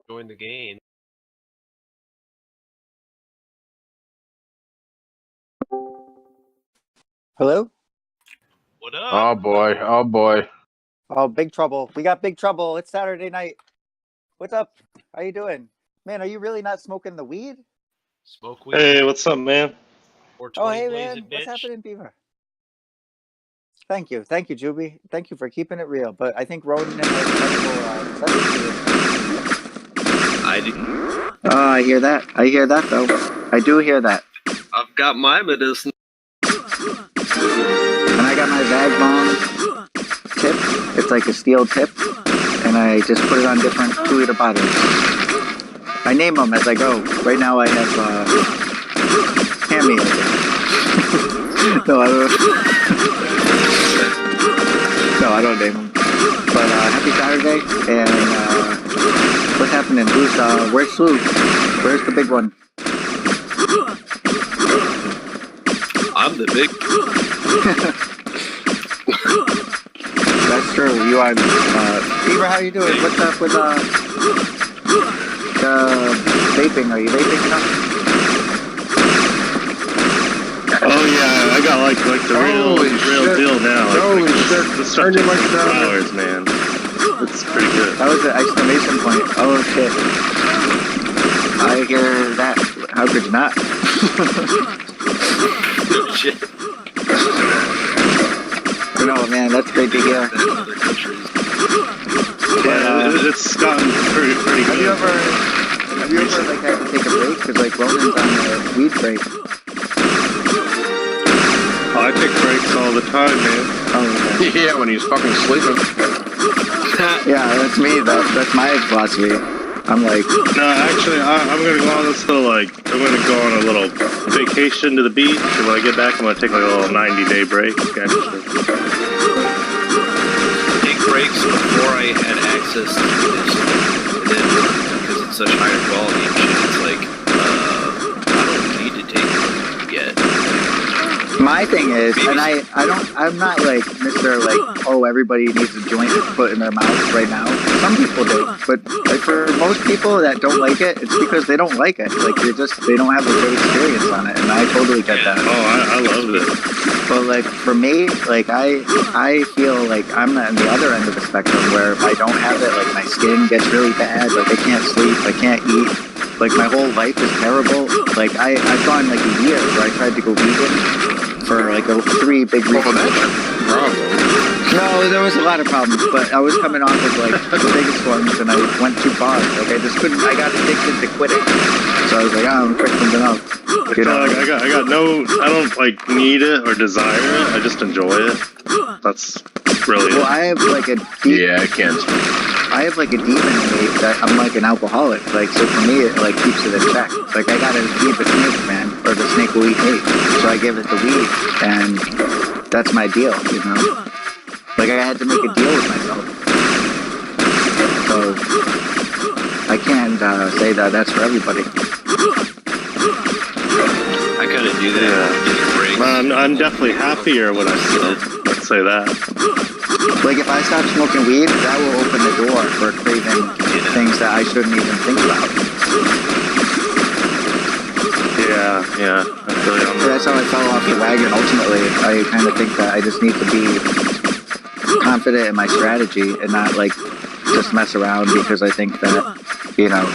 Join the game. Hello? What up? Oh boy, oh boy. Oh, big trouble. We got big trouble. It's Saturday night. What's up? How you doing? Man, are you really not smoking the weed? Smoke weed. Hey, what's up, man? 420 Oh, hey, blaze man. it, What's bitch. happening, Beaver? Thank you. Thank you, Juby. Thank you for keeping it real. But I think Ronan and I do. Oh, I hear that. I hear that, though. I do hear that. I've got my medicine. And I got my bag bomb tip. It's like a steel tip. And I just put it on different 2-liter bottles. I name them as I go. Right now I have Hammy. No, I don't. No, I don't name them. But happy Saturday. And what's happening? Where's Slug? Where's the big one? I'm the big. That's true. You are. Beaver, how you doing? What's up with vaping? Are you vaping enough? Oh yeah, I got like the real deal now. Holy shit! Turn your mic down. Flowers, man. It's pretty good. That was an exclamation point. Oh shit! I hear that. How could you not? Shit. No, man, that's great to hear. Other countries. Yeah, it's gotten pretty good. Have you ever like had to take a break? Because like Ronan's on a weed break. Oh, I take breaks all the time, man. Oh, okay. Yeah, when he's fucking sleeping. Yeah, that's me. That's my philosophy. I'm like, No, actually, I'm gonna go on this little I'm gonna go on a little vacation to the beach, and when I get back, I'm gonna take like a little 90-day break. Take breaks before I had access to this. And then, because it's such higher quality and shit, it's like, I don't need to take them yet. my thing is, and I'm not like Mr. like, oh, everybody needs a joint put in their mouth right now. Some people do, but like for most people that don't like it, it's because they don't like it. Like they don't have a good experience on it, and I totally get that. Oh, I love it. But like for me, like I feel like I'm on the other end of the spectrum where if I don't have it, like my skin gets really bad. Like I can't sleep, I can't eat. Like my whole life is terrible. Like I've gone like a year where I tried to go vegan for like 3 big reasons. No, there was a lot of problems, but I was coming off of like the biggest ones, and I went too far. Like I just couldn't. I got addicted to quitting, so I was like, I'm quit something else. You know, Like, I don't like need it or desire it. I just enjoy it. That's really well, it. I have like a deep, Yeah, I can't. I have like a demon in me that I'm like an alcoholic. Like so for me, it like keeps it in check. Like I gotta feed the snake, man, or the snake will eat me. So I give it the weed, and that's my deal. You know. Like I had to make a deal with myself, so I can't say that that's for everybody. I kind of do that. Take breaks. I'm definitely happier when I smoke. Let's say that. Like if I stop smoking weed, that will open the door for craving things that I shouldn't even think about. Yeah. I feel you on So that. that's how I fell off the wagon. Ultimately, I kind of think that I just need to be confident in my strategy and not like just mess around because I think that, you know,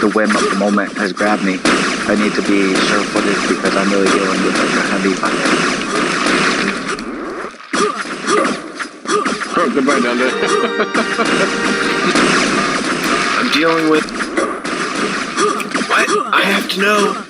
the whim of the moment has grabbed me. I need to be sure-footed because I'm really dealing with like a heavy bucket. Oh, goodbye down there. I'm dealing with. What? I have to know.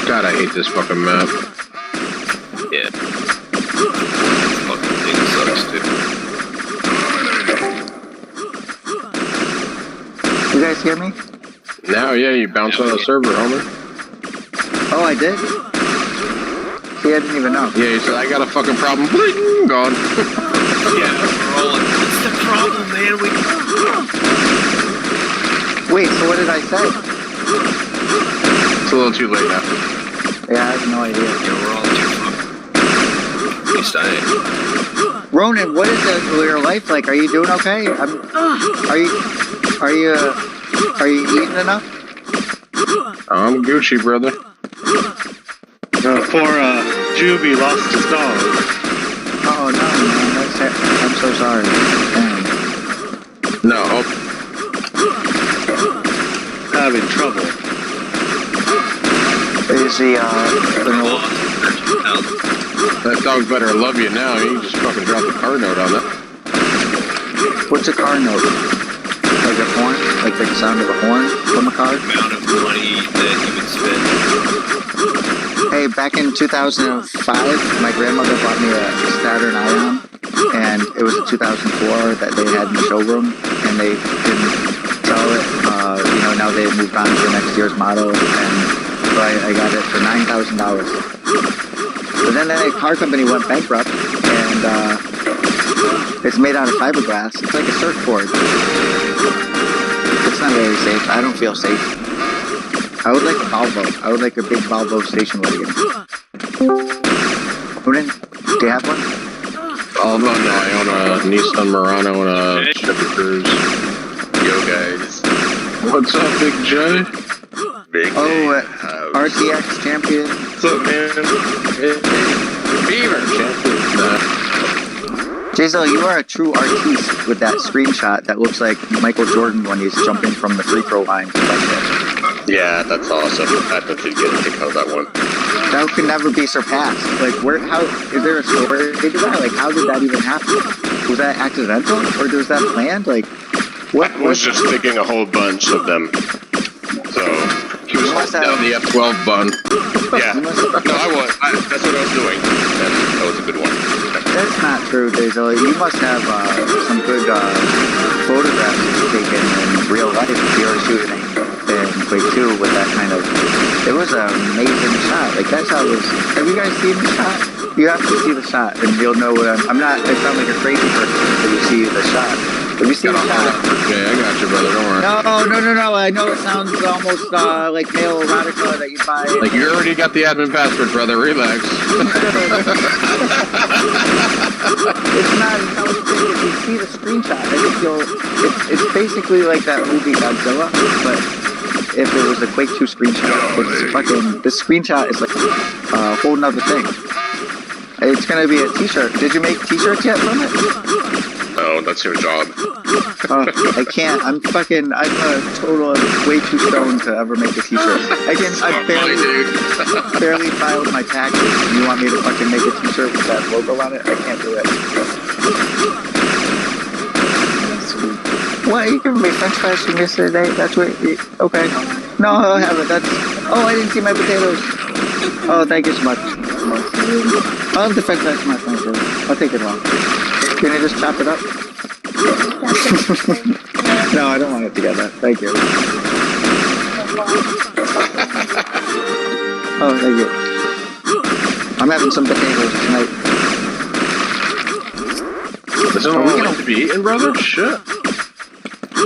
God, I hate this fucking map. hear me? Now, yeah, you bounced on the server, Homer. Oh, I did? See, I didn't even know. Yeah, he said, I got a fucking problem. Bling, gone. Yeah, we're all like, what's the problem, man? Wait, so what did I say? It's a little too late now. Yeah, I have no idea. Yeah, we're all too fucked. At least I am. Ronan, what is your life like? Are you doing okay? Are you eating enough? I'm Gucci, brother. Poor Juby lost his dog. Oh no, man, I'm so sorry. No, Having trouble. Is he that dog better love you now. You can just fucking drop the car note on it. what's a car note? Like a horn? Like the sound of a horn from a car? The amount of money that you would spend. Hey, back in 2005, my grandmother bought me a Saturn Ion, and it was a 2004 that they had in the showroom, and they didn't sell it. Now they moved on to next year's model, and so I got it for $9,000. But then the car company went bankrupt, and it's made out of fiberglass. It's like a surfboard. It's not very safe. I don't feel safe. I would like a Volvo. I would like a big Volvo station wagon. Unin, do you have one? Although, no, I own a Nissan Murano and a Chevy Cruze. Yo, guys. What's up, Big J? Big RTX champion. What's up, man? Beaver champion. Jazel, you are a true artiste with that screenshot that looks like Michael Jordan when he's jumping from the free throw line. Yeah, that's awesome. I thought you'd get a kick out of that one. That could never be surpassed. Like, how is there a story to that? Like, how did that even happen? Was that accidental or was that planned? Like, what? I was just thinking a whole bunch of them. So He was holding down the F12 button. yeah, no, I was. That's what I was doing. That was a good one. That's not true, Jazel. You must have some good photographs taken in real life if you were shooting in Quake 2 with that kind of. It was an amazing shot. Like, that's how it was. Have you guys seen the shot? You have to see the shot, and you'll know what I'm not. I sound like a crazy person until you see the shot. Have you seen the shot? Okay, I got you, brother. Don't worry. No. I know it sounds almost like male erotica that you buy. Like, you already got the admin password, brother. Relax. It's not. If you see the screenshot, I think you'll. It's basically like that movie Godzilla, but if it was a Quake 2 screenshot, it's fucking. This screenshot is like a whole nother thing. It's gonna be a T-shirt. Did you make T-shirts yet from it? Oh, that's your job. I can't. I'm a total way too stoned to ever make a T-shirt. I barely filed my taxes, and you want me to fucking make a T-shirt with that logo on it? I can't do it. What? You giving me French fries from yesterday? That's what. Okay. No, I'll have it. Oh, I didn't see my potatoes. Oh, thank you so much. I'll have the French fries for my friends. I'll take it along. Can you just chop it up? No, I don't want it together. Thank you. Oh, thank you. I'm having some potatoes tonight. Is that what we to be eating, brother? Shit.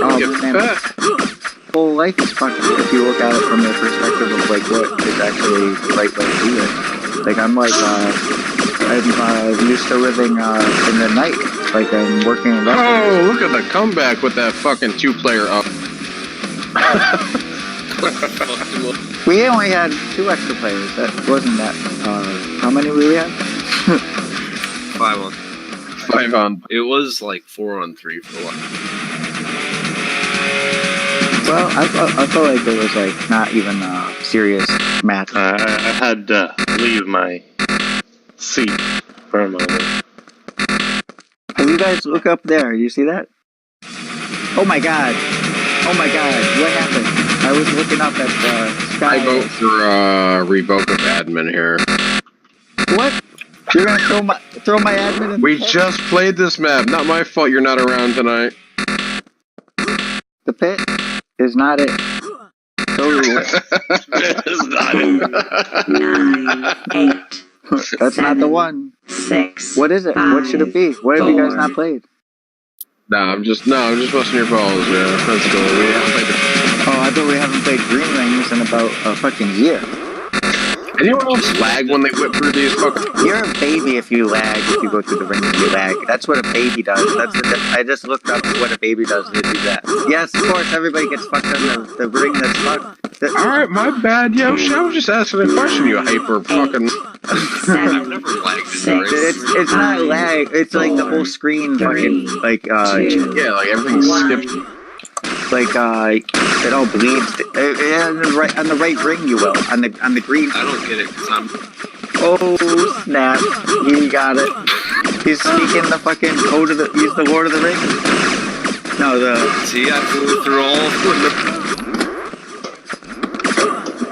Oh, Get man. fat. Whole life is fucking if you look at it from the perspective of like what is actually the right way to do it. Like I'm used to living in the night. Like I'm working in restaurants. Oh, look at the comeback with that fucking 2-player up. We only had 2 extra players. That wasn't that. How many we had? 5 on. 5 on. It was like 4 on 3 for a while. Well, I felt like there was like not even a serious match. I had to leave my seat for a moment. Have you guys look up there? You see that? Oh my god! Oh my god! What happened? I was looking up at the sky. I vote for revoke of admin here. What? You're gonna throw my admin in We the pit? just played this map. Not my fault you're not around tonight. The pit? is not it. So It's not it. 9, 8, that's not the one. 6. What is it? What should it be? What have you guys not played? I'm just busting your balls, yeah. That's cool. We haven't played it. Oh, I thought we haven't played Green Rings in about a fucking year. Anyone else lag when they whip through these fucking... You're a baby if you lag, if you go through the ring and you lag. That's what a baby does. I just looked up what a baby does to do that. Yes, of course, everybody gets fucked on the ring that's fucked. Alright, my bad, yo. I was just asking a question, you hyper fucking... I've never lagged in the It's not lag, it's like the whole screen fucking, like, Yeah, like everything skips. like, it all bleeds. On the right ring, you will. On the green. I don't get it because I'm. Oh, snap. He got it. He's speaking the fucking code of the... He's the Lord of the Rings. No, See, I flew through all of them.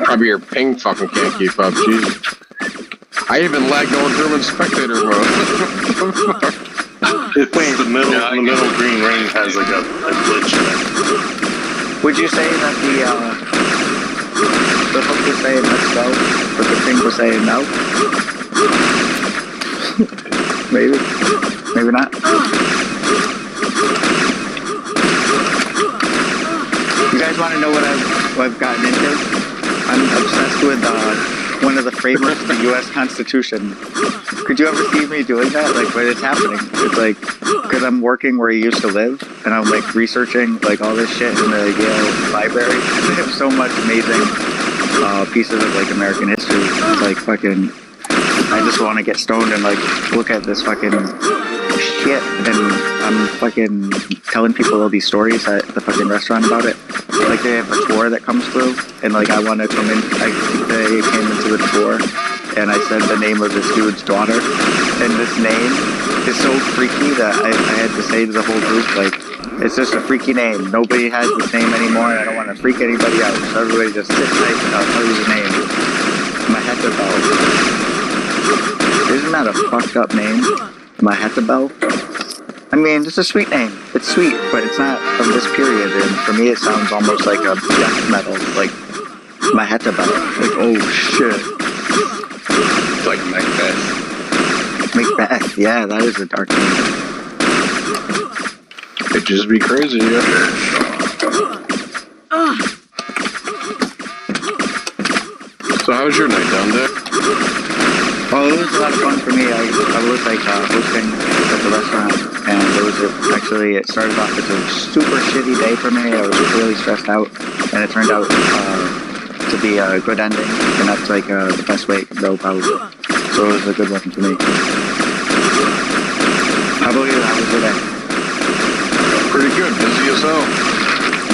Probably your ping fucking can't keep up, Jesus. I even lag going through in spectator mode. It's the middle green ring has like a glitch in it. Would you say that the hook was saying let's go, but the thing was saying no? Maybe. Maybe not. You guys want to know what I've gotten into? I'm obsessed with one of the framers of the U.S. Constitution. Could you ever see me doing that? Like, when it's happening. It's like, because I'm working where he used to live, and I'm like researching like all this shit in the Yale library. They have so much amazing pieces of like American history. It's like fucking, I just want to get stoned and like look at this fucking shit, and I'm fucking telling people all these stories at the fucking restaurant about it. Like they have a tour that comes through, and like I want to come in. They came into the tour, and I said the name of this dude's daughter, and this name is so freaky that I had to say to the whole group, like, it's just a freaky name. Nobody has this name anymore, and I don't want to freak anybody out. So everybody just sit tight, and I'll tell you the name. Mahetabel. Isn't that a fucked up name? Mahetabel? I mean, it's a sweet name. It's sweet, but it's not from this period, and for me it sounds almost like a death metal, like Mahetabel. Like, oh shit. It's like Macbeth. Macbeth, yeah, that is a dark name. It just be crazy, yeah. So how was your night down there? Oh, it was a lot of fun for me. I was like hosting at the restaurant, and it started off as a super shitty day for me. I was really stressed out, and it turned out to be a good ending, and that's like the best way it could go, probably. So it was a good one for me. How about you? How was your day? Pretty good, busy as hell.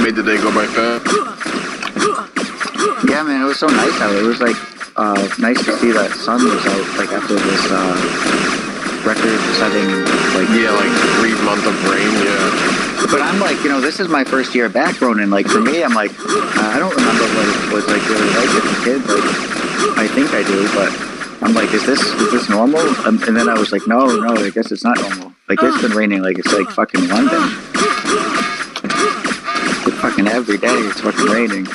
Made the day go by fast. Yeah, man, it was so nice out. It was like nice to see that sun was out, like after this record-setting, like 3 months of rain, yeah. But I'm like, this is my first year back, Ronan. Like for me, I'm like, I don't remember what it was like really like as a kid. Like, I think I do, but I'm like, is this normal? And then I was like, no, I guess it's not normal. Like it's been raining like it's like fucking London. Like, fucking every day it's fucking raining.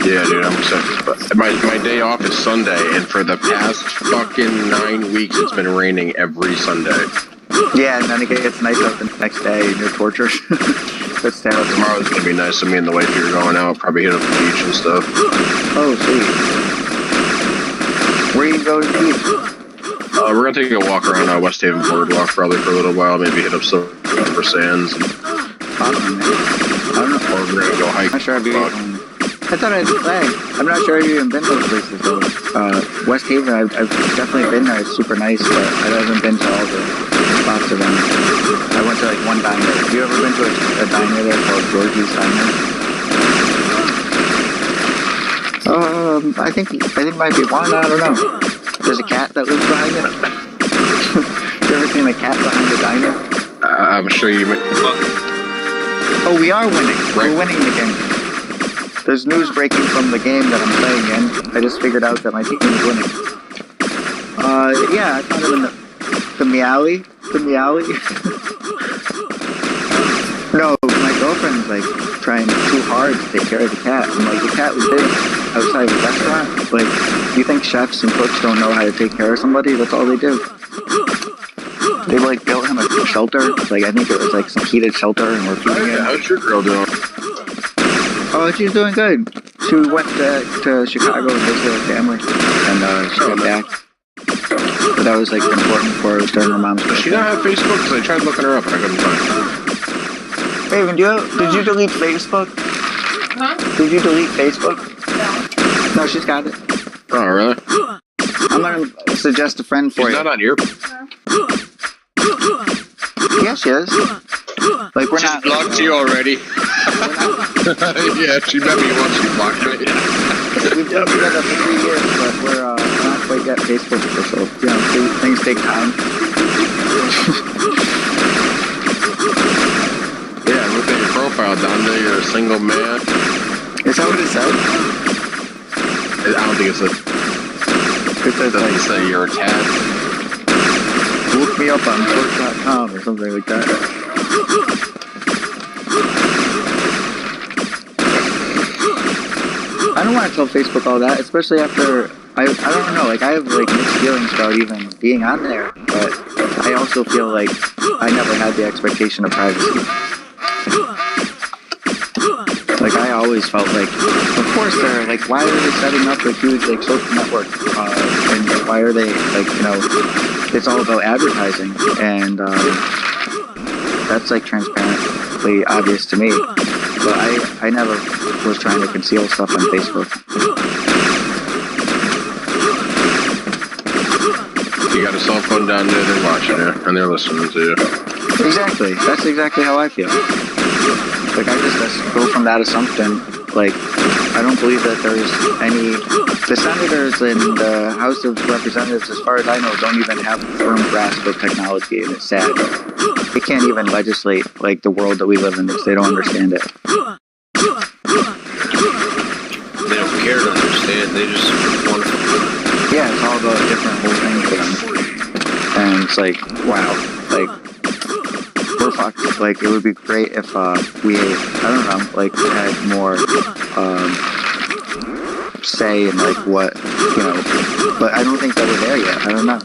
Yeah, dude, I'm upset. But my day off is Sunday, and for the past fucking 9 weeks, it's been raining every Sunday. Yeah, and then it gets nice out the next day, and you're tortured. That's terrible. Tomorrow's gonna be nice. Me and the wife are going out, probably hit up the beach and stuff. Oh, sweet. Where are you going to the beach? We're gonna take a walk around West Haven Boardwalk probably for a little while, maybe hit up some for sands. Awesome, man. I don't know. Or we're gonna go hike. I'm not sure I'd be. I thought I'd flag. I'm not sure I've even been to those places though. West Haven, I've definitely been there. It's super nice, but I haven't been to all the spots around. I went to like one diner. Have you ever been to a diner there called Georgie's Diner? I think it might be one. I don't know. There's a cat that lives behind it. You ever seen a cat behind the diner? I'm sure you. Oh, we are winning. We're winning the game. There's news breaking from the game that I'm playing in. I just figured out that my team is winning. Yeah, I found him in the meowly. The meowly. No, my girlfriend's like trying too hard to take care of the cat. And like the cat was big outside the restaurant. Like, you think chefs and cooks don't know how to take care of somebody? That's all they do. They like built him a shelter. Like I think it was like some heated shelter, and we're feeding him. How's your girl doing? Oh, she's doing good. She went to Chicago and visited her family, and she got back. But that was like important for her during her mom's birthday. Does she not have Facebook? Because I tried looking her up and I couldn't find her. Raven, did you delete Facebook? Huh? Did you delete Facebook? No, she's got it. Oh, really? I'm gonna suggest a friend for She's you. not on your... Yeah, she is. Like we're She's not. blocked you already. Yeah, she met me once, she blocked me. We've been together for 3 years, but we're not quite yet Facebook official. You know, things take time. Yeah, look at your profile down there, you're a single man. Is that what it said? I don't think it's a... It says Doesn't like, say you're a tad. look me up on Quake.com or something like that. I don't want to tell Facebook all that, especially after, I don't know, like I have like mixed feelings about even being on there, but I also feel like I never had the expectation of privacy. Like I always felt like, of course they're like, why are they setting up a huge like social network, and why are they like, you know, it's all about advertising, and that's like transparently obvious to me, but I never was trying to conceal stuff on Facebook. You got a cell phone down there, they're watching you, and they're listening to you. Exactly, that's exactly how I feel. Like I just go from that assumption, like I don't believe that there's any, the senators in the House of Representatives, as far as I know, don't even have a firm grasp of technology, and it's sad. They can't even legislate like the world that we live in because they don't understand it. They don't care to understand. They just want to. Yeah, it's all about a different whole thing for them. And it's like, wow, like, we're fucked. Like, it would be great if we, I don't know, like, had more say in, like, what, you know, but I don't think that we're there yet. I don't know.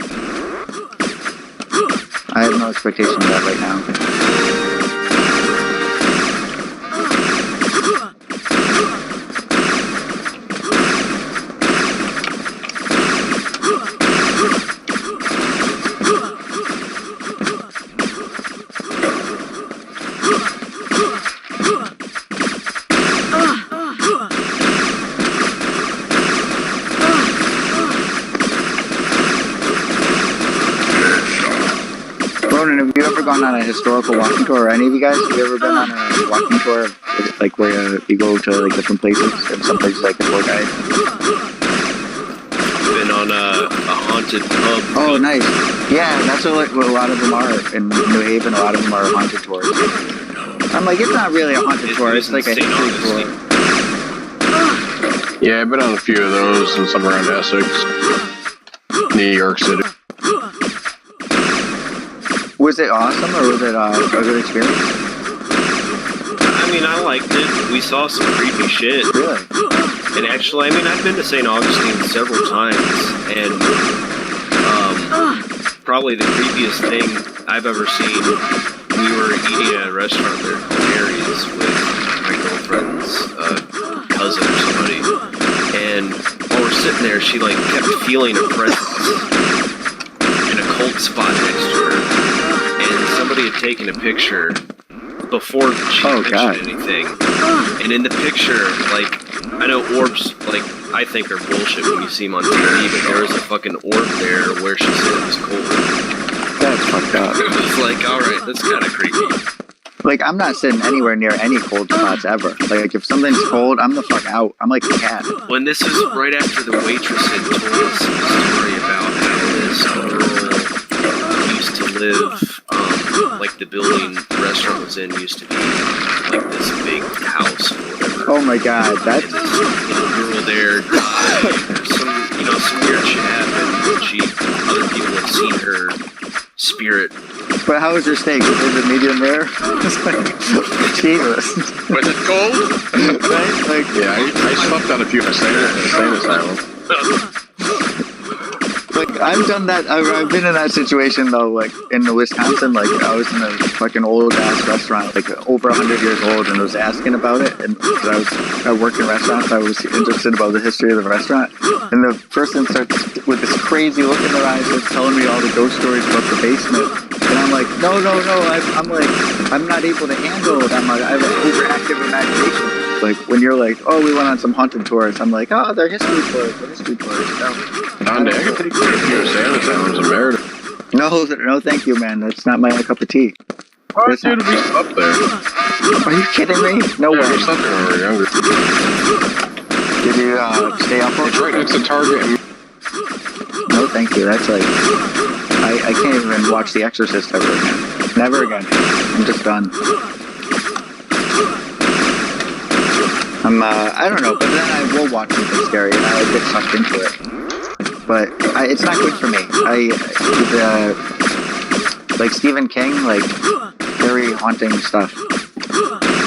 I have no expectation of that right now. Ronan, have you ever gone on a historical walking tour, or any of you guys? Have you ever been on a walking tour, like where you go to like different places, and some places like the tour guide? Been on a haunted pub. Oh, nice. Yeah, that's what a lot of them are in New Haven. A lot of them are haunted tours. I'm like, it's not really a haunted tour. It's like a history tour. Yeah, I've been on a few of those and some around Essex, New York City. Was it awesome, or was it a good experience? I mean, I liked it. We saw some creepy shit. Really? And actually, I mean, I've been to St. Augustine several times, and probably the creepiest thing I've ever seen, we were eating at a restaurant there called Mary's with my girlfriend's cousin or somebody, and while we're sitting there, she like kept feeling a presence in a cold spot next to her, and somebody had taken a picture before she mentioned anything, and in the picture, like, I know orbs, like, I think are bullshit when you see them on TV, but there was a fucking orb there where she said it was cold. That's fucked up. It was like, alright, that's kind of creepy. Like, I'm not sitting anywhere near any cold spots ever. Like, if something's cold, I'm the fuck out. I'm like a cat. When this is right after the waitress had told us a story about how this girl used to live, like the building the restaurant was in used to be like this big house or whatever. Oh my god, that's... And this little girl there died, or some weird shit happened, and other people had seen her spirit. But But how was your steak? Was it medium rare? Jesus. Was it cold? Right? Like, Yeah, I slept on a few insane asylum. like I've done that. I've been in that situation though. Like in Wisconsin, like I was in a fucking old ass restaurant, like over 100 years old, and I was asking about it. And because I worked in restaurants, I was interested about the history of the restaurant. And the person starts with this crazy look in their eyes, just telling me all the ghost stories about the basement. And I'm like, no. I'm not able to handle that much. I have an overactive imagination. Like when you're like, oh, we went on some haunted tours. I'm like, oh, they're history tours. Donde, I can take you to a few insane asylums in Merida. No, thank you, man. That's not my cup of tea. Oh, dude, we slept there. Are you kidding me? No Yeah, way. we slept there when we were younger. Did you stay up? It's right next to Target. No, thank you. That's like, I can't even watch The Exorcist ever again. Never again. I'm just done. I don't know, but then I will watch something scary and I get sucked into it. But it's not good for me. Like Stephen King, like very haunting stuff.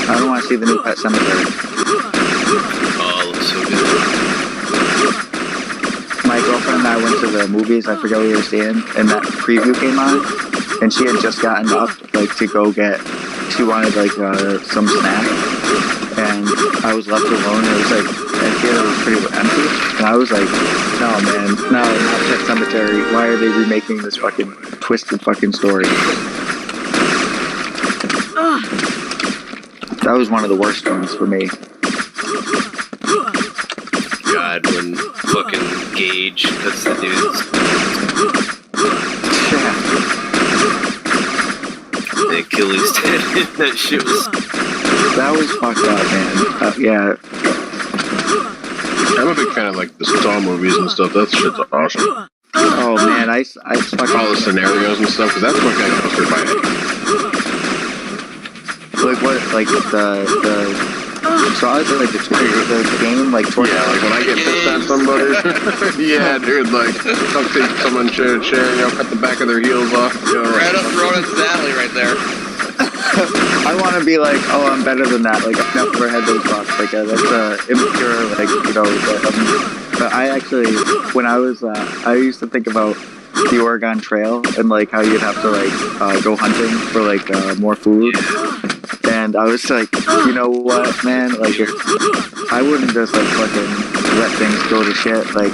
I don't want to see the new Pet Cemetery. Oh, it looks so good. My girlfriend and I went to the movies. I forget what we were seeing, and that preview came on, and she had just gotten up, like to go get. She wanted like some snack, and I was left alone. It was like the theater was pretty empty, and I was like, "No, man, no, not Pet Cemetery. Why are they remaking this fucking twisted fucking story?" That was one of the worst ones for me. God, when fucking Gage cuts the dudes. And Achilles dead. That shit was. That was fucked up, man. Yeah. I'm a big fan of like the Saw movies and stuff. That shit's awesome. Oh man, I fucking All the scenarios and stuff, because that's what got us to fight. like what, like the Saw is like the game, like torture. Yeah, like when I get pissed at somebody. Yeah, dude, like I'll take someone's chair, I'll cut the back of their heels off. You know, Right up Ronan's alley right there. I want to be like, oh, I'm better than that. Like, I've never had those thoughts. Like, that's impure, like, you know. But I actually, when I was, I used to think about the Oregon Trail and, like, how you'd have to, like, go hunting for, like, more food. And I was like, you know what, man? Like, I wouldn't just, like, fucking let things go to shit. Like,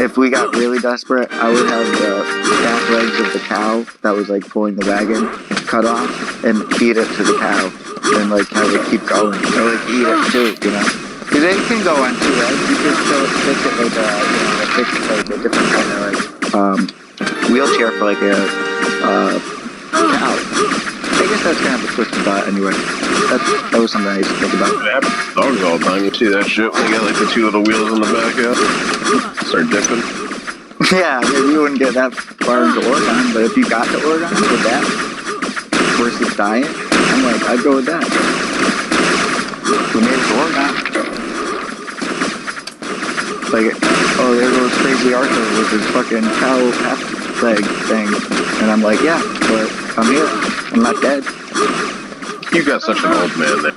if we got really desperate, I would have the back legs of the cow that was, like, pulling the wagon cut off and feed it to the cow and like have it keep going or like eat it too, you know, because it can go on 2 legs. You can still fix it like a different kind of like wheelchair for like a cow. I guess that's kind of a twisted thought anyway. That was something I used to think about. Yeah, dogs all the time. You see that shit when they got like the 2 little wheels on the back of it. Start dipping. Yeah, maybe you wouldn't get that far into Oregon, but if you got to Oregon with that versus diet, I'm like, I'd go with that. We made it to Oregon. Like, oh, there goes Crazy Arthur with his fucking cow half leg thing. And I'm like, yeah, but I'm here. I'm not dead. You got such an old man there.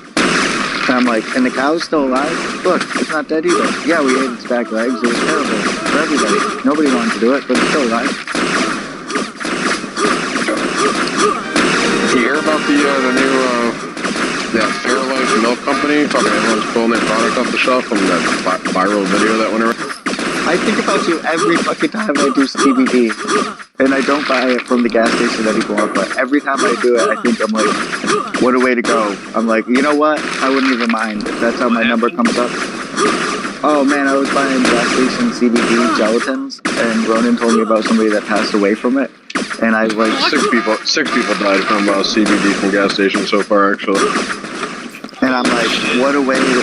And I'm like, and the cow's still alive? Look, it's not dead either. Yeah, we ate its back legs. It was terrible for everybody. Nobody wanted to do it, but it's still alive. Did you hear about the new that Fairlife milk company? Fucking everyone's pulling their product off the shelf from that viral video that went around. I think about you every fucking time I do CBD, and I don't buy it from the gas station anymore, but every time I do it, I think I'm like, what a way to go. I'm like, you know what? I wouldn't even mind if that's how my number comes up. Oh man, I was buying gas station CBD gelatins, and Ronan told me about somebody that passed away from it, and I like... Six people died from CBD from gas stations so far, actually. And I'm like, what a way to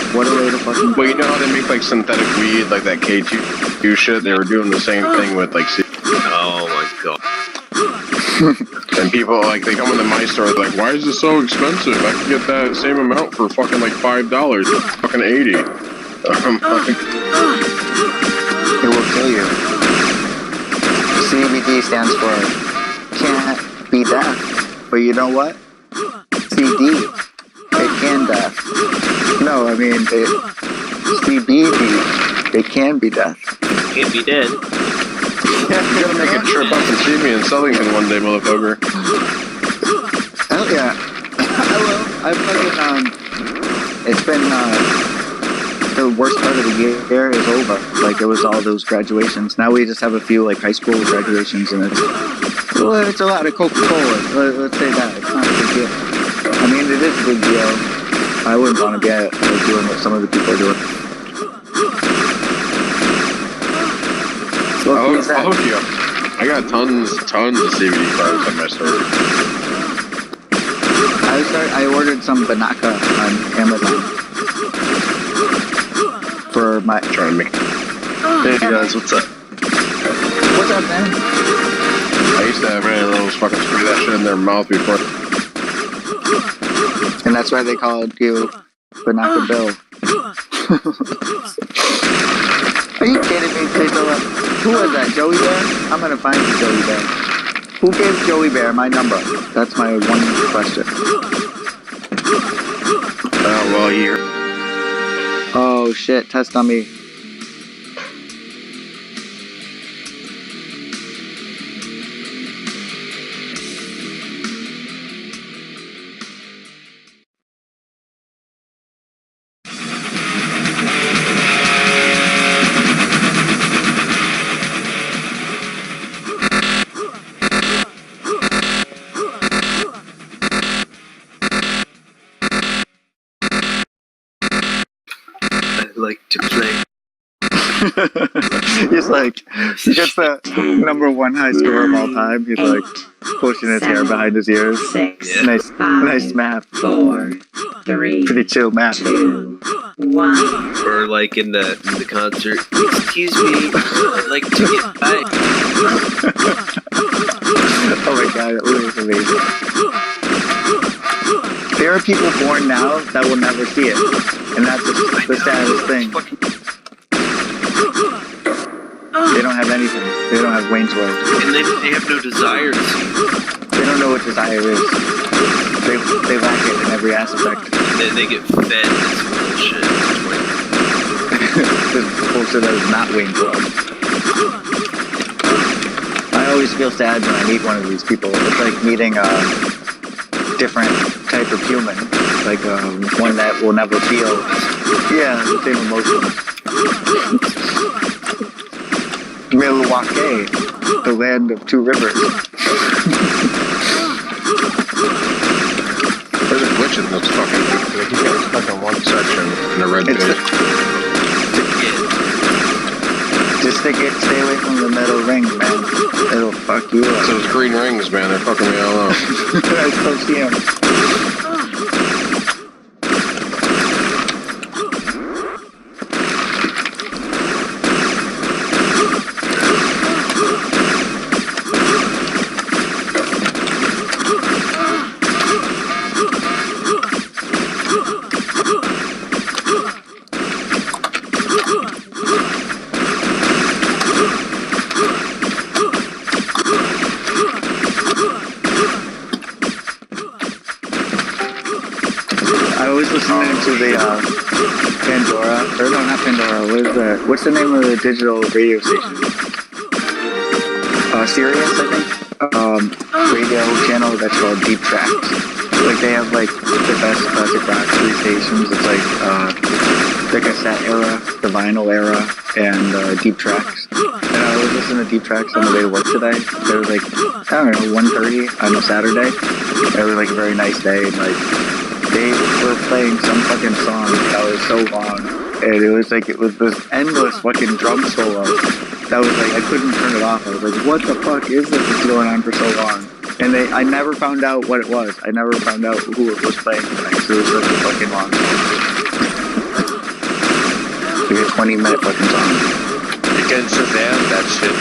fucking... Well, you know how they make like synthetic weed, like that K2 shit? They were doing the same thing with like Oh my god. and people like they come into my store like, why is this so expensive? I can get that same amount for fucking like $5, fucking 80. It will kill you. CBD stands for can't be death. but you know what? CD, it can death. No, I mean, CBD, it can be death. Can't be dead. You gotta make a trip up and see me in Southington one day, motherfucker. Hell yeah. I will. I fucking, it's been, the worst part of the year is over. Like, it was all those graduations. Now we just have a few, like, high school graduations, and it's a lot of Coca-Cola. Let's say that. It's not a big deal. I mean, it is a big deal. I wouldn't want to be doing what some of the people are doing. So I'll hook you up. I got tons of CBD products on my store. I ordered some Banaka on Amazon for my. Trying to make. Hey guys, what's up? What's up, man? I used to have those fucking spray that shit in their mouth before. And that's why they called you Banaka Bill. Are you kidding me, Taylor? Who was that? Joey Bear? I'm gonna find you, Joey Bear. Who gave Joey Bear my number? That's my one question. Well, here. Oh shit, test on me. Like to play. He's like, he gets the #1 high score of all time. He's like pushing his hair behind his ears. 6, Yeah. Nice math. 4, 3, Pretty chill math. 2, 1. Or like in the concert. Excuse me, I'd like to get by. Oh my god, it was amazing. There are people born now that will never see it. And that's the saddest thing. They don't have anything. They don't have Wayne's World. And they have no desire to see it. They don't know what desire is. They lack it in every aspect. They get fed this bullshit. This bullshit that is not Wayne's World. I always feel sad when I meet one of these people. It's like meeting a different type of human. Like one that will never feel, the same emotions. Milwaukee, the land of two rivers. There's a glitch in this fucking thing. Like, you get stuck in one section in a red page. Just stay away from the metal rings, man. It'll fuck you up. Those green rings, man, they're fucking me all up. I still see him. Listening to the Pandora, or no, not Pandora. What's the name of the digital radio station? Sirius, I think. Radio channel that's called Deep Tracks. Like they have like the best classic rock 3 stations. It's like the cassette era, the vinyl era, and Deep Tracks. And I was listening to Deep Tracks on the way to work today. It was like, I don't know, 1:30 on a Saturday. It was like a very nice day, and like they were playing some fucking song that was so long, and it was this endless fucking drum solo that was like, I couldn't turn it off. I was like, what the fuck is this that's going on for so long? And I never found out what it was. I never found out who it was playing for next. It was such a fucking long song. Like a 20-minute fucking song. You can Shazam that shit.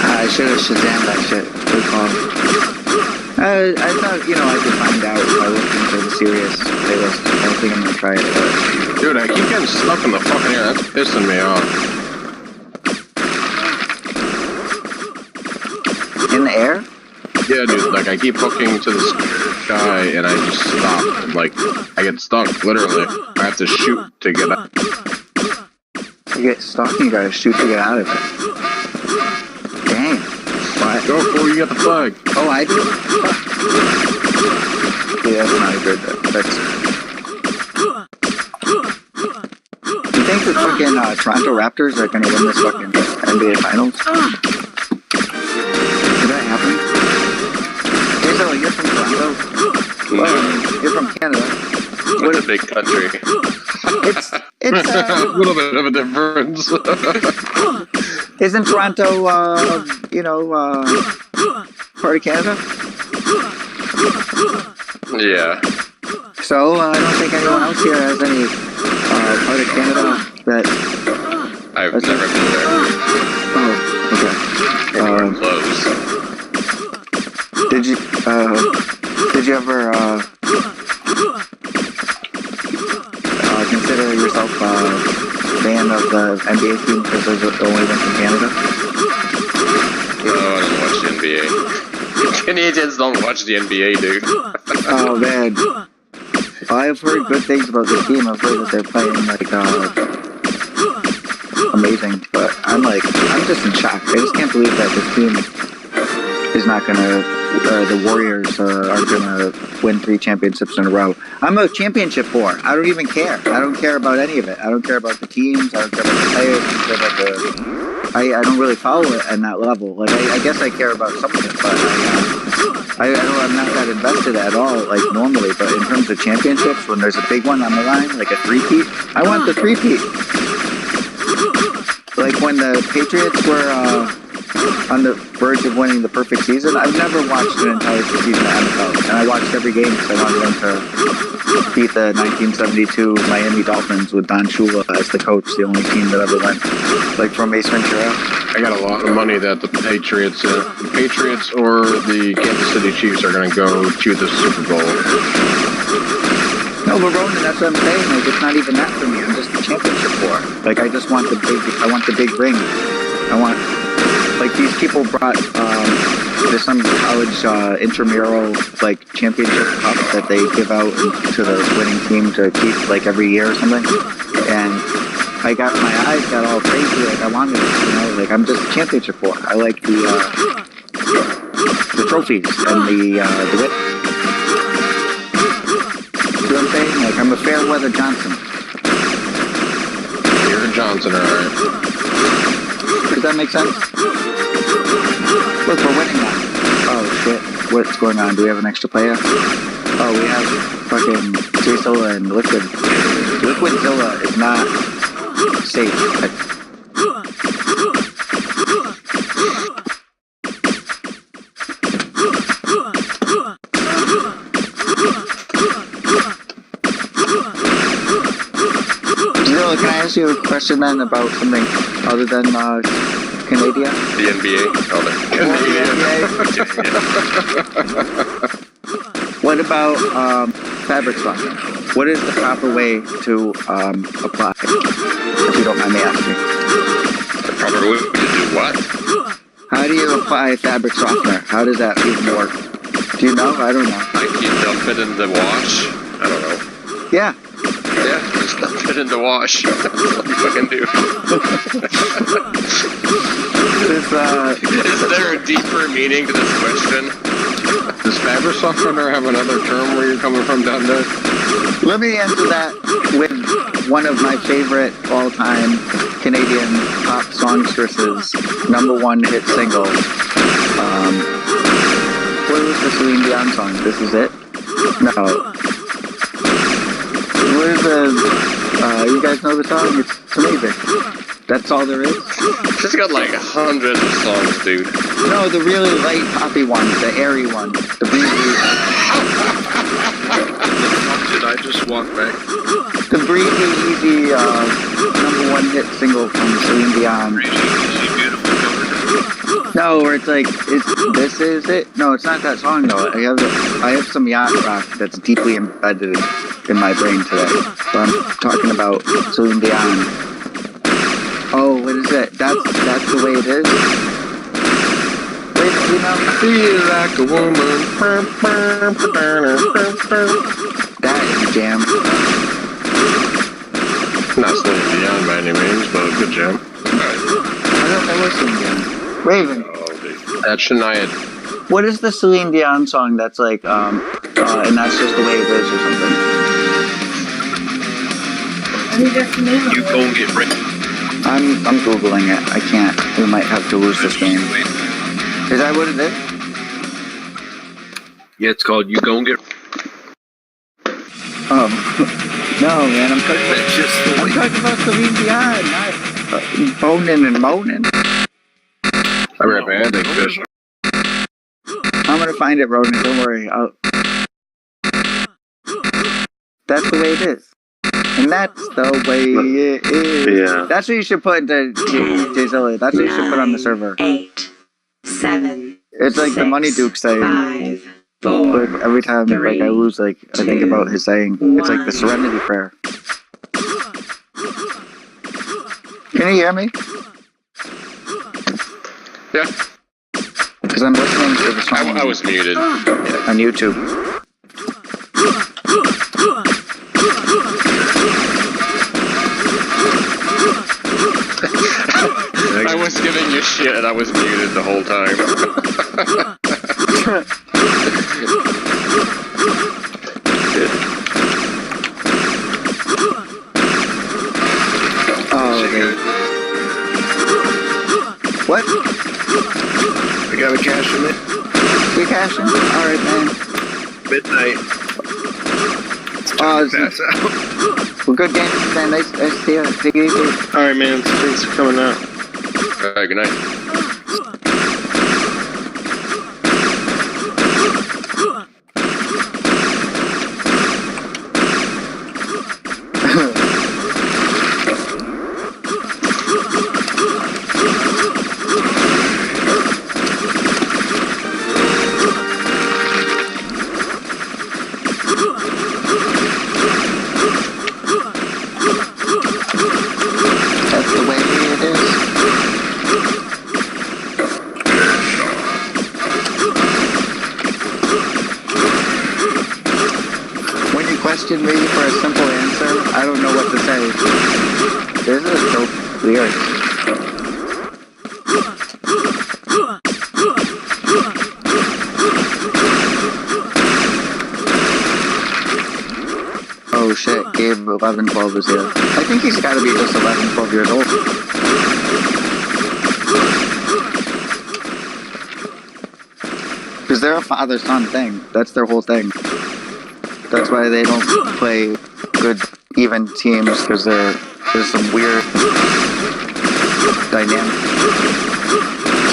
I should have Shazammed that shit. Good call. I thought, I could find out by looking for the Sirius playlist. I don't think I'm gonna try it, but... Dude, I keep getting stuck in the fucking air. That's pissing me off. In the air? Yeah, dude, like, I keep hooking to the sky, and I just stop. Like, I get stuck, literally. I have to shoot to get out. You get stuck and you gotta shoot to get out of it. Dang. What? Go for it, you got the flag. Oh, I do? Yeah, that's not good. You think the fucking Toronto Raptors are gonna win this fucking NBA Finals? Did that happen? Hazel, you're from Toronto? Well, you're from Canada. What a big country. It's A little bit of a difference. isn't Toronto, part of Canada? Yeah. So, I don't think anyone else here has any part of Canada that... I've never been there. Oh, Anywhere okay. close. Did you ever consider yourself a fan of the NBA team because there's the only one from Canada? No, I don't watch the NBA. Canadians don't watch the NBA, dude. Oh man, I've heard good things about the team. I've heard that they're playing like amazing, but I'm just in shock. I just can't believe that this team is not gonna. The Warriors aren't gonna win 3 championships in a row. I'm a championship whore. I don't even care. I don't care about any of it. I don't care about the teams. I don't care about the players. I don't care about I don't really follow it at that level. Like I guess I care about some of it, but I'm not that invested at all. Like normally, but in terms of championships, when there's a big one on the line, like a three-peat, I want the three-peat. Like when the Patriots were on the verge of winning the perfect season. I've never watched an entire season of NFL, and I watched every game because I wanted them to beat the 1972 Miami Dolphins with Don Shula as the coach, the only team that ever went, like from Ace Ventura. I got a lot of money that the Patriots or the Kansas City Chiefs are going to go to the Super Bowl. No, but Ronan, that's what I'm saying. Like, it's not even that for me. I'm just a championship war. Like, I just want the big ring. I want, like, these people brought, there's some college intramural, like, championship cup that they give out to the winning team to keep, like, every year or something. And my eyes got all crazy. Like, I wanted it, you know? Like, I'm just a championship war. I like the trophies and the win. You know what I'm saying? Like, I'm a Fairweather Johnson. You're a Johnson, alright. Does that make sense? Look, we're winning now. Oh, shit. What's going on? Do we have an extra player? Oh, we have fucking J-Zilla and Liquid. Liquidzilla is not safe. Can I ask you a question then about something other than Canada? The NBA? Oh, the What about fabric softener? What is the proper way to apply? If you don't mind me asking. the proper way to do what? How do you apply fabric softener? How does that even work? Do you know? I don't know. Like you dump it in the wash? I don't know. Yeah. Yeah, just dump it in the wash. That's what you fucking do. Is there a deeper meaning to this question? Does fabric softener have another term where you're coming from down there? Let me answer that with one of my favorite all-time Canadian pop songstresses' #1 hit single. What was the Celine Dion song? This Is It? No. What is you guys know the song? It's amazing. That's all there is? She's got like hundreds of songs, dude. No, the really light poppy ones, the airy ones, the breezy. Did I just walk back? The breezy, easy, #1 hit single from Celine Dion. Easy, beautiful cover. No, where it's like, This Is It? No, it's not that song though. I have some yacht rock that's deeply embedded in my brain today. So I'm talking about Celine Dion. Oh, what is it? That's the way it is? Wait you know, Feel like a woman. that is a jam. Not Celine Dion by any means, but a good jam. I thought that was Celine Dion. Raven, That's Shania. what is the Celine Dion song that's like, and that's just the way it is or something? You go and get ready. I'm Googling it. I can't. We might have to lose this game. Is that what it is? Yeah, it's called You Go and Get. Oh. No, man, I'm That's just the talking about Celine Dion, not boning and moaning. I'm right, man. Big fish. I'm gonna find it, Ronan. Don't worry. That's the way it is. And that's the way it is. Yeah. That's what you should put into Jzilla. That's what you should put on the server. 8, 7. It's like the Money Duke saying. 5, 4. Like every time like I lose, like I think about his saying. It's like the Serenity Prayer. Can you hear me? Yeah, Because I'm listening to the song I was muted. on YouTube. I was giving you shit and I was muted the whole time. Oh, okay. What? I got a cash in it. We cashing? Alright, man. Midnight. Oh, Pass out. well, good game, man. Nice to see you. Take it easy. Alright, man. Thanks for coming out. Alright, good night. That's the way it is. When you question me for a simple answer, I don't know what to say. This is dope lyrics. Oh shit, Gabe 1112 is here. I think he's gotta be just 11, 12 years old. Because they're a father-son thing. That's their whole thing. That's why they don't play good, even teams, because there's some weird dynamic.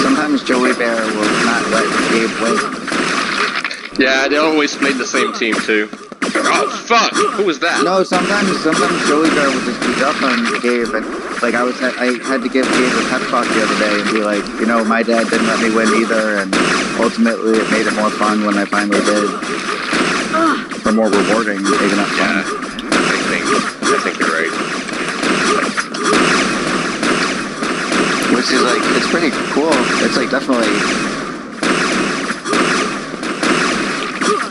Sometimes Joey Bear will not let Gabe win. Yeah, they always played the same team too. Oh fuck! Who was that? No, sometimes Joey Bear will just beat up on Gabe, and like I had to give Gabe a pep talk the other day and be like, you know, my dad didn't let me win either, and ultimately it made it more fun when I finally did. Or more rewarding, maybe not fun. Yeah, I think you're right. Which is like, it's pretty cool. It's like definitely.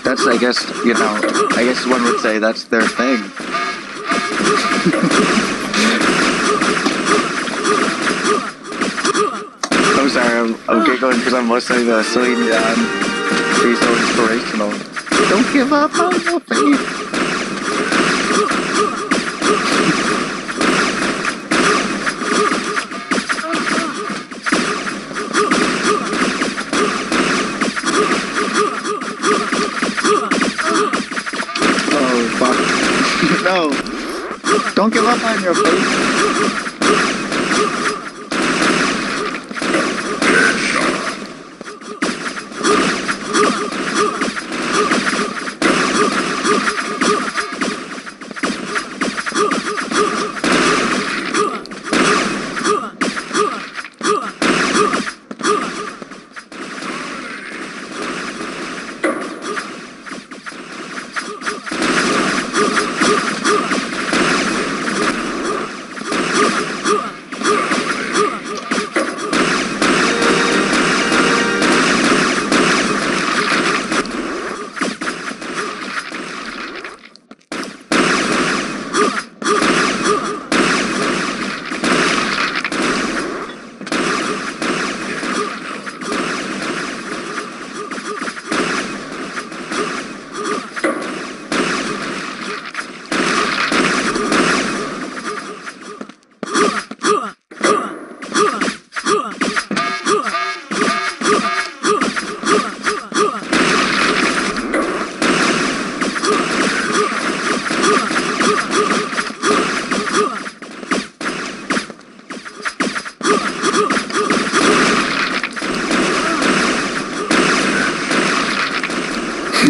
That's, I guess, you know, I guess one would say that's their thing. I'm sorry, I'm giggling because I'm listening to Celine Dion. She's so inspirational. Don't give up on your faith. Oh, fuck. No. Don't give up on your faith.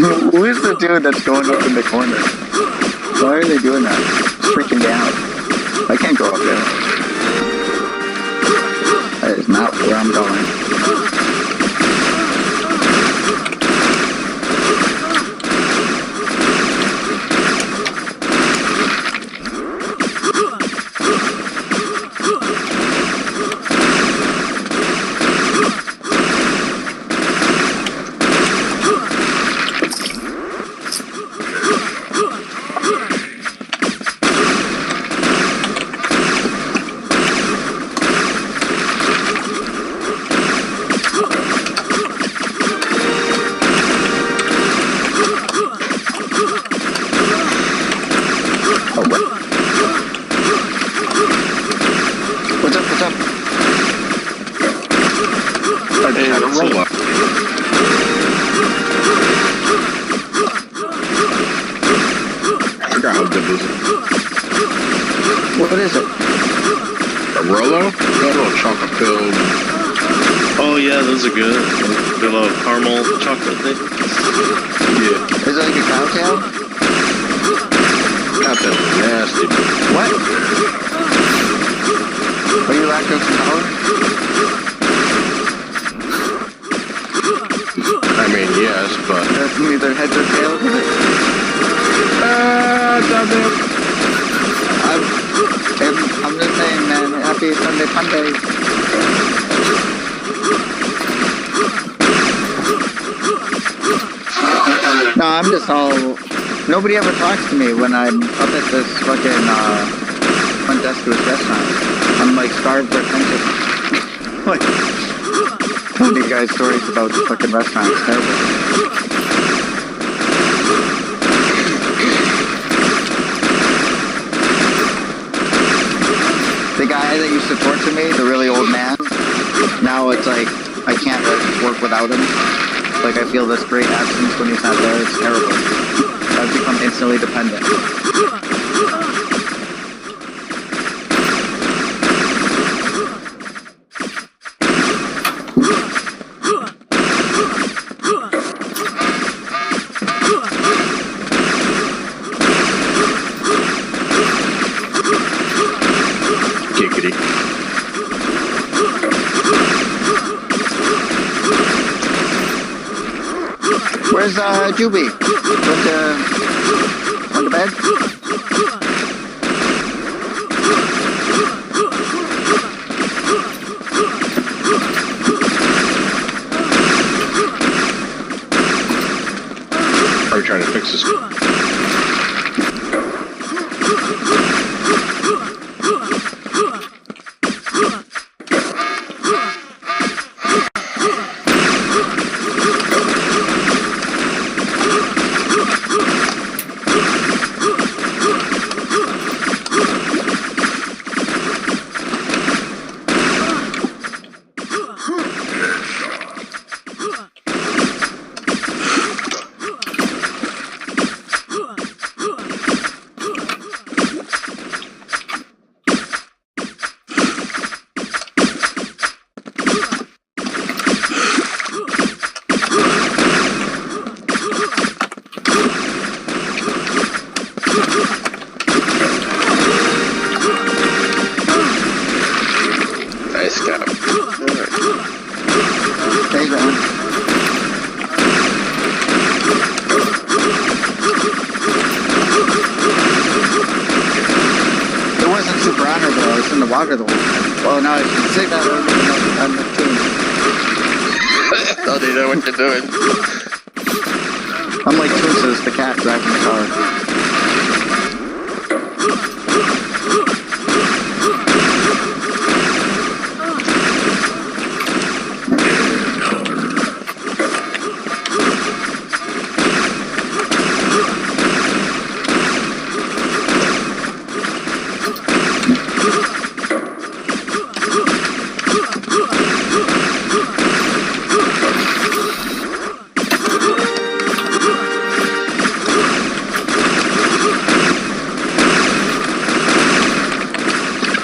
Who is the dude that's going up in the corner? Why are they doing that? It's freaking down. I can't go up there. That is not where I'm going. What is it? A Rolo? That little chocolate filled. Oh yeah, those are good. Good little caramel chocolate thing. Yeah. Is it like a cocktail? Cocktail is nasty. What? Are you lactose intolerant? I mean, yes, but. That's neither heads or tails, is it? Goddamn. I'm just saying, man. Happy Sunday Funday. No, I'm just all... Nobody ever talks to me when I'm up at this fucking, front desk of this restaurant. I'm, like, starved for attention. Like, telling you guys stories about the fucking restaurant. It's terrible. The guy that used to torture me, the really old man, now it's like, I can't work without him. Like, I feel this great absence when he's not there. It's terrible. I've become instantly dependent. Where's Juby? Went to bed? Are you trying to fix this? Nice guy. Thanks, man. It wasn't super honorable. I was in the water the whole time. Well, now I should say that I'm the team. Don't you know what you're doing? I'm like Toonses, the cat driving the car.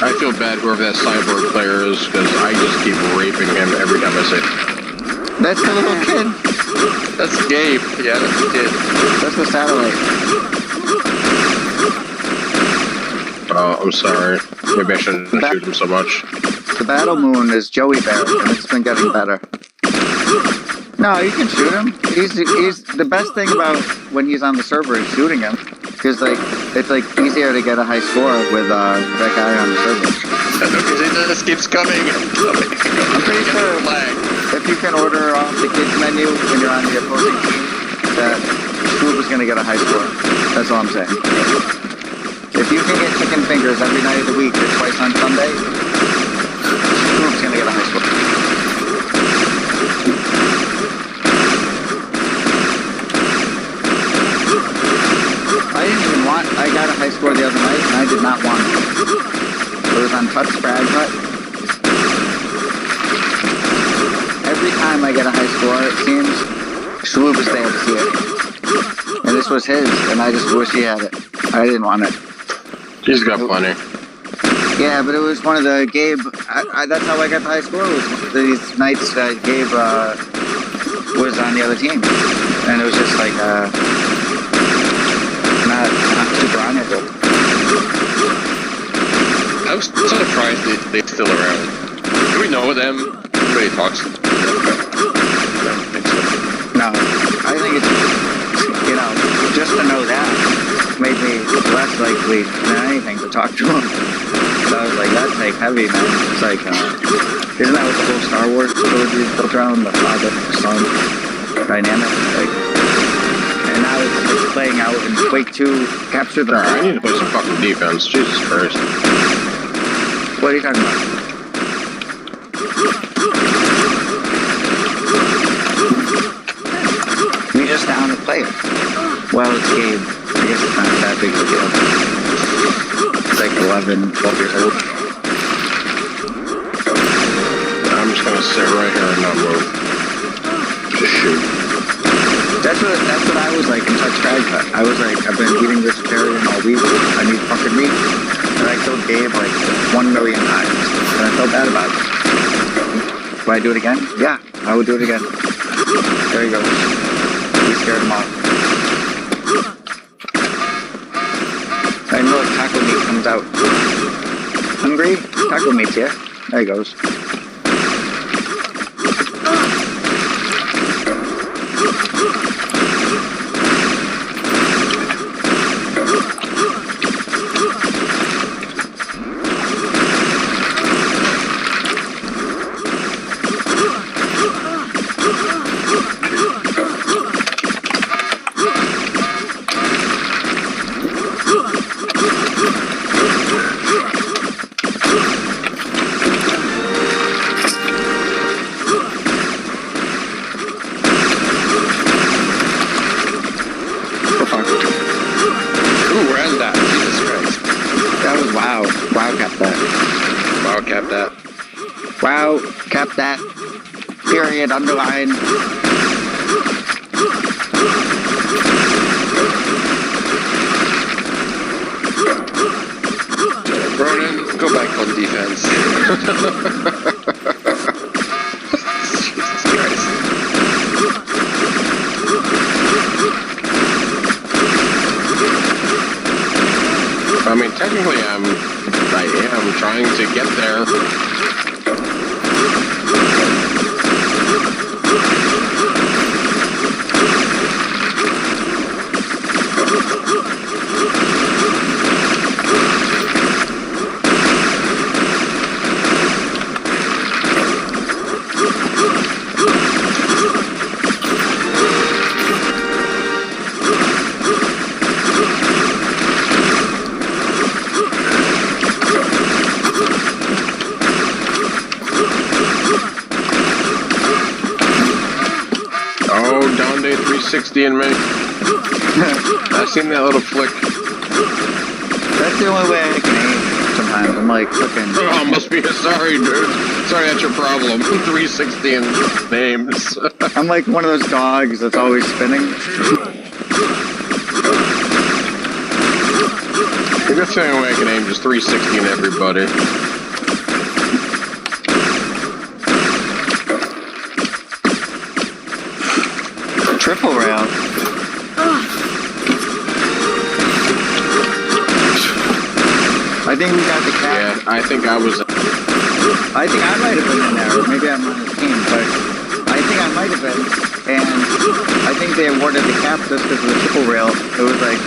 I feel bad whoever that cyborg player is, because I just keep raping him every time I say it. That's the little kid. That's Gabe. Yeah, that's the kid. That's the satellite. Oh, I'm sorry. Maybe I shouldn't shoot him so much. The battle moon is Joey Bear, and it's been getting better. No, you can shoot him. He's the best thing about when he's on the server is shooting him, because like it's like easier to get a high score with that guy on the server. It just keeps coming and coming. I'm pretty sure if you can order off the kids menu when you're on the opposing team, that Swoop is gonna get a high score. That's all I'm saying. If you can get chicken fingers every night of the week or twice on Sunday, Swoop's gonna get a high score. I got a high score the other night, and I did not want it. It was on touch frag hut. Every time I get a high score, it seems, Swoop is there to see it. And this was his, and I just wish he had it. I didn't want it. He's got plenty. Yeah, but it was one of the Gabe. That's how I got the high score. Was these nights that Gabe was on the other team, and it was just like not super honorable. I was so surprised they're still around. Do we know them? Everybody talks to them. No, I think it's, just to know that made me less likely than anything to talk to him. So I was like, that's like heavy, man. It's like, isn't that what the whole Star Wars trilogy is built around? The father, son dynamic? Like, and now it's playing out in Quake 2, Capture the I need to play some fucking defense. Jesus Christ. What are you talking about? We just down to play it. Well, it's Gabe. I guess it's not that big of a deal. It's like 11, 12 years old. I'm just gonna sit right here and not move. Just shoot. That's what I was like in Touch Frag Cut. I was like, I've been eating vegetarian all week. I need fucking meat. And I killed Gabe like 1 million times. And I felt bad about it. Would I do it again? Yeah, I would do it again. There you go. We scared him off. And look, taco meat comes out. Hungry? Taco meat's here. There he goes. Wow, cap that. Period, underline. Ronan, go back on defense. Jesus Christ. I mean, technically, I am trying to get there. Oh, down day 360 in me. I've seen that little flick. That's the only way I can aim sometimes. I'm like fucking... Oh, must be sorry, dude. Sorry, that's your problem. 360 in names. I'm like one of those dogs that's always spinning. I think that's the only way I can aim, just 360 in everybody. Triple rail. I think we got the cap. Yeah, I think I was. I think I might have been in there, or maybe I'm on the team, but I think I might have been. And I think they awarded the cap just because of the triple rail. It was like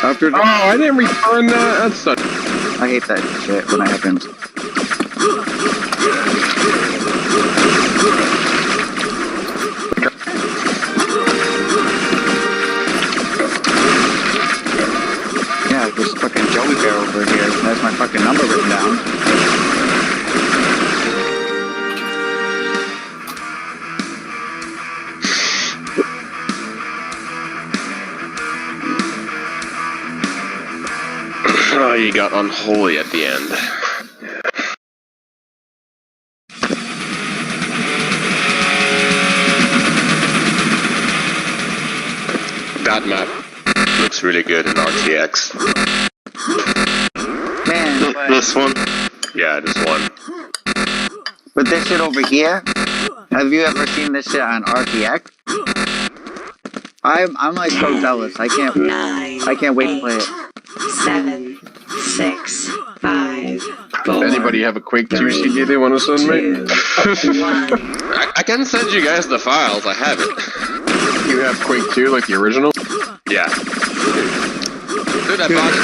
after. Oh, I didn't return that. That's such. I hate that shit when it happens. Yeah, this fucking Joey Bear over here has my fucking number written down. Oh, you got unholy at the end. That map looks really good in RTX. Man, but, This one. Yeah, this one. but this shit over here, have you ever seen this shit on RTX? I'm like so jealous. I can't wait to play it. 7, 6, 5, 4. Anybody have a Quake 2 CD they want to send me? 1. I can send you guys the files, I have it. You have Quake 2, like the original? Yeah. Dude, I bought it the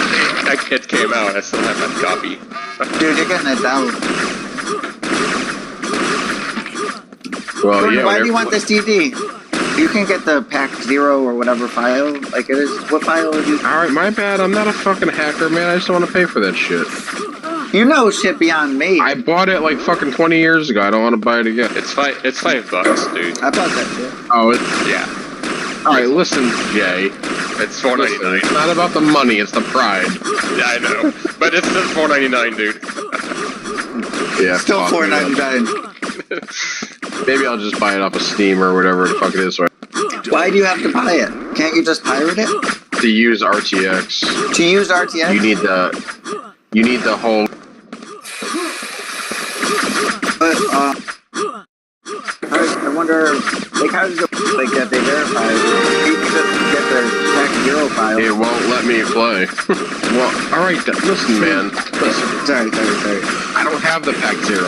day it came out, I still have that copy. Dude, you're getting it down. Well, Jordan, yeah. why do you want this CD? You can get the pack 0 or whatever file. Like it is. What file are you? Alright, my bad. I'm not a fucking hacker, man. I just don't want to pay for that shit. You know shit beyond me. I bought it like fucking 20 years ago. I don't want to buy it again. It's $5, dude. I bought that shit. Oh, Yeah. alright, listen, Jay. It's Listen, $4.99. it's not about the money, it's the pride. Yeah, I know. But it's still $4.99, dude. Yeah, Still fuck me, $4.99. Maybe I'll just buy it off of Steam or whatever the fuck it is. Why do you have to buy it? Can't you just pirate it? To use RTX, To use RTX? you need the whole. But I wonder, like, how does it like that they verify? You can just get the pack 0 file. It won't let me play. Well, alright, listen, man. Listen, Sorry. I don't have the pack 0.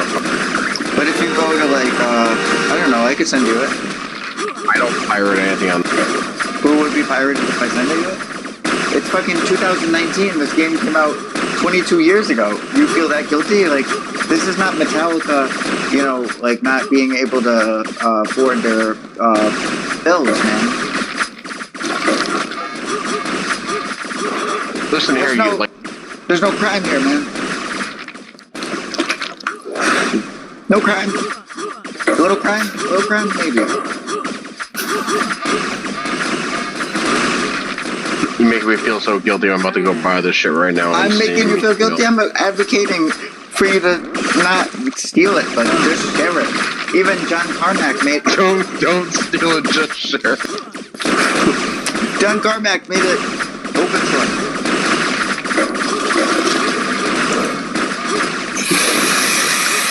But if you go to like, I don't know, I could send you it. I don't pirate anything on. Who would be pirated if I send you it? It's fucking 2019. This game came out 22 years ago. You feel that guilty? Like, this is not Metallica, you know, like not being able to afford their bills, man. Listen here, There's no- you like. There's no crime here, man. No crime. A little crime? Maybe. You make me feel so guilty. I'm about to go buy this shit right now. I'm making you feel guilty. I'm advocating for you to not steal it, but just share it. Even John Carmack made. Don't steal it. Just share. John Carmack made it open source.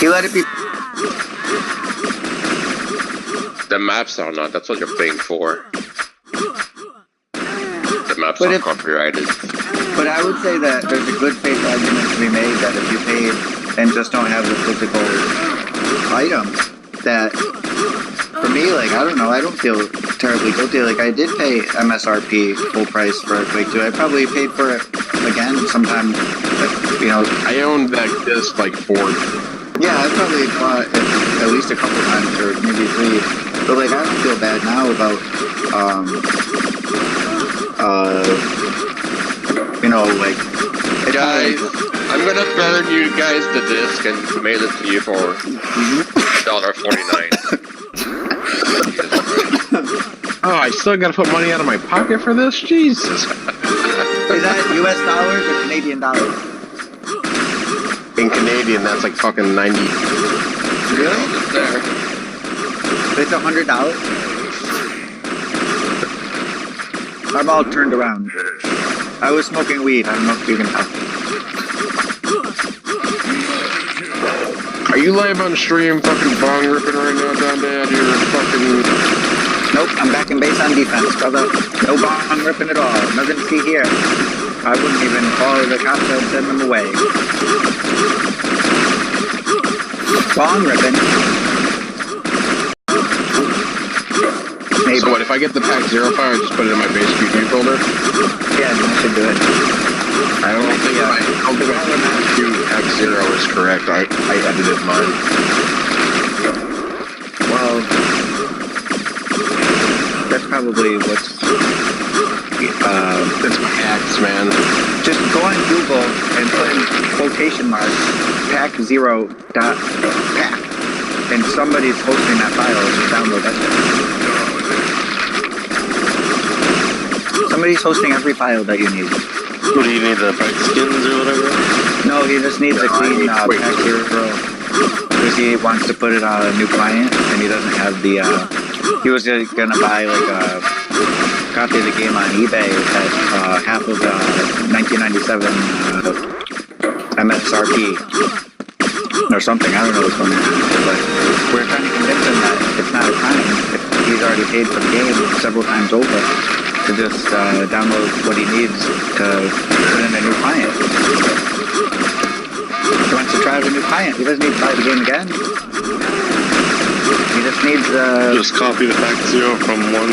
He let it be. The maps are not, that's what you're paying for. The maps But are if- copyrighted. But I would say that there's a good faith argument to be made that if you paid and just don't have the physical item, that for me, like, I don't know, I don't feel terribly guilty. Like, I did pay MSRP full price for Quake 2. I probably paid for it again sometime, but, you know. I owned that disc like 4. Yeah, I probably bought it at least a couple times or maybe 3. But, like, I don't feel bad now about, you know, like, it's Guys, not like, I'm gonna burn you guys the disc and mail it to you for $1.49. Oh, I still gotta put money out of my pocket for this? Jesus. is that US dollars or Canadian dollars? In Canadian, that's like fucking 90. Really? It's there. It's $100? I'm all turned around. I was smoking weed. I don't know if you can tell. Are you live on stream fucking bong ripping right now down there out here fucking... Nope, I'm back in base Focus on defense, brother. No bomb ripping at all. Nothing to see here. I wouldn't even call the cops and send them away. Bomb ripping. Maybe. So what, if I get the pack 0 file, I just put it in my base QQ folder? Yeah, I should do it. I don't think my QQ pack 0 is correct. I edited mine. Well, that's probably what's... It's hacks, man. Just go on Google and put in quotation marks pack0.pack, and somebody's hosting that file and you download that shit. Somebody's hosting every file that you need. What do you need, the pack skins or whatever? No, he just needs a clean pack 0, because he wants to put it on a new client and he doesn't have the he was gonna buy like a copy of the game on eBay at half of the 1997 MSRP or something. I don't know what's going on, but we're trying to convince him that it's not a crime if he's already paid for the game several times over to just download what he needs to put in a new client. He wants to try out a new client. He doesn't need to buy the game again. He just needs Just copy the pack 0 from one.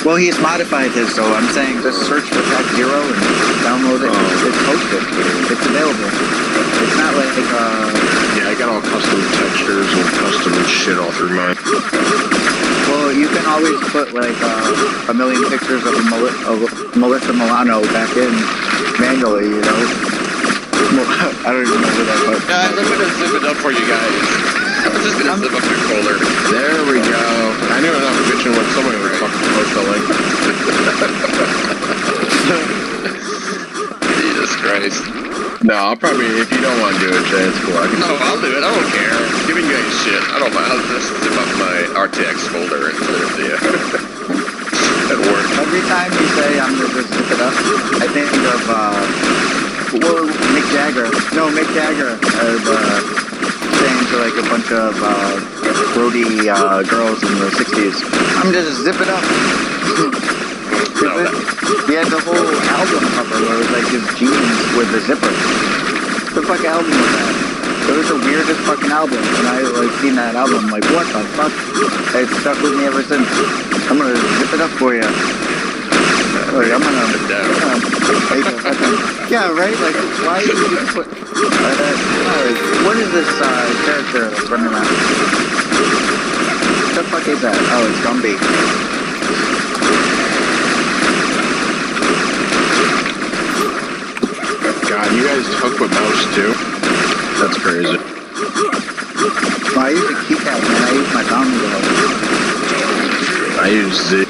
well, he's modified his, so I'm saying just search for pack 0 and download it. It's hosted. It's available. It's not like, Yeah, I got all custom textures and custom shit all through mine. well, you can always put like a million pictures of Melissa Milano back in manually, you know? I don't even know who that was. Guys, I'm gonna zip it up for you guys. I'm just gonna zip up your folder. There we go. I knew enough bitching when somebody would fucking post a link. Jesus Christ. No, I'll probably, if you don't want to do it, Jay, it's cool. I can No, I'll do it. I don't care. I'm giving you guys shit. I don't mind. I'll just zip up my RTX folder and put it to you. At work. Every time you say I'm gonna just zip it up, I think of Mick Jagger. No, Mick Jagger saying to like a bunch of roadie girls in the 60s, I'm just zip it up. No, He had the whole album cover where it was like his jeans with the zipper. What the fuck album was that? It was the weirdest fucking album, and I like seen that album, I'm like, what the fuck? It's stuck with me ever since. I'm gonna zip it up for you. Like, I'm gonna yeah, right? Like, why did you put what is this character that's running around? What the fuck is that? Oh, it's Gumby. God, you guys hook with mouse too? That's crazy. Well, I use a keypad, man. I use my thumb to I use Z.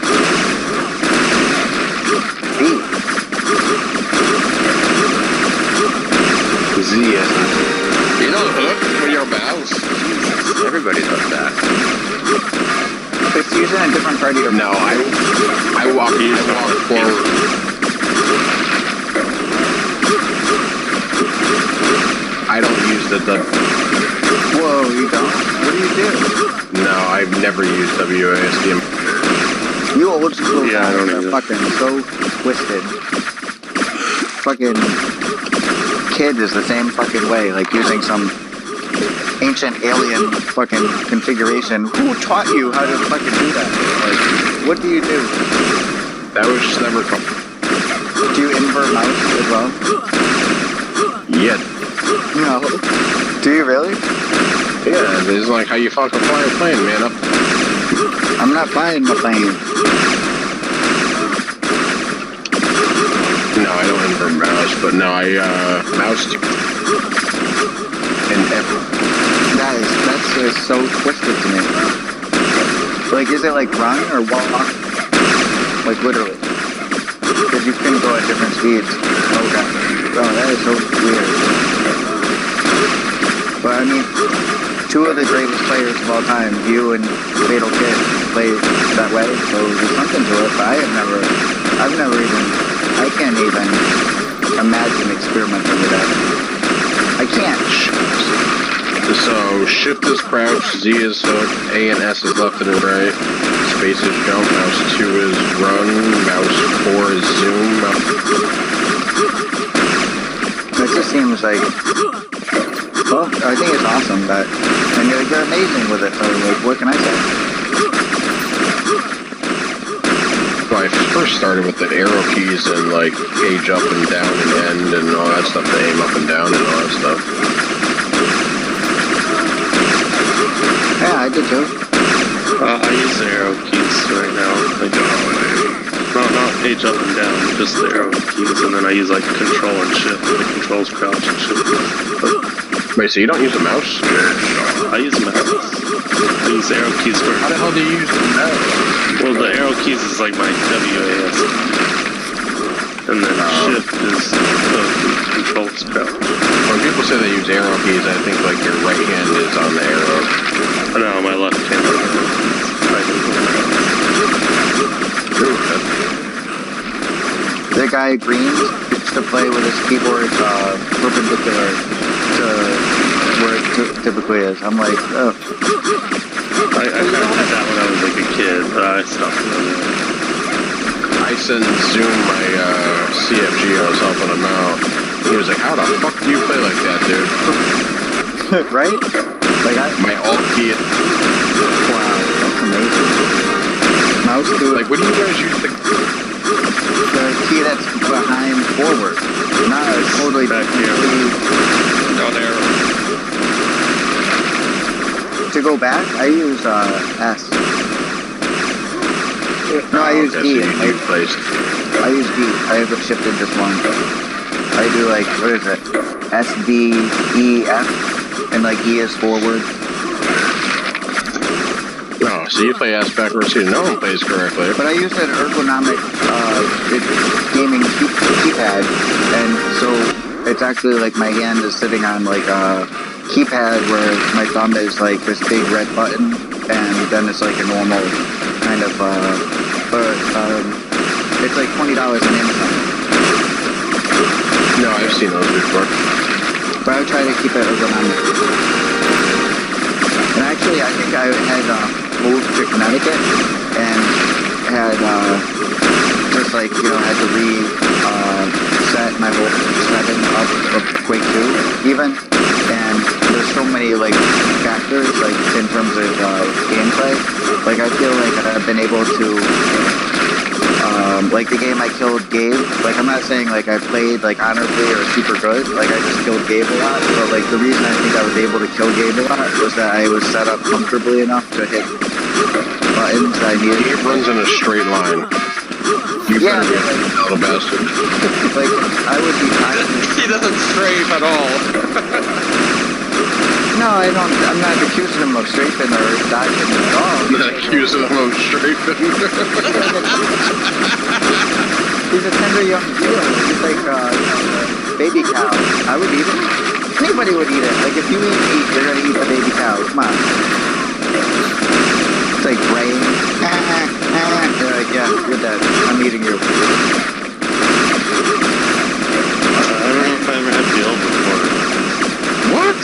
Z is you don't hook for your mouse. Jesus, everybody does that. It's using a different part of your no, I walk forward. I don't use the Whoa, you don't? What do you do? No, I've never used WASD. You old school Yeah, I don't guys are either. fucking so twisted. Fucking kid is the same fucking way, like using some ancient alien fucking configuration. Who taught you how to fucking do that? Like, what do you do? That was just never come. Do you invert mouse as well? Yeah. No. Do you really? Yeah, this is like how you fucking fly a plane, man. Up. I'm not flying the plane. No, I don't invert mouse, but no, I mouse and Guys, that's just so twisted to me. Like, is it like run or walk? Like, literally. Because you can go at different speeds. Oh, God. Oh, that is so weird. But, I mean, two of the greatest players of all time, you and Fatal Kid, play that way, so there's something to it, but I can't even imagine experimenting with that. I can't. so shift is crouch, Z is hook, A and S is left and right, space is jump, mouse 2 is run, mouse 4 is zoom. It just seems like, well, I think it's awesome that, and they're amazing with it. So like, what can I say? When I first started with the arrow keys and like page up and down and end and all that stuff, to aim up and down and all that stuff. Yeah, I did too. I use the arrow keys right now. Like, not page up and down, just the arrow keys, and then I use like control and shift. The controls crouch and shift. Wait, so you don't use a mouse? I use mouse. I use arrow keys for. How the hell do you use the mouse? Well, the arrow keys is like my WAS, and then shift is the controls crouch. When people say they use arrow keys, I think like your right hand is on the arrow. No, my left hand. The guy Green used to play with his keyboard perpendicular to where it typically is. I'm like, oh. I kind of did that when I was like a kid, but I stopped doing it. I sent Zoom my CFG, I was helping him out. He was like, how the fuck do you play like that, dude? Right? Like my alt key. Wow, that's amazing. Mouse do like, what do you guys use the key that's behind forward? Not totally back here. Down there. To go back, I use S. No, I use D. I use D. I have it shifted just one. I do like, what is it? S, D, E, F, and like E is forward. No, so you play ass backwards here. No one plays correctly. But I use an ergonomic gaming keypad, and so it's actually like my hand is sitting on like a keypad where my thumb is like this big red button, and then it's like a normal kind of it's like $20 on Amazon. No, I've seen those before. But I would try to keep it ergonomic. And actually, I think I had moved to Connecticut and had just like, you know, had to set my whole setting up of Quake 2 even. And there's so many like factors like in terms of gameplay. Like I feel like I've been able to like the game I killed Gabe, like I'm not saying like I played like honorably or super good, like I just killed Gabe a lot, but like the reason I think I was able to kill Gabe a lot was that I was set up comfortably enough to hit buttons I needed. Gabe runs in a straight line. You better be a little bastard. Like I would be He doesn't strafe at all. No, I don't. I'm not accusing him of strafing or dodging at all. I'm not accusing him of strafing. He's a tender young deal. He's like, baby cow. I would eat it. Anybody would eat it. Like, if you eat meat, you're gonna eat the baby cow. Come on. It's like brain. You're like, yeah, you're dead. I'm eating you. I don't know if I ever had veal before. What?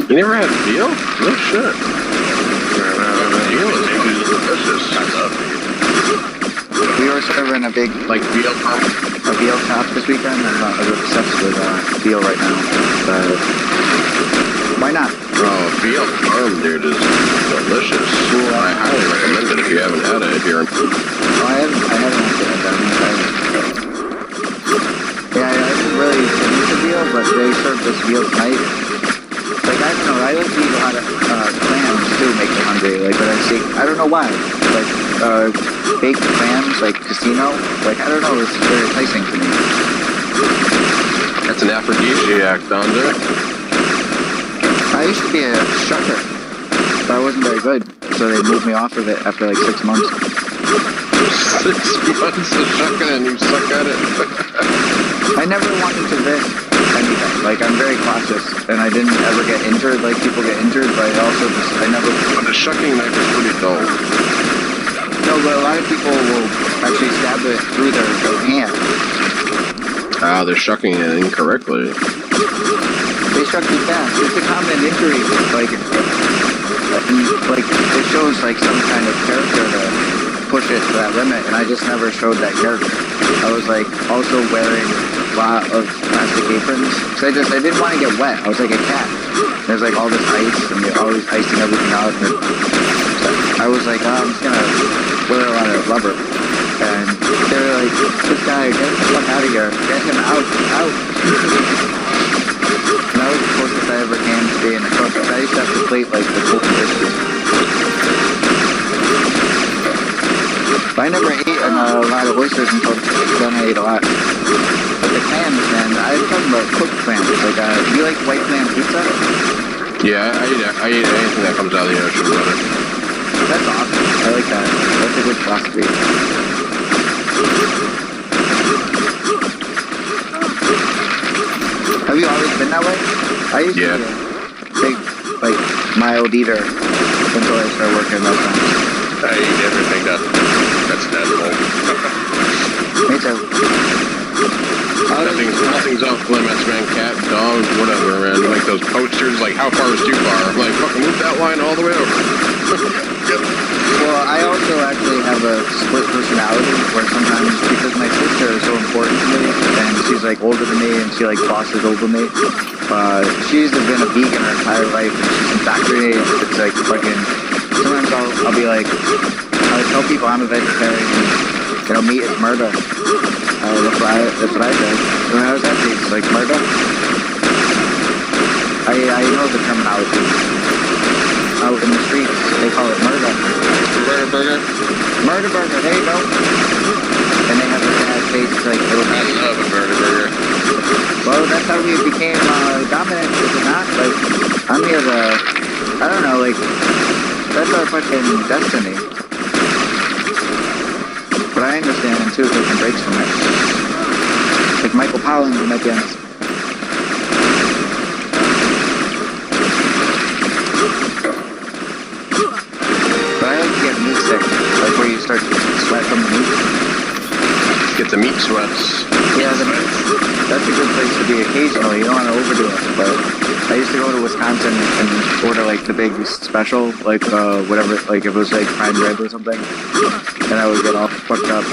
You never had veal? No shit. Veal is delicious. I love veal. We were serving a big, Like veal parm? a veal chop this weekend. I'm obsessed with veal right now. But why not? Oh, veal parm, dude, is delicious. I highly recommend it if you haven't had it. If you're Oh, I haven't had that. Yeah, I didn't really finish the veal, but they served this veal tonight. Like, I don't know, I like to eat a lot of clams too, make me hungry. Like, but I don't know why. Like, baked clams, like casino, like, I don't know, it's very enticing to me. That's an aphrodisiac, Donda. I used to be a shucker, but I wasn't very good, so they moved me off of it after like 6 months. 6 months of shucking and you suck at it. I never wanted to risk anything. Like, I'm very cautious, and I didn't ever get injured like people get injured, but I never... But a shucking knife is pretty dull. No, but a lot of people will actually stab it through their hand. Ah, they're shucking it incorrectly. They shuck too fast. It's a common injury. Like it chose like some kind of character to push it to that limit, and I just never showed that character. I was like also wearing a lot of plastic aprons because I didn't want to get wet. I was like a cat. There's like all this ice, and they're always icing everything out. And I was like, oh, I'm just gonna wear a lot of rubber. And they were like, this guy, get the fuck out of here. Get him out. And that was the closest I ever came to being a cook. I used to have to plate like the whole dishes. But I never ate a lot of oysters until then. I ate a lot. But the clams, man, I'm talking about cooked clams. Like, do you like white clam pizza? Yeah, I eat anything that comes out of the ocean, brother. That's awesome. I like that. That's a good philosophy. Have you always been that way? I used to be a big, like, mild eater until I started working in restaurants. I eat everything that's edible. Me too. Nothing's off limits, man. Cat, dog, whatever, man. Like those posters, like how far is too far? Like fucking move that line all the way over. Well, I also actually have a split personality where sometimes, because my sister is so important to me, and she's like older than me, and she like bosses over me. She's been a vegan her entire life, and she's indoctrinated. It's like fucking. Sometimes I'll be like, I tell people I'm a vegetarian. You know, meat is murder. That's what I said. When I was at these, like murder. I know the terminology. Out in the streets, they call it murder. Murder burger? Murder burger, there you go. And they have a bad face, like little. I love a murder burger. Well, that's how we became dominant, is it not? Like, I'm here to, I don't know, like, that's our fucking destiny. But I understand too, taking breaks from it. Like Michael Pollan might be honest. But I like to get meat sick, like where you start to sweat from the meat. Get the meat sweats. Yeah, that's a good place to be occasionally. You don't want to overdo it. But I used to go to Wisconsin and order like the big special, like whatever, like if it was like prime rib or something, and I would get all fucked up.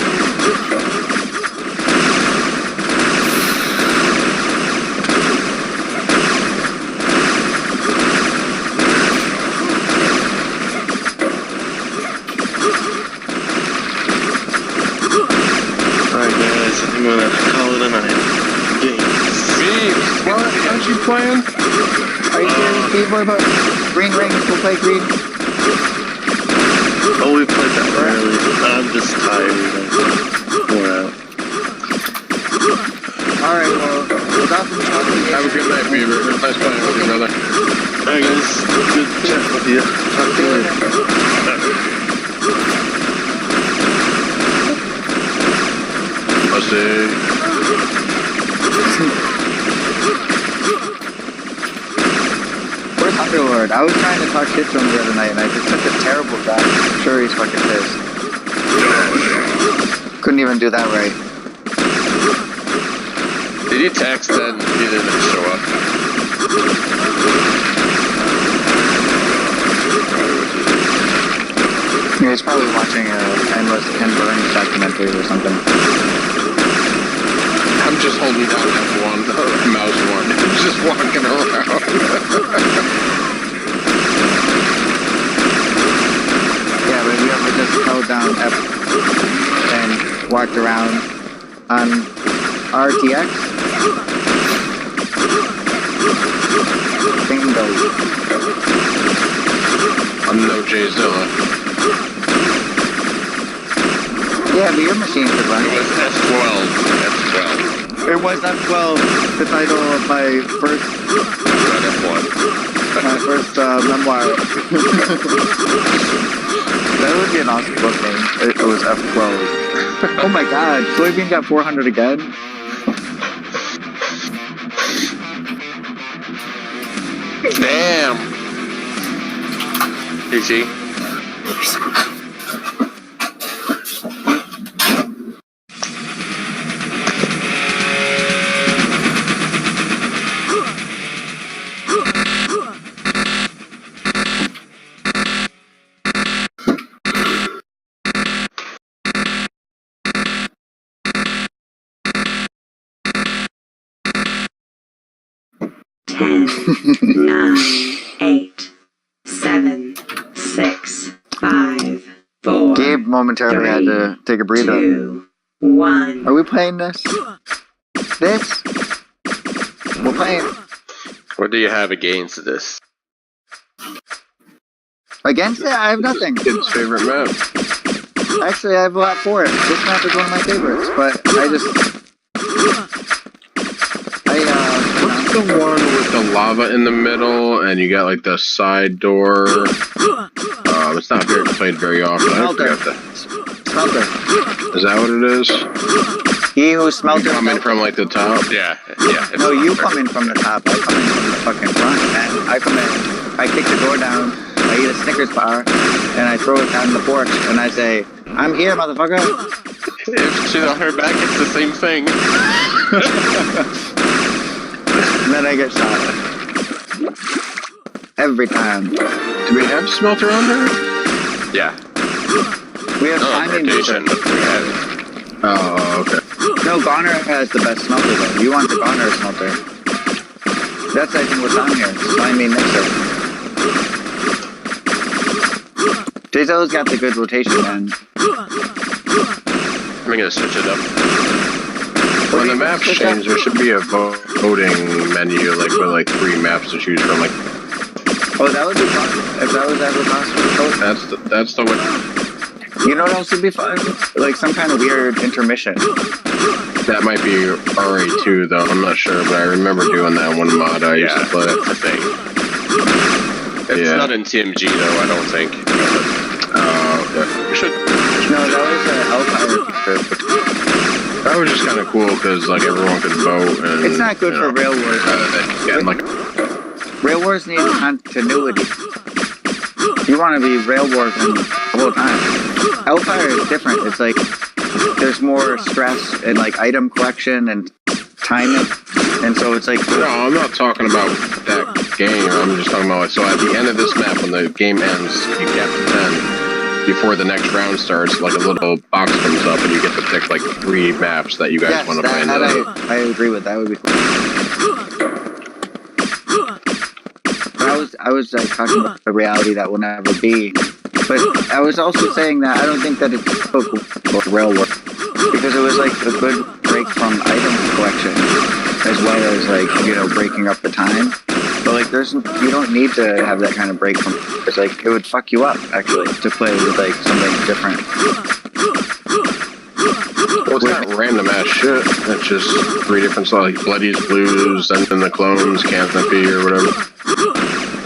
I'm gonna call it a night. Beeps, what? Aren't you playing? Are you serious, Steve? What about Green Rings? We'll play Green. Oh, we played that early. I'm just tired. Wore out. Alright, well, it's awesome talking to you. Have a good night, Beaver. Nice playing with you, brother. Alright, guys. Good chat with you. Talk to you later. Pussy. Where's Underlord? I was trying to talk shit to him the other night, and I did such a terrible job. I'm sure he's fucking pissed. Couldn't even do that right. Did you text that he didn't show up? Yeah, he's probably watching a endless Ken Burns documentary or something. I'm just holding down F1, mouse 1, just walking around. Yeah, but have you ever just held down F and walked around on RTX? Bingo. I'm no Jay-Zilla. Yeah, but your machine could run. It was F12. F12. It was F12, the title of my first Not F1. memoir. That would be an awesome book name. It was F12. Oh my god, Soybean got 400 again? Damn. GG. 10, 9, 8, 7, 6, 5, 4, Gabe momentarily had to take a breather. 2, 1. Are we playing this? This? We're playing What do you have against this? against it? I have nothing. Kid's favorite map. Actually, I have a lot for it. This map is one of my favorites, but What's the one with the lava in the middle and you got like the side door? It's not played very often. I Smelter. forgot that. Smelter. Is that what it is? He who You smelter. come in from like the top? Yeah. No, you come in from the top. I come in from the fucking front, man. I come in, I kick the door down, I eat a Snickers bar, and I throw it down the porch, and I say, I'm here, motherfucker. If she's on her back, it's the same thing. And then I get shot. Every time. Do we have smelter on there? Yeah. We have No, timing. rotation. We have it. Oh, okay. No, Goner has the best smelter though. You want the Goner smelter. That's I think what's on here. Slimy mixer. Jayzo's got the good rotation, man. I'm gonna switch it up. When the maps change, there should be a voting menu, like with like 3 maps to choose from. Like Oh, that would be fun if that was ever possible. that's the way. You know what else would be fun? Like some kind of weird intermission. That might be RA2 though. I'm not sure, but I remember doing that one mod I used to play. That's the thing. It's not in TMG though, I don't think. We should. No, that was Hellfire. That was just kind of cool because like everyone could vote. And, It's not good for Rail Wars. And like Rail Wars needs continuity. You want to be Rail Wars the whole time. Hellfire is different. It's like there's more stress and like item collection and timing, and so it's like. no, I'm not talking about that game. I'm just talking about like, so at the end of this map, when the game ends, you get to 10. Before the next round starts, like a little box comes up, and you get to pick like 3 maps that you guys Yes, want to play. that I agree with. That would be cool. I was like talking about the reality that will never be, but I was also saying that I don't think that it's so cool for Railway because it was like a good break from item collection as well as like breaking up the time. But like you don't need to have that kind of break from. It's like it would fuck you up actually to play with like something different. Well, it's not random ass shit. It's just 3 different songs, like Bloodies, Blues, and then the Clones, Canopy, or whatever.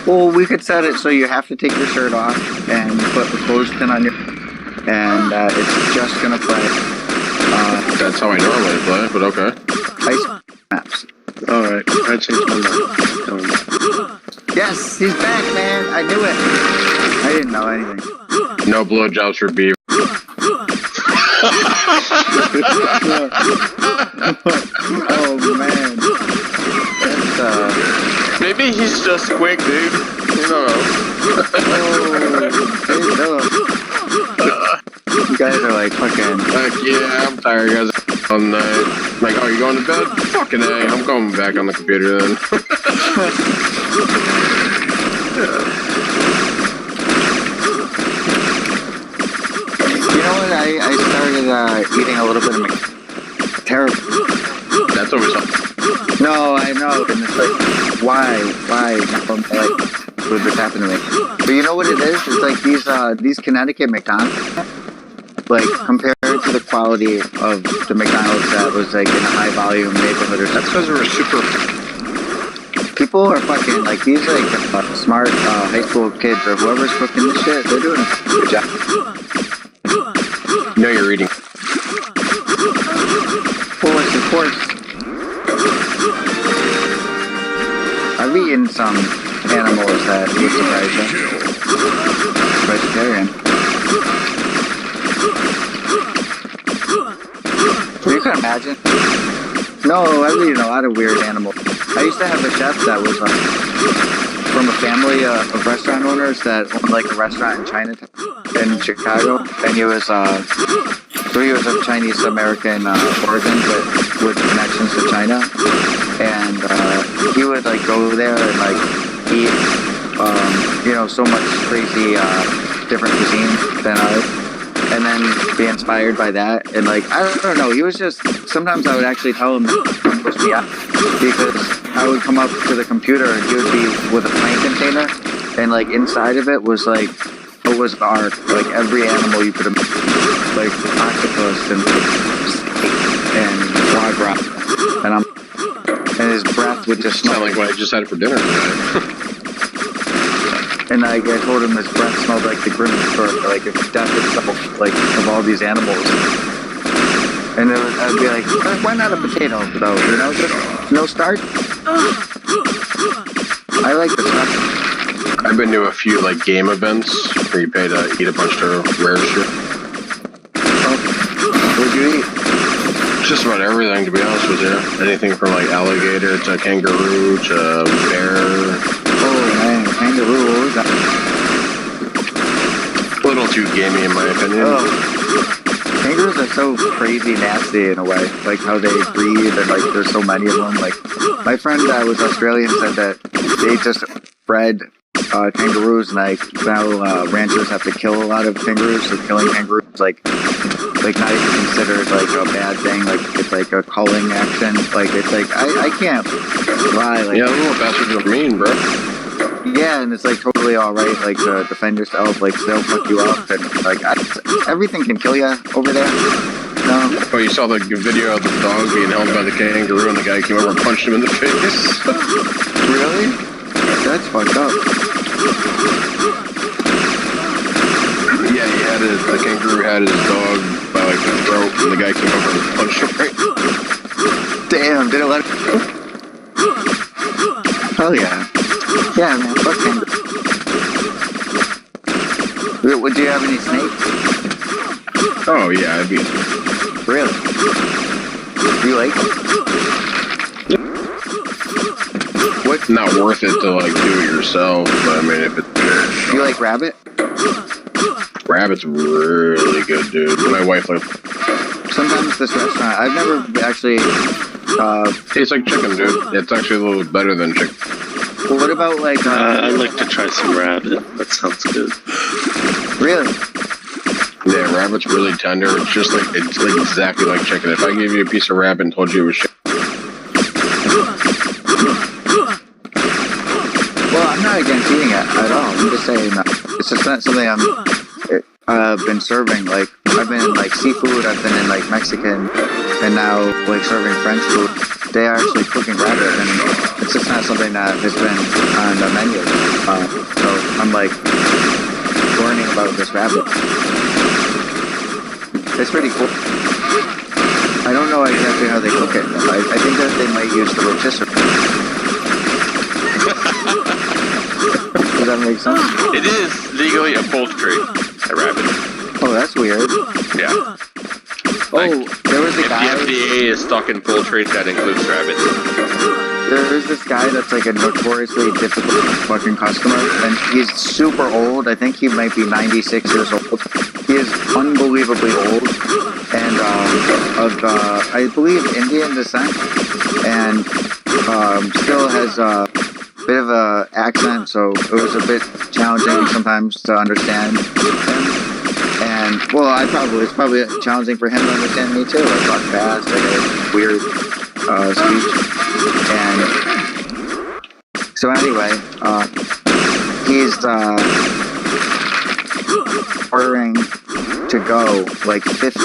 Well, we could set it so you have to take your shirt off and put the clothespin on your, and it's just gonna play. That's how I normally play, but okay. Ice maps. Alright, I changed my mind. Yes, he's back, man. I knew it. I didn't know anything. No blowjobs for beef. Oh man. That's Maybe he's just quick, dude. You don't know. You guys are like fucking. Heck yeah, I'm tired, guys. All night. Like, oh, you going to bed? Fucking A. I'm going back on the computer then. You know what? I started eating a little bit of terrible. That's always something. No, I know, and it's like, why, like, would this happen to me? But you know what it is? It's like these Connecticut McDonald's, like, compared to the quality of the McDonald's that was, like, in a high-volume neighborhood or That's something. because we're super. People are fucking, like, these, like, smart high school kids or whoever's cooking this shit, they're doing a good job. No, you're eating. Of course. I've eaten some animals that would surprise you. Vegetarian. You can imagine. No, I've eaten a lot of weird animals. I used to have a chef that was from a family of restaurant owners that owned like a restaurant in Chinatown in Chicago, and he was so he was of Chinese American origin, but with connections to China. and he would like go there and like eat, you know, so much crazy different cuisine than I. And then be inspired by that, and like I don't know, he was just. Sometimes I would actually tell him to push me out because I would come up to the computer and he would be with a plant container, and like inside of it was like it was art, like every animal you could imagine, like octopus and foie gras, and his breath would just smell Sound like what I just had for dinner tonight. And I told him his breath smelled like the grimace, or like death itself, like of all these animals. And I'd be like, why not a potato though? You know, just no starch. I like the stuff. I've been to a few like game events where you pay to eat a bunch of rare shit. What'd you eat? Just about everything, to be honest with you. Anything from like alligator to kangaroo to bear. Oh man, kangaroo, what was that? A little too gamey in my opinion. Oh. Kangaroos are so crazy nasty in a way, like how they breed and like there's so many of them. Like my friend that was Australian said that they just bred kangaroos, and like now ranchers have to kill a lot of kangaroos, so killing kangaroos like not even considered like a bad thing. Like it's like a culling action. Like it's like I can't lie. Like, yeah, little bastards are mean, bro. Yeah, and it's like totally alright, like to defend yourself, like they'll fuck you up, and like everything can kill you over there. No. Oh, you saw the video of the dog being held by the kangaroo, and the guy came over and punched him in the face. Really? That's fucked up. Yeah, the kangaroo had his dog by like the throat, and the guy came over and punched him right. Damn, did it let it go? Hell yeah. Yeah, man, fuck kangaroo. Do you have any snakes? Oh yeah, I'd be. Really? Do you like them? What? Not worth it to like do it yourself, but I mean if it. You like rabbit? Rabbit's really good, dude. My wife like. Sometimes this restaurant, I've never actually. Tastes like chicken, dude. It's actually a little better than chicken. Well, what about like? I'd like to try some rabbit. That sounds good. Really? Yeah, rabbit's really tender. It's like exactly like chicken. If I gave you a piece of rabbit and told you it was chicken. Well, I'm not against eating it at all. I'm just saying it's just not something I've been serving. Like I've been in like seafood. I've been in like Mexican, and now like serving French food. They are actually cooking rabbit, and it's just not something that has been on the menu. So I'm like learning about this rabbit. It's pretty cool. I don't know exactly how they cook it. I think that they might use the rotisserie. Does that make sense? It is legally a poultry, a rabbit. Oh, that's weird. Yeah. Oh, there was a If guy. the FDA is stuck in poultry, that includes rabbits. There's this guy that's like a notoriously difficult fucking customer, and he's super old. I think he might be 96 years old. He is unbelievably old, and of I believe Indian descent, and still has a bit of a accent, so it was a bit challenging sometimes to understand him. And well, it's probably challenging for him to understand me too. I talk fast, I got a weird speech, and so anyway, he's ordering to go like 15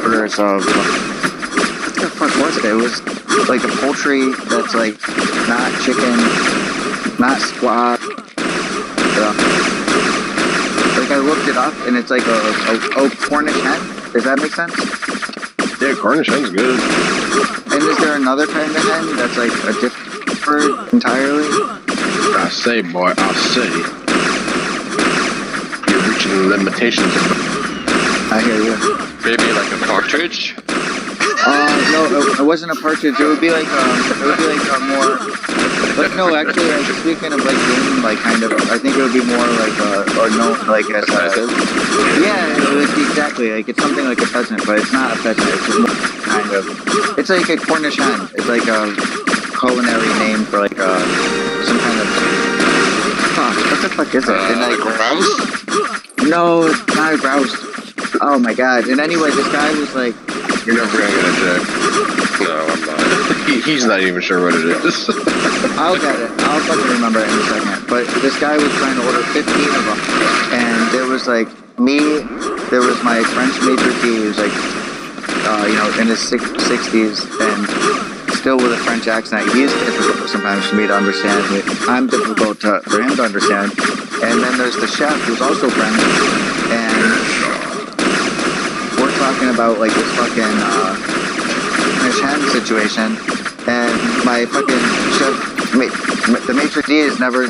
orders of what the fuck was it? It was like a poultry that's like not chicken, not squat. Like I looked it up, and it's like a Cornish hen. Does that make sense? Yeah, Cornish hen's good. And is there another kind of hen that's like a different bird entirely? I say, boy, I say. You're reaching the limitations of I hear you. Maybe like a partridge? No, it wasn't a partridge. It would be like a more. But no, actually, like, speaking of like game, like kind of, I think it would be more like or no, like as yeah, like, exactly. Like it's something like a pheasant, but it's not a pheasant. It's just more kind of. It's like a Cornish hen. It's like a culinary name for like some kind of. What the fuck is it? And like grouse? no, it's not a grouse. Oh my god! And anyway, this guy was like. You're never gonna get a Jack. No, I'm not. He's not even sure what it is. I'll get it. I'll fucking remember it in a second. But this guy was trying to order 15 of them. And there was like me, there was my French maitre d', who was like, in his 60s and still with a French accent. He's difficult sometimes for me to understand. I'm difficult for him to understand. And then there's the chef who's also French. And we're talking about like this fucking Cornish hen situation, and my fucking chef, the maitre d' has never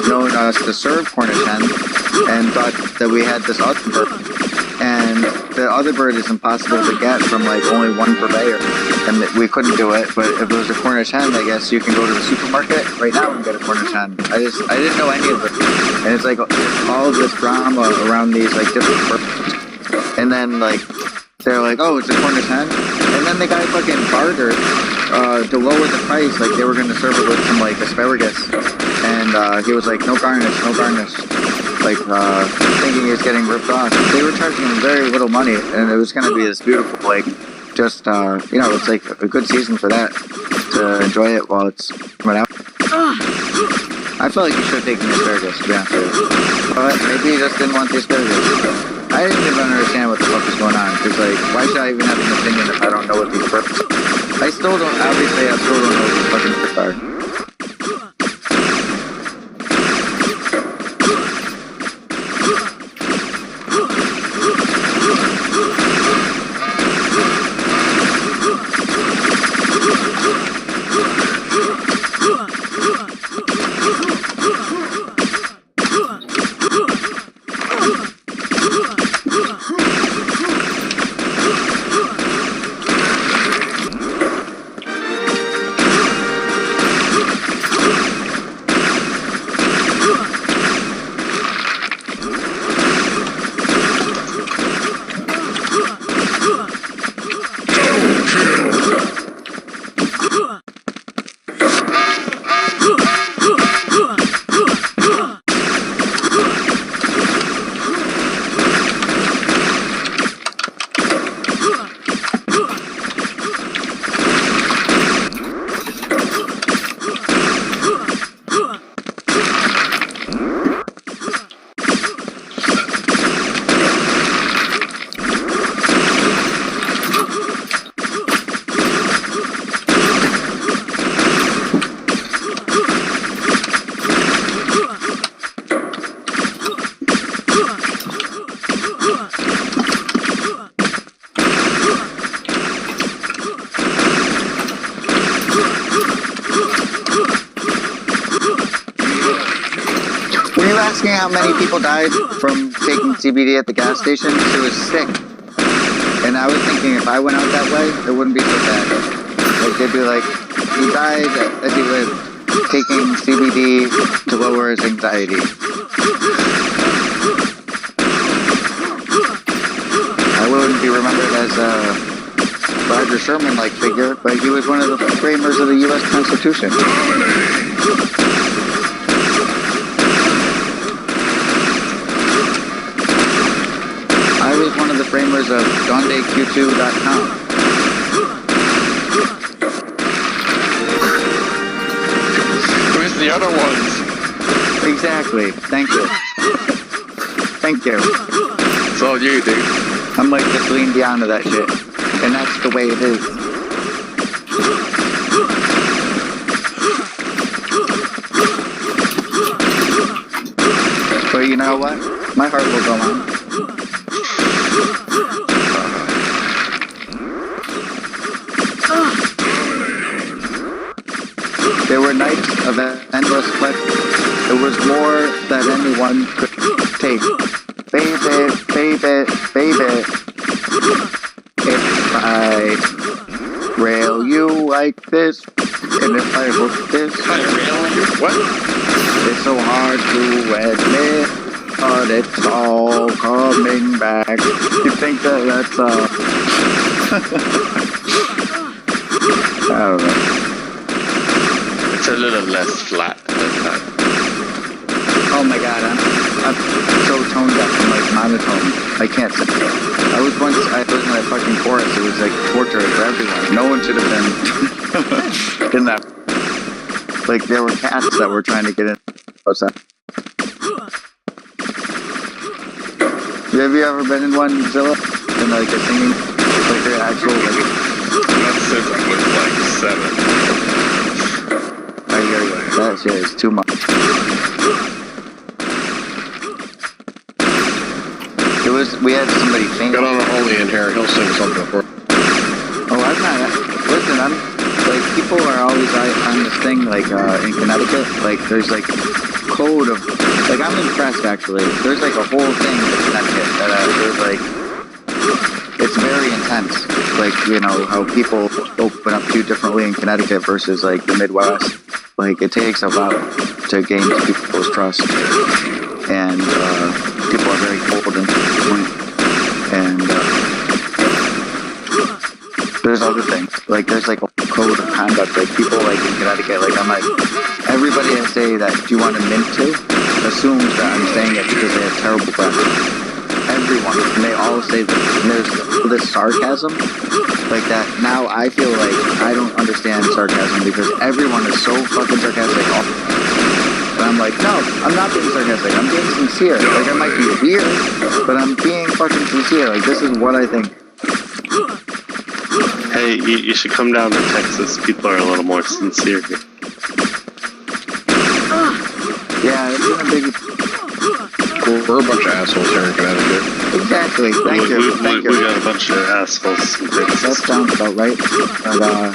known us to serve Cornish hen, and thought that we had this other bird, and the other bird is impossible to get from like only one purveyor, and we couldn't do it. But if it was a Cornish hen, I guess you can go to the supermarket right now and get a Cornish hen. I didn't know any of it, and it's like all of this drama around these like different birds. And then, like, they're like, oh, it's a Cornish hen? And then the guy fucking bartered to lower the price. Like, they were going to serve it with some, like, asparagus. And he was like, no garnish, no garnish. Like, thinking he was getting ripped off. They were charging him very little money. And it was going to be this beautiful, like, just, it's like a good season for that. To enjoy it while it's coming out. I feel like you should have taken the asparagus, to be honest with you. But maybe he just didn't want the asparagus. I didn't even understand what the fuck was going on. Because, like, why should I even have an opinion if I don't know what these birds are? I still don't know what these fucking birds are. Asking how many people died from taking CBD at the gas station, it was sick. And I was thinking if I went out that way, it wouldn't be so bad. Like they'd be like, he died as he lived, taking CBD to lower his anxiety. I wouldn't be remembered as a Roger Sherman-like figure, but he was one of the framers of the U.S. Constitution. I was one of the framers of DondeQ2.com. Who's the other ones? Exactly. Thank you. Thank you. It's all you, dude. I'm like just leaned down to that shit. And that's the way it is. But you know what? My heart will go on. There were nights of endless sweat. It was more than anyone could take. Baby, baby, baby. If I this, and if I hook this, What? it's so hard to admit, but it's all coming back. You think that's I don't know. It's a little less flat than that. Oh my god, I'm so tone deaf. I'm like monotone. I can't sit there. I was in that fucking chorus. It was like torture for everyone. No one should have been in that. Like there were cats that were trying to get in. What's that? Have you ever been in one, Zilla? In like a singing, like the actual like. Not since I was like 7. I hear you. That shit is too much. We had somebody sing. Get on a holy in here. He'll sing something for. Oh, I'm not. Listen, I'm like people are always on this thing like in Connecticut. Like there's like code of like I'm impressed actually. There's like a whole thing in Connecticut that there's like it's very intense. Like you know how people open up too differently in Connecticut versus like the Midwest. Like it takes a while to gain people's trust, and people are very cold and and there's other things like there's like a code of conduct. Like people like in Connecticut, like I'm like everybody I say that do you want to mint to assumes that I'm saying it because they have terrible breath. Everyone, and they all say this. And there's this sarcasm like that. Now I feel like I don't understand sarcasm because everyone is so fucking sarcastic. And I'm like, no, I'm not being sarcastic. I'm being sincere. Like I might be weird, but I'm being fucking sincere. Like this is what I think. Hey, you should come down to Texas. People are a little more sincere here. Yeah, it's been a big. We're a bunch of assholes here in Connecticut. Exactly. Thank you. Thank We you. got a bunch of assholes in That Texas. sounds about right. But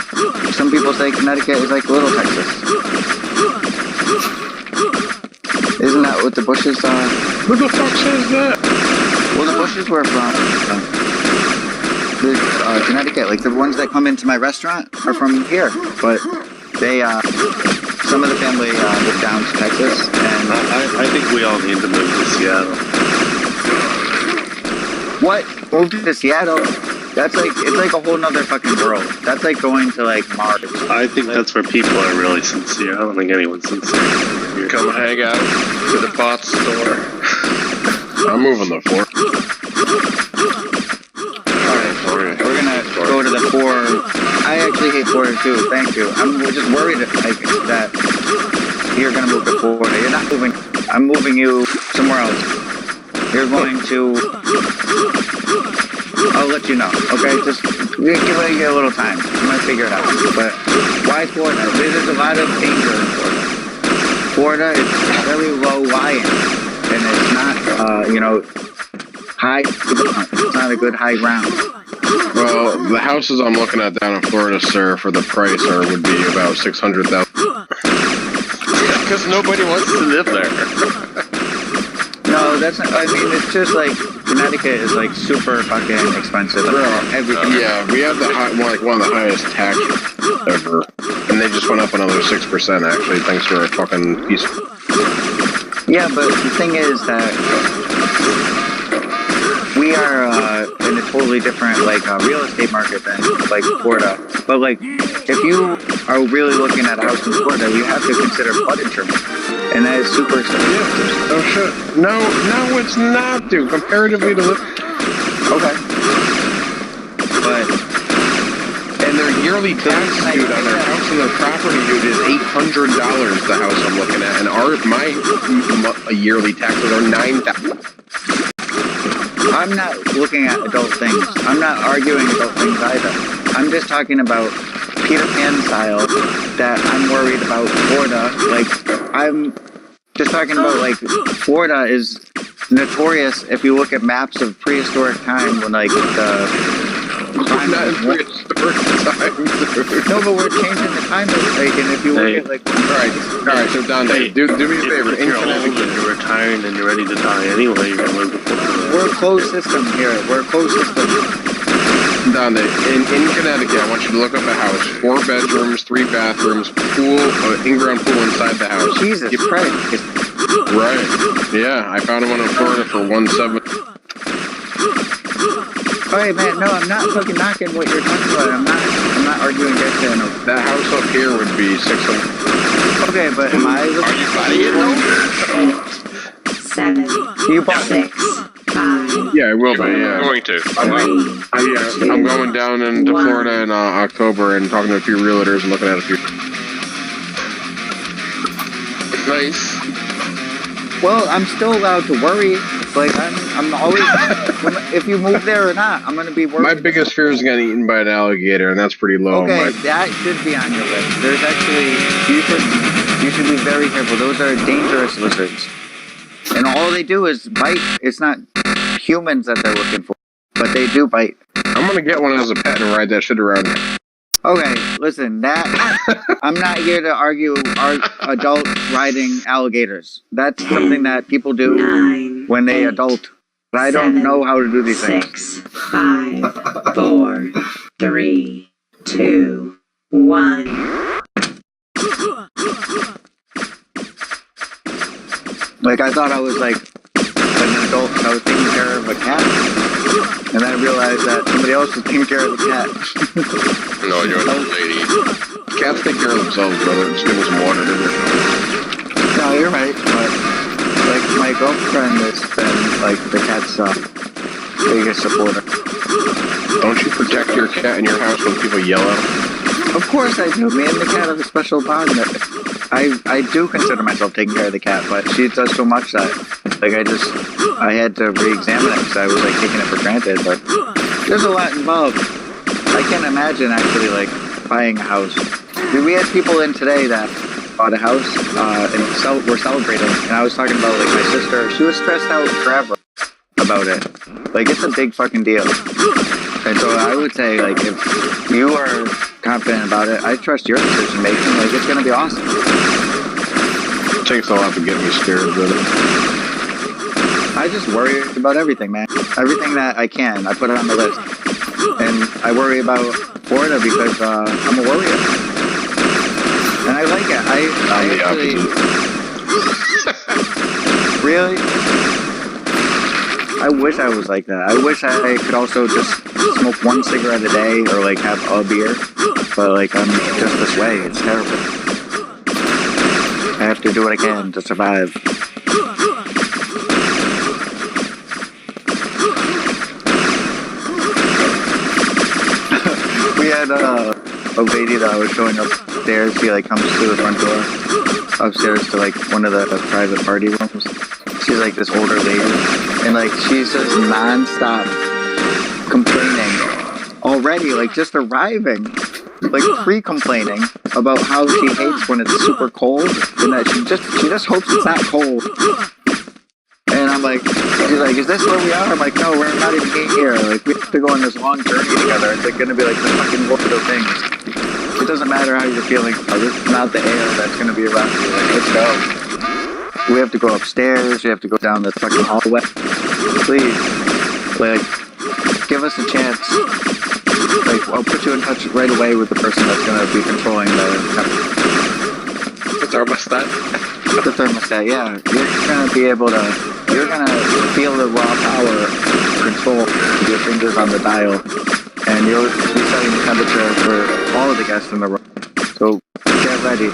some people say Connecticut is like Little Texas. Isn't that what the Bushes are? Who the fuck says that? Well, the Bushes were from Connecticut. Like the ones that come into my restaurant are from here, but they some of the family moved down to Texas, and I think we all need to move to Seattle. what moved to Seattle? That's like it's like a whole nother fucking world. That's like going to like Mars. I think that's where people are really sincere. I don't think anyone's sincere over here. Come hang out to the bot store. I'm moving the floor. Alright, we're gonna go to the 4. I actually hate Florida too, thank you. I'm just worried like, that you're gonna move to Florida. You're not moving. I'm moving you somewhere else. You're going to... I'll let you know, okay? Just give it a little time. I'm gonna figure it out. But why Florida? There's a lot of danger in Florida. Florida is very low lying, and it's not, high. It's not a good high ground. Well, the houses I'm looking at down in Florida, sir, for the price would be about $600,000. Because nobody wants to live there. No, that's not. I mean, it's just like Connecticut is like super fucking expensive. Everything. Yeah, we have one of the highest tax ever, and they just went up another 6% actually, thanks to our fucking piece. Yeah, but the thing is that we are in a totally different like real estate market than like Florida. But like, if you are really looking at a house in Florida, you have to consider flood insurance, and that is super expensive. Oh shit! No, it's not, dude. Comparatively to Okay. But and their yearly tax, dude, on their house and their property, dude, is $800. The house I'm looking at, and my yearly taxes are $9,000. I'm not looking at adult things. I'm not arguing adult things either. I'm just talking about Peter Pan style that I'm worried about Florida. Like, I'm just talking about, like, Florida is notorious if you look at maps of prehistoric time when, like, the crime Not in was... prehistoric times, dude. No, but we're changing the time, like, and if you look at, like... Alright, so Dante, do me a favor. If you're old and you're retiring and you're ready to die anyway, you're going to live before. We're a closed system here. We're a closed system. Don, in Connecticut, I want you to look up a house. 4 bedrooms, 3 bathrooms, pool, in-ground pool inside the house. Jesus Christ. Right. Yeah, I found one in Florida for $170. Alright, man, no, I'm not fucking knocking what you're talking about. I'm not arguing against it. That house up here would be $600. Okay, but am I looking? Are you buying it though? 7, You bought 6, 5, Yeah, I will be. I'm Yeah. going to. 3, I'm going down into Florida in October and talking to a few realtors and looking at a few. Nice. Well, I'm still allowed to worry. Like, I'm always, if you move there or not, I'm gonna be worried. My biggest fear is getting eaten by an alligator, and that's pretty low. Okay, that should be on your list. There's actually, you should be very careful. Those are dangerous lizards. And all they do is bite. It's not humans that they're looking for, but they do bite. I'm gonna get one as a pet and ride that shit around. Okay, listen, I'm not here to argue adults riding alligators. That's something that people do 9, when they 8, adult. But I don't know how to do these things. 6, 5, 4, 3, 2, 1. Like, I thought I was like an adult, so I was taking care of a cat. And then I realized that somebody else was taking care of the cat. No, you're an old lady. Cats take care of themselves, brother. Just give them some water. No, you're right, but like my girlfriend has been like the cat's biggest supporter. Don't you protect your cat in your house when people yell at them? Of course I do. Me and the cat have a special bond. I do consider myself taking care of the cat, but she does so much that like I had to re-examine it because I was like taking it for granted. But there's a lot involved. I can't imagine actually like buying a house. We had people in today that bought a house and we're celebrating, and I was talking about like my sister. She was stressed out forever about it. Like, it's a big fucking deal. And so I would say, like, if you are confident about it, I trust your decision making. Like, it's gonna be awesome. It takes a lot to get me scared, brother. I just worry about everything, man. Everything that I can, I put it on the list. And I worry about Florida because I'm a worrier. And I like it. I actually... Really? I wish I was like that. I wish I could also just smoke 1 cigarette a day or like have a beer. But like, I'm just this way. It's terrible. I have to do what I can to survive. We had a lady that I was showing upstairs. She like comes to the front door upstairs to like one of the private party rooms. She's like this older lady, and like she's just non-stop complaining already, like just arriving, like pre-complaining about how she hates when it's super cold, and that she just hopes it's not cold. And I'm like, she's like, is this where we are? I'm like, no, we're not even here. Like, we have to go on this long journey together. It's like gonna be like the fucking Lord of Things. It doesn't matter how you're feeling. This is not the air that's gonna be around you. Like, let's go. We have to go upstairs. We have to go down the fucking hallway. Please, like, give us a chance. Like, I'll put you in touch right away with the person that's gonna be controlling the temperature. The thermostat. The thermostat, yeah. You're gonna be able to. You're gonna feel the raw power control with your fingers on the dial, and you'll be setting the temperature for all of the guests in the room. So get ready.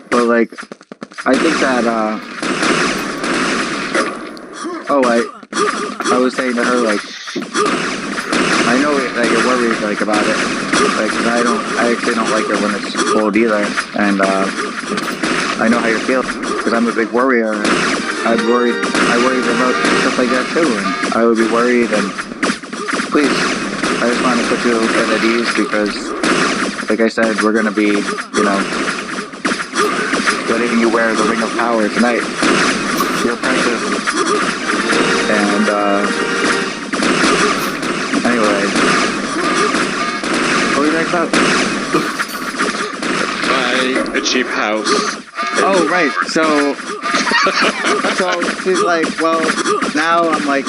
But like, I think that. I was saying to her like, I know that you're worried like about it, like 'cause I actually don't like it when it's cold either, and I know how you feel because I'm a big worrier. I worry about stuff like that too, and I would be worried. And please, I just want to put you at ease because, like I said, we're gonna be, letting you wear the ring of power tonight. You're precious, and anyway, what were you talking about? Buy a cheap house. Oh, right. So she's like, well, now I'm like,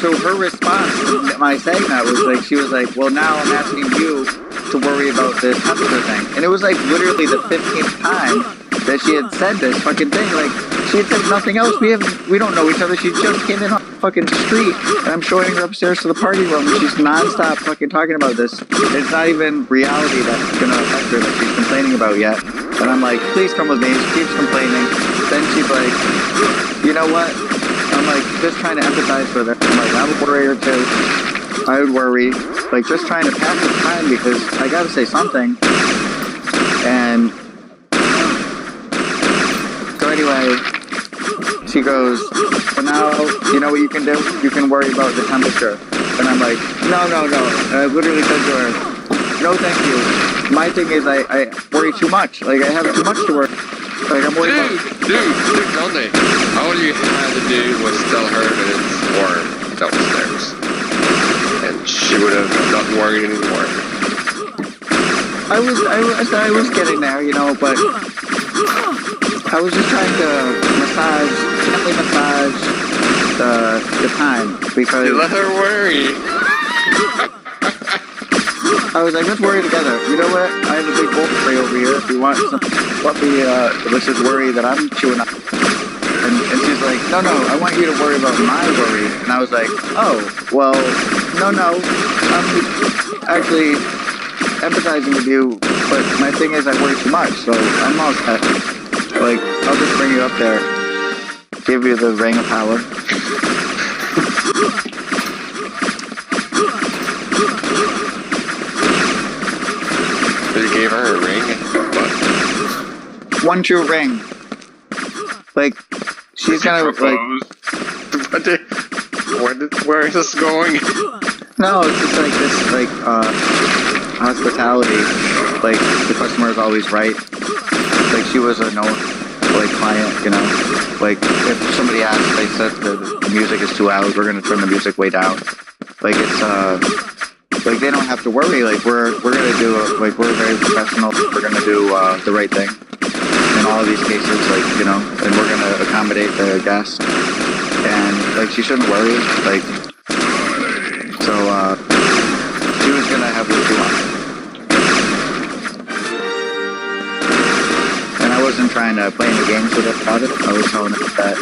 so her response to my saying that was like, she was like, well, now I'm asking you to worry about this temperature thing. And it was like literally the 15th time that she had said this fucking thing. Like, she had said nothing else. We don't know each other. She just came in on the fucking street, and I'm showing her upstairs to the party room, and she's nonstop fucking talking about this. It's not even reality that's gonna affect her that she's complaining about yet. And I'm like, please come with me. She keeps complaining. Then she's like, you know what? I'm like, just trying to empathize with her. I'm like, I'm a worrier too. I would worry. Like, just trying to pass the time because I gotta say something. And so anyway, she goes, well, now, you know what you can do? You can worry about the temperature. And I'm like, no. And I literally said to her, no, thank you. My thing is I worry too much. Like, I have too much to worry. Like, I'm worried about... Dude, Sunday. All you had to do was tell her that it's warm downstairs. And she would have not worried anymore. I was getting there, you know, but I was just trying to gently massage the time because You let her worry. I was like, let's worry together. You know what? I have a big bowl tray over here. If you want some, let's just worry that I'm chewing up. And she's like, no, I want you to worry about my worry. And I was like, oh, well, no. I'm actually empathizing with you, but my thing is I worry too much, so I'm all set. Like, I'll just bring you up there, give you the ring of power. You gave her a ring? What? One true ring. Like, she's gonna, like... Where is this going? No, it's just like this, like, hospitality. Like, the customer is always right. Like, she was a known, like, client, you know? Like, if somebody asked, they said the music is too loud, we're gonna turn the music way down. Like, it's, like, they don't have to worry. Like, we're gonna do, like, we're very professional. We're gonna do, the right thing. In all of these cases, like, you know, and we're gonna accommodate the guests. And, like, she shouldn't worry. Like, so, she was gonna have what she wanted. And I wasn't trying to play any games with her about it. I was telling her that,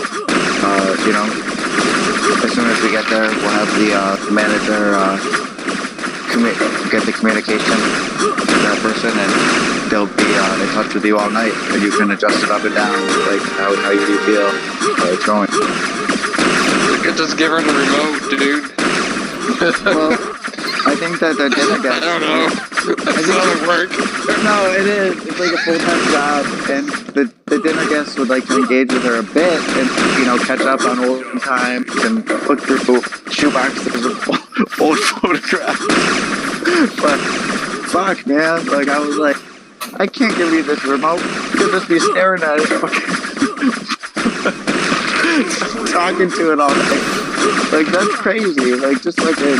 you know, as soon as we get there, we'll have the manager get the communication to that person, and they'll be in touch with you all night, and you can adjust it up and down, like how you feel it's going. You could just give her the remote, dude. Well, I think that the dinner guest... I don't know. That's not work. No, it is. It's like a full-time job, and the dinner guests would like to engage with her a bit, and you know, catch up on old times and look through shoeboxes of old photographs. But fuck, man, like I was like, I can't give you this remote. You'll just be staring at it, talking to it all day. Like that's crazy. Like just fucking.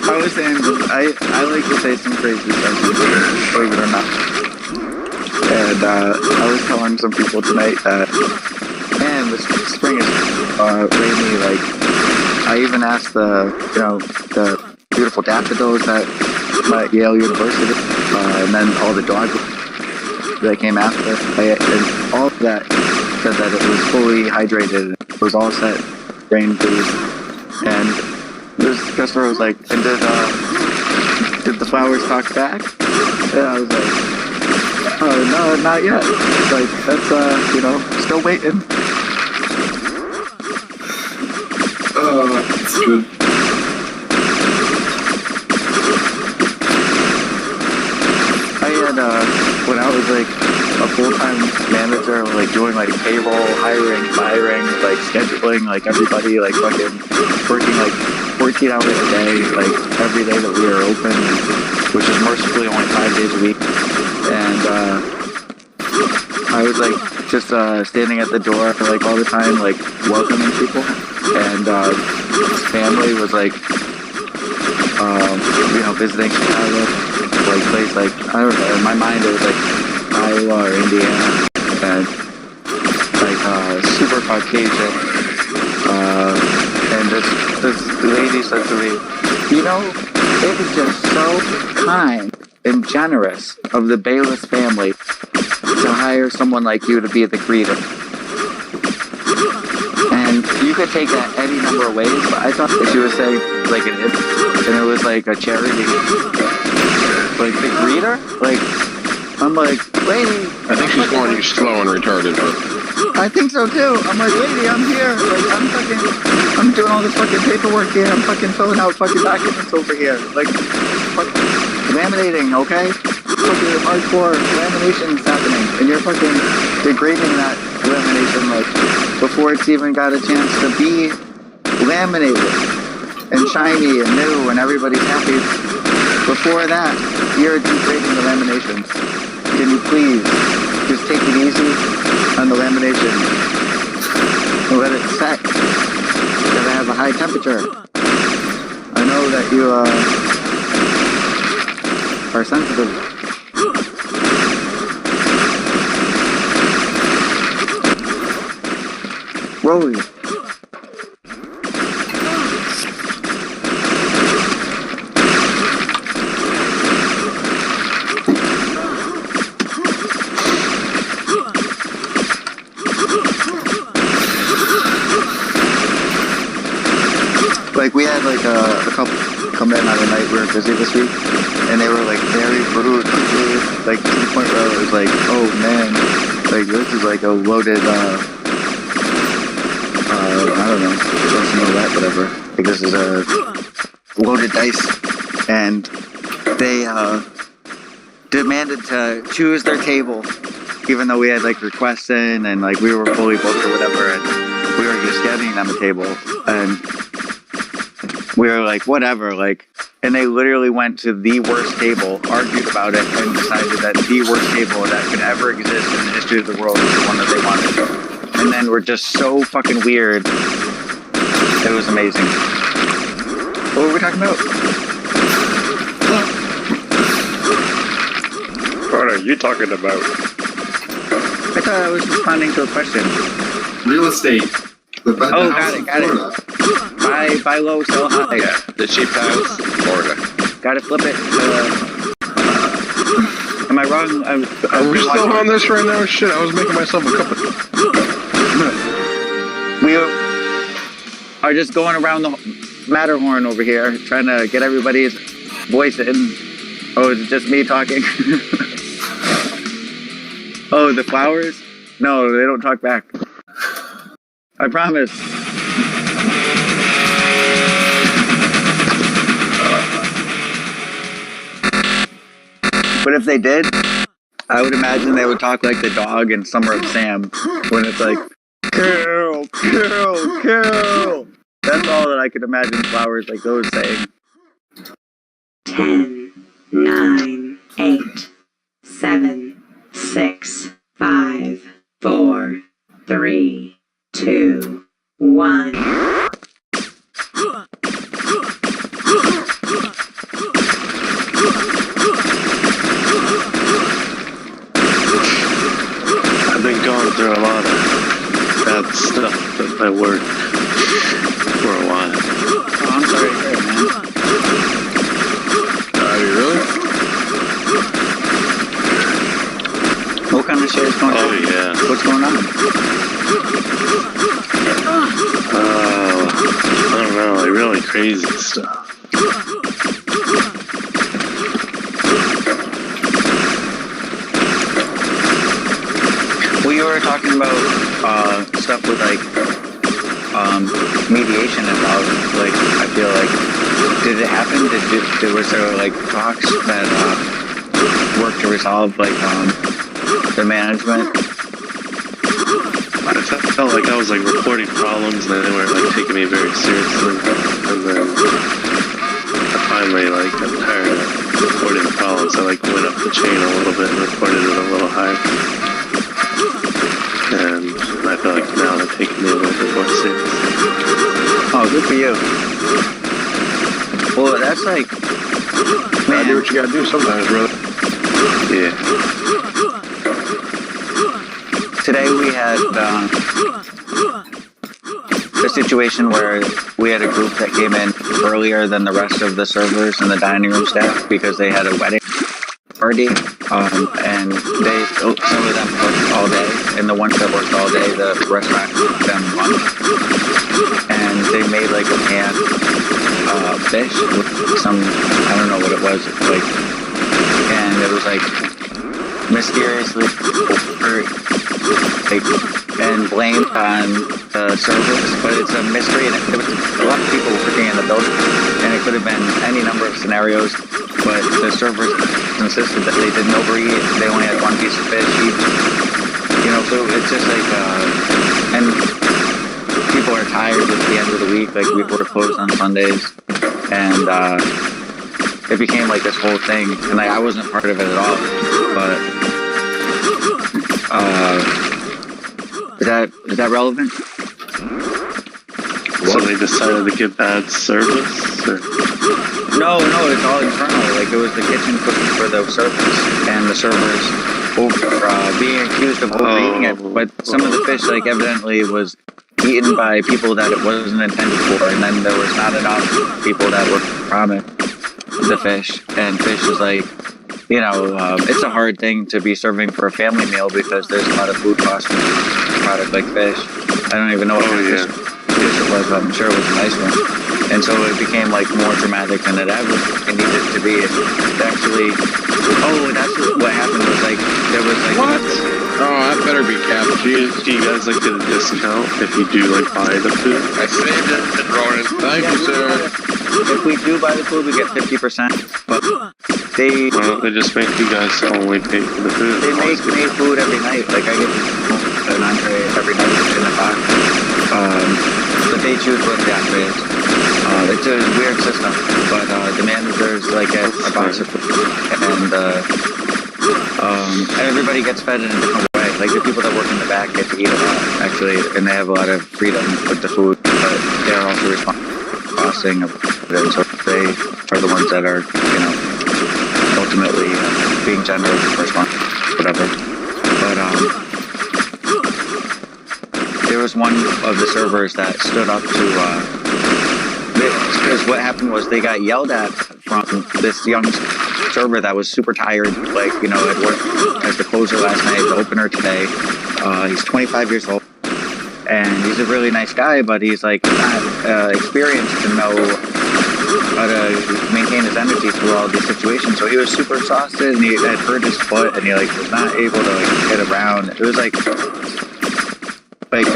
I was saying, I like to say some crazy stuff, believe it or not. And I was telling some people tonight that, man, this spring is rainy. Like, I even asked the beautiful daffodils at Yale University, and then all the dogs that came after, and all of that said that it was fully hydrated. It was all set, rain proof, and this customer was like, and did the flowers talk back? And I was like, oh, no, not yet. Like, that's, still waiting. Oh, that's good. I had, when I was like a full-time manager, like doing like payroll, hiring, firing, like scheduling, like everybody, like fucking working like 14 hours a day, like every day that we were open, which is mercifully only 5 days a week. And I was like just standing at the door like all the time, like welcoming people. And his family was like, visiting Chicago, like place like, I don't know, in my mind it was like Iowa or Indiana, and like super Caucasian, and this lady said to me, you know, it was just so kind and generous of the Bayless family to hire someone like you to be the greeter. And you could take that any number of ways, but I thought that she was saying like an it, and it was like a charity. Like the greeter? Like, I'm like, lady. I think she's calling you slow and retarded, but I think so too. I'm like, lady, I'm here. Like, I'm doing all this fucking paperwork here. I'm fucking filling out fucking documents over here. Like, laminating, okay? Fucking hardcore lamination's happening, and you're fucking degrading that lamination like before it's even got a chance to be laminated and shiny and new and everybody's happy. Before that, you're degrading the lamination. Can you please just take it easy on the lamination and let it set? Gotta have a high temperature. I know that you are sensitive. Rolly. Like, we had like a couple come in on the night we were busy this week, and they were like very rude, like to the point where it was like, oh man, like this is like a loaded I don't know, just know that, whatever. Like, this is a loaded dice, and they demanded to choose their table, even though we had like requests in, and like we were fully booked or whatever, and we were just getting on the table, and we were like, whatever, like, and they literally went to the worst table, argued about it, and decided that the worst table that could ever exist in the history of the world was the one that they wanted. And then we're just so fucking weird. It was amazing. What were we talking about? What are you talking about? I thought I was responding to a question. Real estate. The Got it. Buy low, sell high. Yeah, the cheap house, Florida. Gotta flip it. Am I wrong? we're still on this right now. Shit, I was making myself a cup of. We are just going around the Matterhorn over here, trying to get everybody's voice in. Oh, is it just me talking? Oh, the flowers? No, they don't talk back. I promise. But if they did, I would imagine they would talk like the dog in Summer of Sam, when it's like, kill, kill, kill. That's all that I could imagine flowers like those saying. 10, 9, 8, 7, 6, 5, 4, 3, 2, 1. I've been going through a lot of bad stuff at my work for a while. Oh, I'm sorry to hear it, man. Really? What kind of shit is going on? Oh yeah. What's going on? I don't know, like really crazy stuff. Well, you were talking about stuff with like mediation involved. Like, I feel like, did it happen? Was there like talks that worked to resolve like the management? I felt like I was like reporting problems and they weren't like taking me very seriously. And then I finally like got tired of reporting the problems. I like went up the chain a little bit and reported it a little higher. And I feel like now they're taking me a little bit more seriously. Oh, good for you. Well, that's like, Gotta do what you gotta do sometimes, brother. Yeah. today we had this situation where we had a group that came in earlier than the rest of the servers and the dining room staff because they had a wedding party, and some of them worked all day, and the ones that worked all day, the restaurant gave them lunch, and they made like a pan fish with some, I don't know what it was, like, and it was like mysteriously and blamed on the servers, but it's a mystery, and there was a lot of people working in the building, and it could have been any number of scenarios, but the servers insisted that they didn't overeat, they only had one piece of fish each, you know, so it's just like, and people are tired at the end of the week, like we were closed on Sundays, and it became like this whole thing, and like, I wasn't part of it at all, but is that relevant? So they decided to give bad service? Or? No, it's all internal. Like, it was the kitchen cooking for the servers, and the servers being accused of overeating it. But some of the fish, like, evidently was eaten by people that it wasn't intended for, and then there was not enough people that were promised the fish. And fish is like, you know, it's a hard thing to be serving for a family meal because there's a lot of food costs in a product like fish. I don't even know what kind of fish it was, but I'm sure it was a nice one. And so it became like more dramatic than it ever needed to be. It actually, that's what happened was like, there was like... What? Oh, that better be capped. Do you guys like get a discount if you do like buy the food? I saved it, Ronan. Thank you, sir. If we do buy the food, we get 50%. But they... Why don't they just make you guys only pay for the food? They make me food every night. Like, I get an entree every night in a box. But they choose what the entree is. It's a weird system. But the managers, like, get a box of food. And everybody gets fed in a different way. Like, the people that work in the back get to eat a lot, actually. And they have a lot of freedom with the food. But they're also responsible for costing of it. So they are the ones that are, you know, ultimately being generous, responsible, whatever. But there was one of the servers that stood up to because what happened was they got yelled at from this young server that was super tired, like, you know, had worked as the closer last night, the opener today. He's 25 years old, and he's a really nice guy, but he's like not experienced to know how to maintain his energy through all these situations. So he was super exhausted, and he had hurt his foot, and he like was not able to like get around. It was like it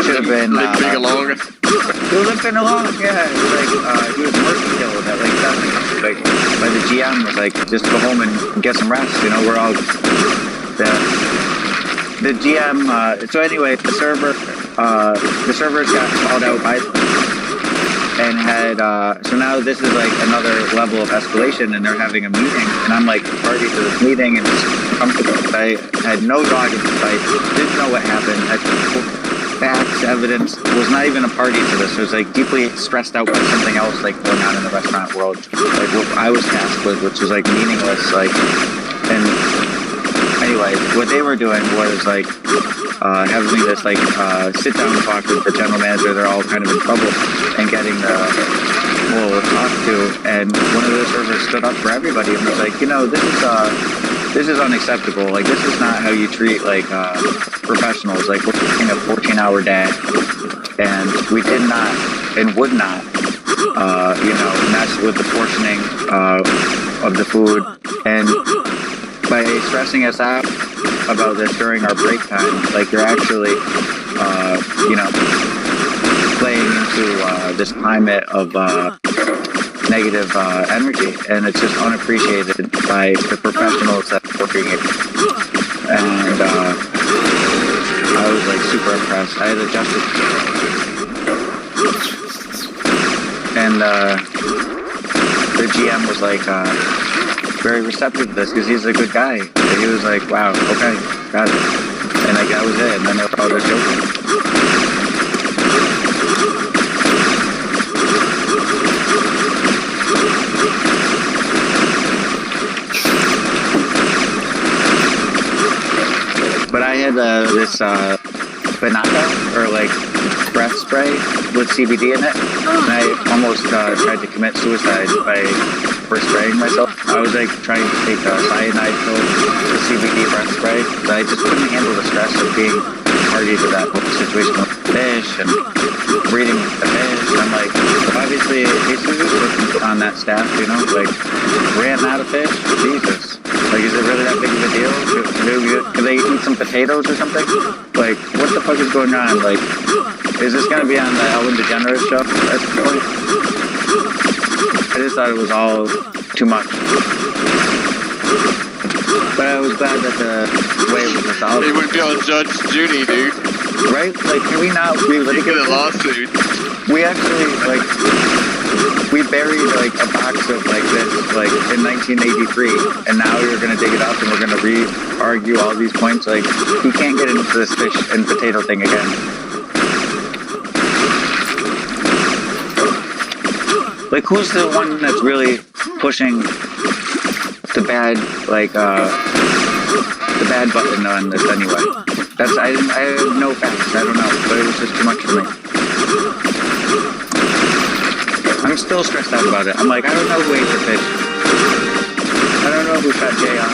should have been Limping along. he was limping along, yeah. It was like he was mercy killed at like 7. Like, by the GM was like, just go home and get some rest. You know, we're all the GM. So anyway, the servers got called out by and had so now this is like another level of escalation, and they're having a meeting, and I'm like party to this meeting, and it's comfortable. I had no dog in the fight, didn't know what happened. I had facts, evidence, was not even a party to this. It was like deeply stressed out by something else like going on in the restaurant world, like what I was tasked with, which was like meaningless. Like, and anyway, what they were doing was like having this like sit down talk with the general manager. They're all kind of in trouble and getting talked to, and one of the servers stood up for everybody and was like, you know, this is unacceptable. Like, this is not how you treat like professionals. Like, we're working a 14-hour day, and we did not and would not, mess with the portioning of the food. And by stressing us out about this during our break time, like, you're actually, playing into this climate of negative energy, and it's just unappreciated by the professionals that are working it. And I was like super impressed. I had adjusted, and the GM was like very receptive to this because he's a good guy. And he was like, "Wow, okay, got it," and like that was it. And then they were all just joking. But I had this Banaka or like breath spray with CBD in it, and I almost tried to commit suicide for spraying myself. I was like trying to take a cyanide pill, the CBD breath spray, but I just couldn't handle the stress of being party to that whole situation with fish and breeding the fish. And I'm like, obviously, Jesus was on that staff, you know, like ran out of fish. Jesus. Like, is it really that big of a deal? Do they eat some potatoes or something? Like, what the fuck is going on? Like, is this going to be on the Ellen DeGeneres show? That's the point. I just thought it was all too much. But I was glad that the way it was resolved. It would be on Judge Judy, dude. Right? Like, can we not relitigate Get a this? lawsuit. We actually, like, we buried, like, a box of, like, this, like, in 1983, and now you're gonna dig it up and we're gonna re-argue all these points. Like, he can't get into this fish and potato thing again. Like, who's the one that's really pushing the bad, like, the bad button on this anyway? I have no facts, I don't know, but it was just too much for me. I'm still stressed out about it. I'm like, I don't know who ate the fish. I don't know who shot JR.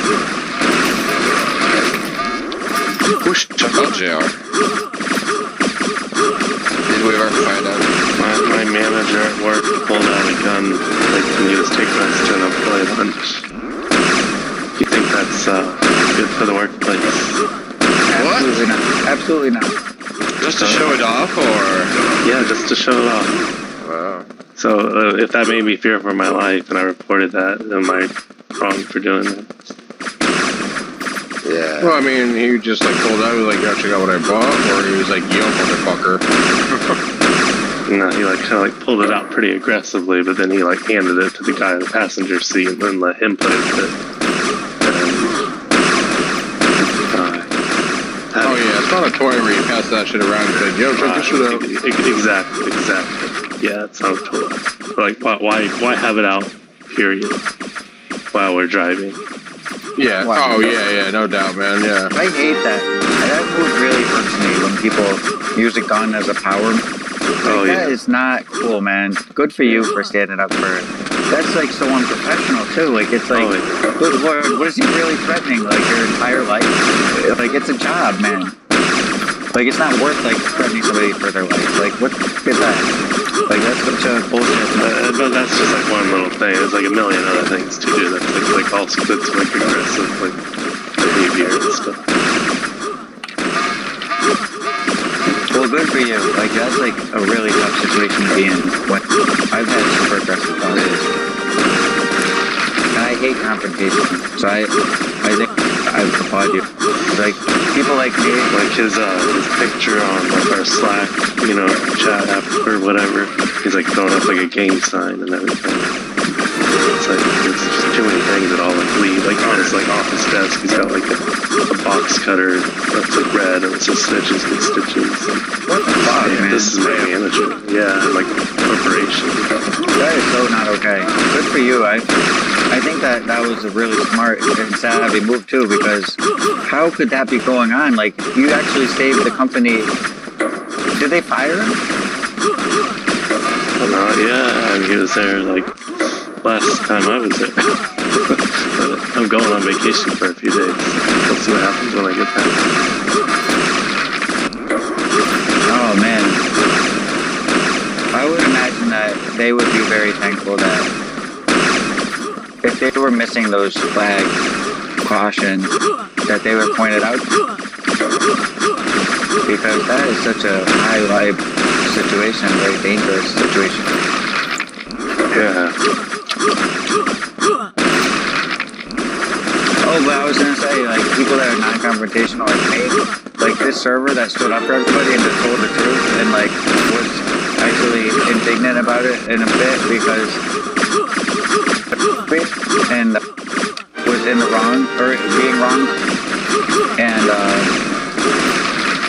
Who shot JR? Did we ever find out? My manager at work pulled out a gun, like, when he was taking us to an employee lunch. Do you think that's good for the workplace? Absolutely not. Absolutely not. Just to show it off, or? Yeah, just to show it off. Wow. So if that made me fear for my life and I reported that, am I wrong for doing that? Yeah. Well, I mean, he just like pulled out, he was like, yo, check out what I bought, or he was like, yo, motherfucker. No, he like kind of like pulled it out pretty aggressively, but then he like handed it to the guy in the passenger seat and then let him play with it. Oh yeah, it's not a toy where you pass that shit around and say, yo, check this shit out. Exactly. Yeah, it's not a toy. Like, why have it out, period, while we're driving? Yeah, Wow. oh yeah, no doubt, man, yeah. I hate that. That would really hurts me when people use a gun as a power. Oh, That yeah. is not cool, man. Good for you for standing up for it. That's like so unprofessional too. Like it's like, Oh, yeah. good lord, what is he really threatening? Like your entire life? Like it's a job, man. Like it's not worth like threatening somebody for their life. Like what is that? Like that's such a bullshit. But that's just like one little thing. There's like a million other things to do that's like also that's like aggressive like behavior and stuff. Well, good for you. Like that's like a really tough situation to be in. When I've had super aggressive bosses, and I hate confrontation. So I think I applaud you. Like people like me, Like his picture on like our Slack, you know, chat app or whatever. He's like throwing up like a gang sign and everything. It's like there's just too many things that all like lead. Like on his like office desk, he's got like a box cutter that's like red and it says snitches get stitches. what the fuck, man? This is my manager. Yeah, like corporation. That is so not okay. Good for you. I think that was a really smart and savvy move too, because how could that be going on? Like you actually saved the company. Did they fire him? Yeah, and he was there like last time I was there. But I'm going on vacation for a few days. We'll see what happens when I get back. Oh man. I would imagine that they would be very thankful that if they were missing those flag caution that they were pointed out, because that is such a high vibe situation, very dangerous situation. Yeah. Oh, but I was gonna say, like, people that are non-confrontational like me, like this server that stood up for everybody and just told the truth and like was actually indignant about it in a bit because and was in the wrong or being wrong, and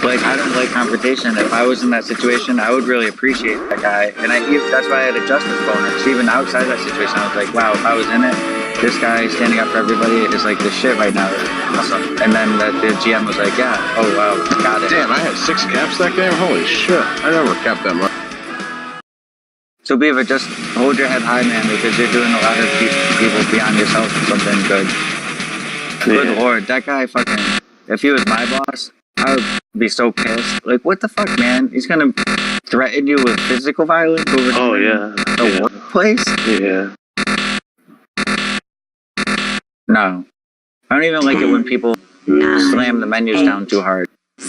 like I don't like confrontation. If I was in that situation, I would really appreciate that guy, and that's why I had a justice bonus. Even outside that situation, I was like, wow, if I was in it, this guy standing up for everybody is like the shit right now. Awesome. And then the GM was like, yeah, oh wow, got it. Damn, I had 6 caps that game? Holy shit. I never capped that much. So Beaver, just hold your head high, man, because you're doing a lot of people beyond yourself for something good. Good lord, that guy fucking, if he was my boss, I would be so pissed. Like, what the fuck, man? He's gonna threaten you with physical violence over the workplace? Yeah. No. I don't even like it when people slam the menus down too hard.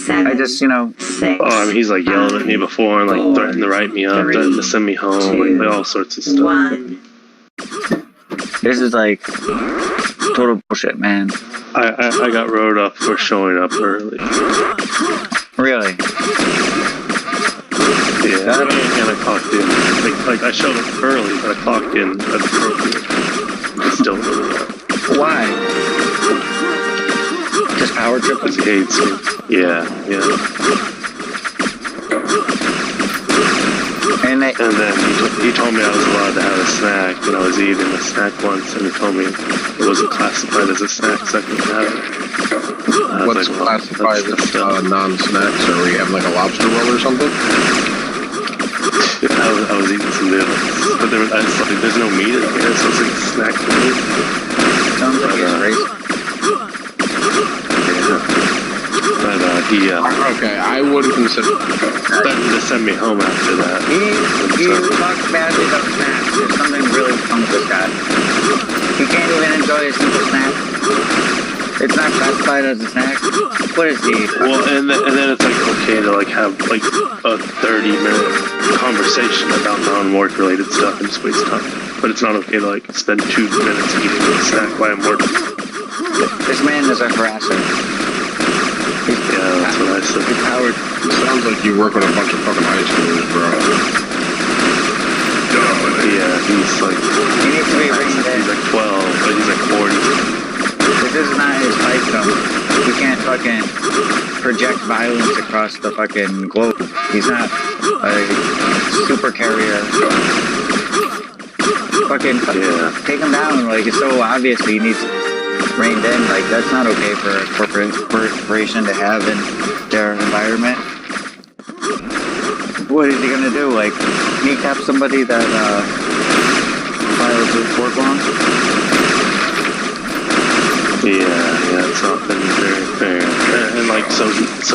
I just, you know... 6. Oh, I mean, he's like yelling at me before and like threatened to write me up, threatened to send me home, like all sorts of stuff. 1. This is like total bullshit, man. I got wrote up for showing up early. Really? Yeah, and I clocked in. Like I showed up early, but I clocked in appropriate. I still Why? Just power tripping? Because he hates me. Yeah. And then he told me I was allowed to have a snack, and I was eating a snack once, and he told me it wasn't classified as a snack, so I couldn't have it. What's classified as non-snacks? Or were you having like a lobster roll or something? I was eating some noodles, but there's no meat in here, so it's like a snack for me. sounds like he's racist. But okay, I wouldn't consider threatened to send me home after that. He talks badly about snacks. There's something really wrong with this guy. He can't even enjoy a simple snack. It's not classified as a snack. What is he? Well, and then it's like okay to like have like a 30-minute conversation about non-work related stuff and just waste time. But it's not okay to like spend 2 minutes eating a snack while I'm working. This man is a harasser. Yeah, that's what I said. He's Howard. It sounds like you work with a bunch of fucking high schoolers, bro. Yeah, he's like... He needs to be reined in. He's like 12, but he's like 40. This is not his fight zone. He can't fucking project violence across the fucking globe. He's not a super carrier. Fucking take him down. Like, it's so obvious he needs reined in. Like, that's not okay for a corporation to have in their environment. What is he gonna do? Like, kneecap somebody that files his work wrong? Yeah, it's not been very fair. And like, so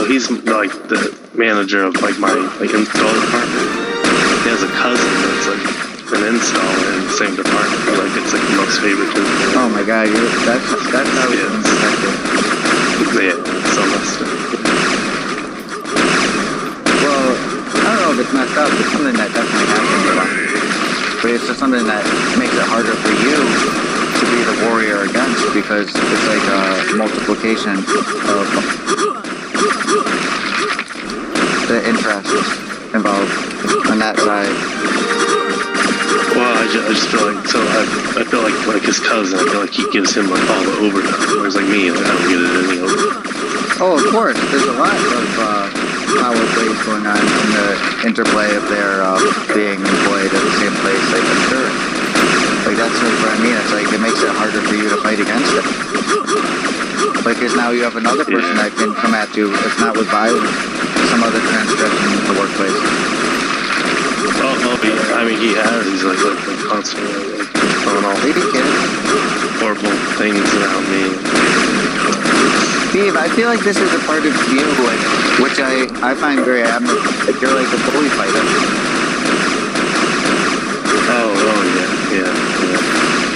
he's like the manager of like my like install department. He has a cousin that's like an installer in the same department. Like, it's like the most favorite. Oh my god, that's how he's protected. Yeah, it's so messed up. Well, I don't know if it's messed up. It's something that definitely happens a lot. But it's just something that makes it harder for you to be the warrior against, because it's like a multiplication of the interests involved on that side. Well, I just feel like, so I feel like his cousin, I feel like he gives him like all the overtime, whereas like me, like I don't get any overtime. Oh, of course, there's a lot of power plays going on in the interplay of their being employed at the same place, like, I'm sure. Like, that's what I mean. It's like, it makes it harder for you to fight against it. Like, because now you have another person that can come at you, if not with violence, some other transgression in the workplace. I mean, he has. He's like constantly like throwing all horrible things around me. Steve, I feel like this is a part of you, like, which I find very admirable. Like, you're like a bully fighter. Oh yeah.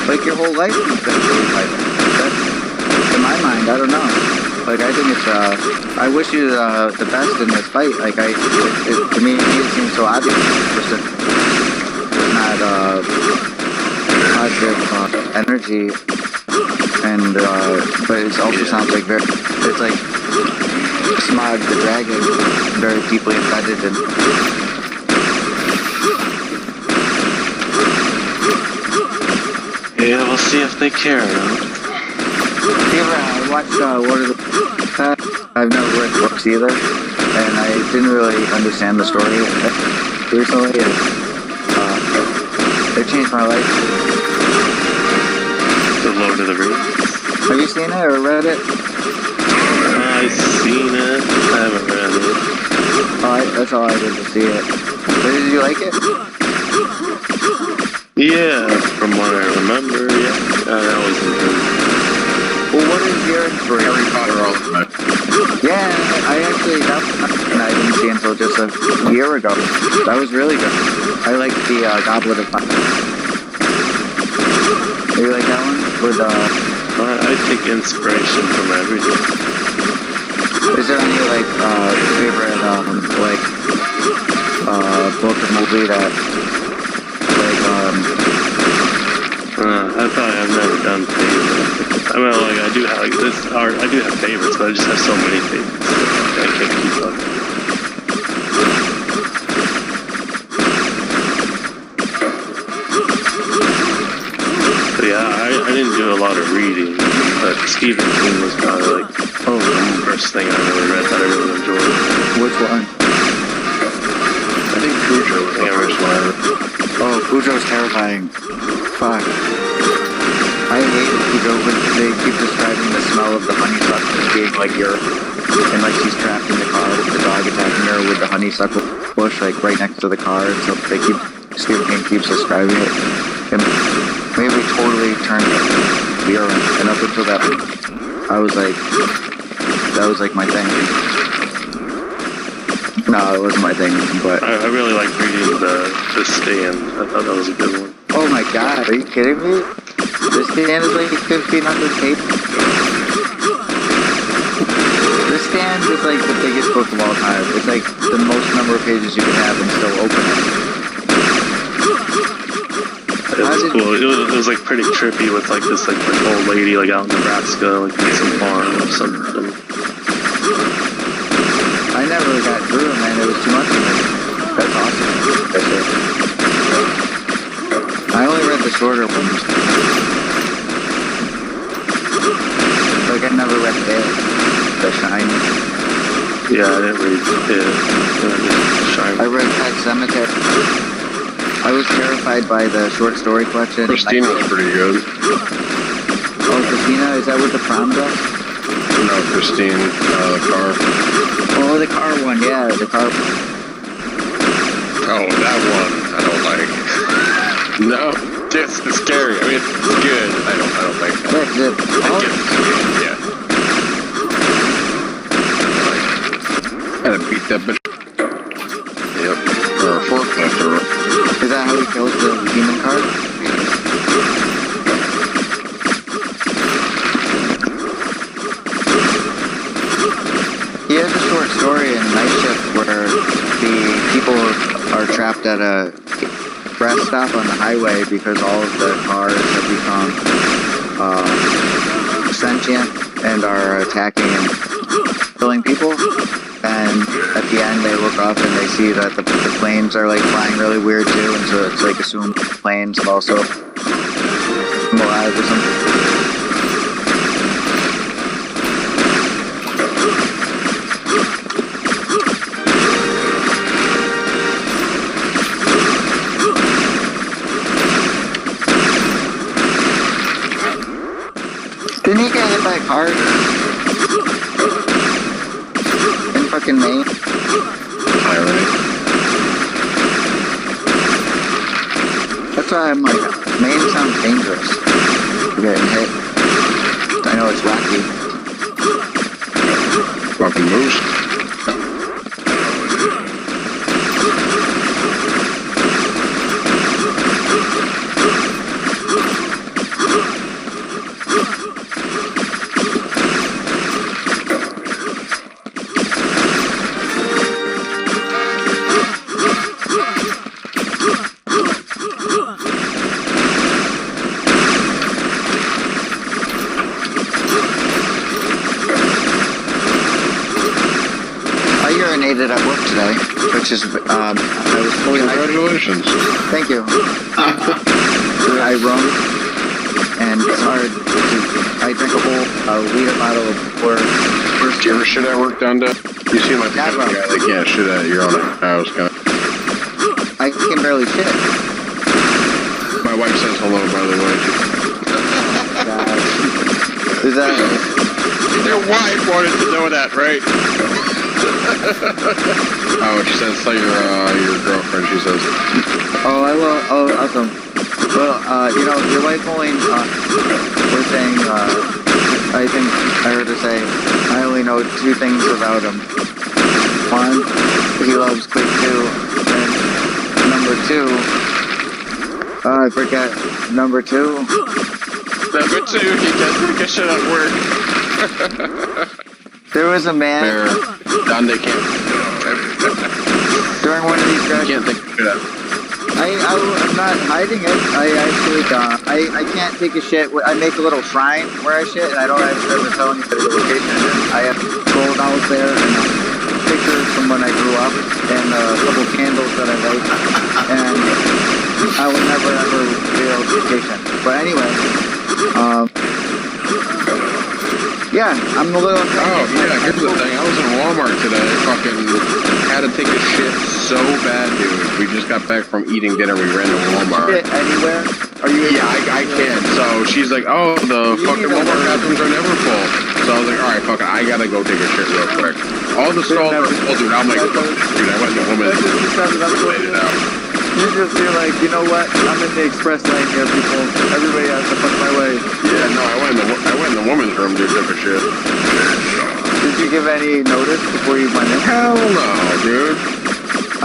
Like, your whole life you've been a bully fighter. That's, in my mind, I don't know. Like, I think it's, I wish you the best in this fight. Like, to me, it seems so obvious. There's not, positive, energy, and, but it also sounds like it's like Smog the Dragon, very deeply embedded in. Yeah, we'll see if they care. I watched What Are the I've never read books either, and I didn't really understand the story recently, and it changed my life. The Lord of the Rings. Have you seen it or read it? I've seen it. I haven't read it. That's all I did to see it. Did you like it? Yeah, from what I remember, yeah. That was good. Well, what is your inspiration? Harry Potter all the time. Yeah, I actually, that was something I didn't see until just a year ago. That was really good. I like the Goblet of Fire. Do you like that one? With, I take inspiration from everything. is there any, like, favorite, book or movie that, like, I've never done favorites. I mean, like, I do have, like, I do have favorites, but I just have so many favorites. I can't keep up. But yeah, I didn't do a lot of reading, but Stephen King was probably, like, the first thing I really read that I really enjoyed. which one? I think Cujo was the first one. Oh, Cujo's terrifying. Fuck. I hate Cujo when they keep describing the smell of the honeysuckle as being like urine. And like she's trapped in the car with the dog attacking her with the honeysuckle bush like right next to the car. And so Stephen King keeps describing it. And maybe totally turned urine. And up until that, that was like my thing. No, it wasn't my thing, but... I really like reading The Stand. I thought that was a good one. Oh my god, are you kidding me? This Stand is like 1,500 pages. This Stand is like the biggest book of all time. It's like the most number of pages you can have and still open it. It was cool. It was like pretty trippy with like this like old lady like out in Nebraska, like in some farm or something. I never got through it, man. It was too much for me. That's awesome. That's it. I only read the shorter ones. Like, I never read The Shine. Yeah, I didn't read Shine. I read Pet Cemetery. I was terrified by the short story collection. Christina was pretty good. Oh, Christina? Is that with the prom dress? No, Christine, the car. Oh, the car one, yeah, the car. Oh, that one I don't like. No. It's scary. I mean, it's good. I don't like that. That's it. Yeah. Gotta beat that bitch. Yep. Or a forklift or... Is that how he kills the human card? He has a short story in Night Shift where the people are trapped at a rest stop on the highway because all of the cars have become sentient and are attacking and killing people. And at the end they look up and they see that the planes are like flying really weird too, and so it's like assumed planes have also come alive or something. Didn't he get hit by a car? In fucking Maine? That's why I'm like, Maine sounds dangerous. You're getting hit. I know it's wacky. Fucking moose. At work today, which is, I was fully Congratulations. Thank you. I run, and it's hard to, I drink a whole liter bottle of water. First, you ever shit at work, Donda? You seem like the kind of guy that can't shit at your own house, kind of. I can barely shit. My wife says hello, by the way. God. Is that? Your wife wanted to know that, right? Oh, she says, tell your girlfriend, she says. Oh, I will. Oh, awesome. Well, you know, your wife only, was saying, I think I heard her say, I only know 2 things about him. One, he loves Quake 2, and number 2, I forget, number 2? Number 2, he can't take a shit at work. There was a man, They're done, they can't. during one of these You guys, can't think of shit out. I'm not hiding it. I actually, I can't take a shit. I make a little shrine where I shit, and I don't ever tell anybody the location. And I have gold dolls there, and pictures from when I grew up, and a couple candles that I like, and I will never ever reveal the location. But anyway, yeah, I'm a little. Oh, yeah, here's the thing. I was in Walmart today. Fucking had to take a shit so bad, dude. We just got back from eating dinner. We ran to Walmart. Shit anywhere? Are you? Yeah, I can. So she's like, oh, the fucking Walmart bathrooms are never full. So I was like, alright, fuck it. I gotta go take a shit real quick. All the stalls are full, dude. I'm like, fuck this, dude. I went to women's and laid it out. You just feel like, you know what? I'm in the express lane here, people. Everybody has to fuck my way. Yeah, no, I went in the women's room, dude, took a shit. Did you give any notice before you went in? Hell no, dude.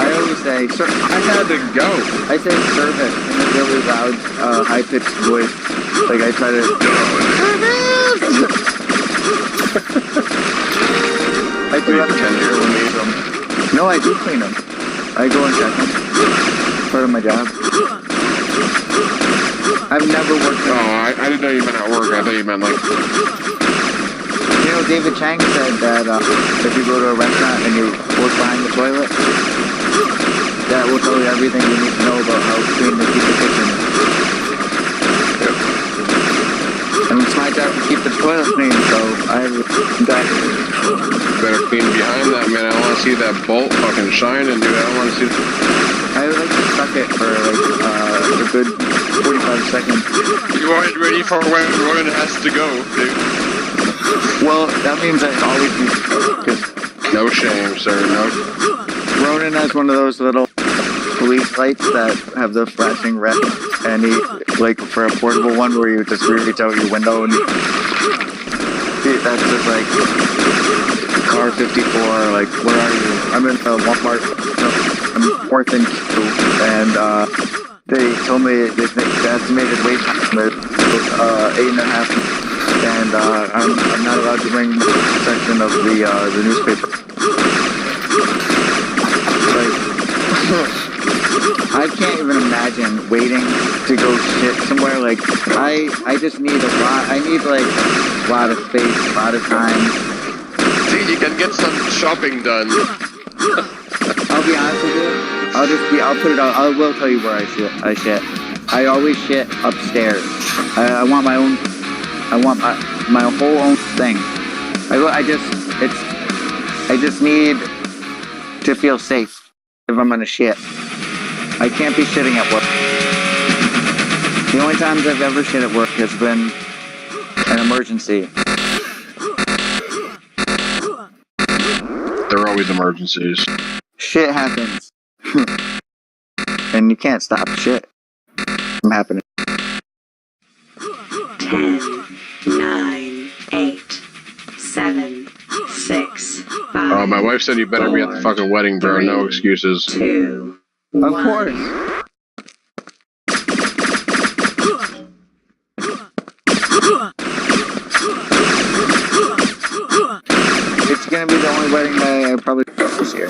I always say, I had to go. I say service in a really loud, high-pitched voice. Like I try to. I do have to clean them. No, I do clean them. I go and check them. Part of my job. I've never worked in. Oh, I didn't know you meant at work. I thought you meant like. You know, David Chang said that if you go to a restaurant and you work behind the toilet, that will tell you everything you need to know about how clean to keep the kitchen. And it's my job to keep the toilet clean, so I've done. Better clean behind that, man. I don't want to see that bolt fucking shining, dude. I don't want to see. I would like to suck it for like a good 45 seconds. You aren't ready for when Ronan has to go, dude. Well, that means I always use because No shame, sir. No. Ronan has one of those little police lights that have the flashing red, and he, like, for a portable one where you just reach out your window and that's just like car 54. Like, where are you? I'm in Walmart. I'm fourth and Q, and they told me the estimated wait time is 8.5. And I'm not allowed to bring the section of the newspaper. Like, I can't even imagine waiting to go shit somewhere. Like, I just need a lot. I need like a lot of space, a lot of time. See, you can get some shopping done. I'll be honest with you. I'll put it out. I will tell you where I shit. I always shit upstairs. I want my own. I want my whole own thing. I just need to feel safe if I'm gonna shit. I can't be shitting at work. The only times I've ever shit at work has been an emergency. There are always emergencies. Shit happens. And you can't stop shit from happening. 10, 9, 8, 7, 6, 5. Oh, my wife said you better be at the fucking wedding, bro. No excuses. 2, Of 1. course. It's gonna be the only wedding that I probably do this year.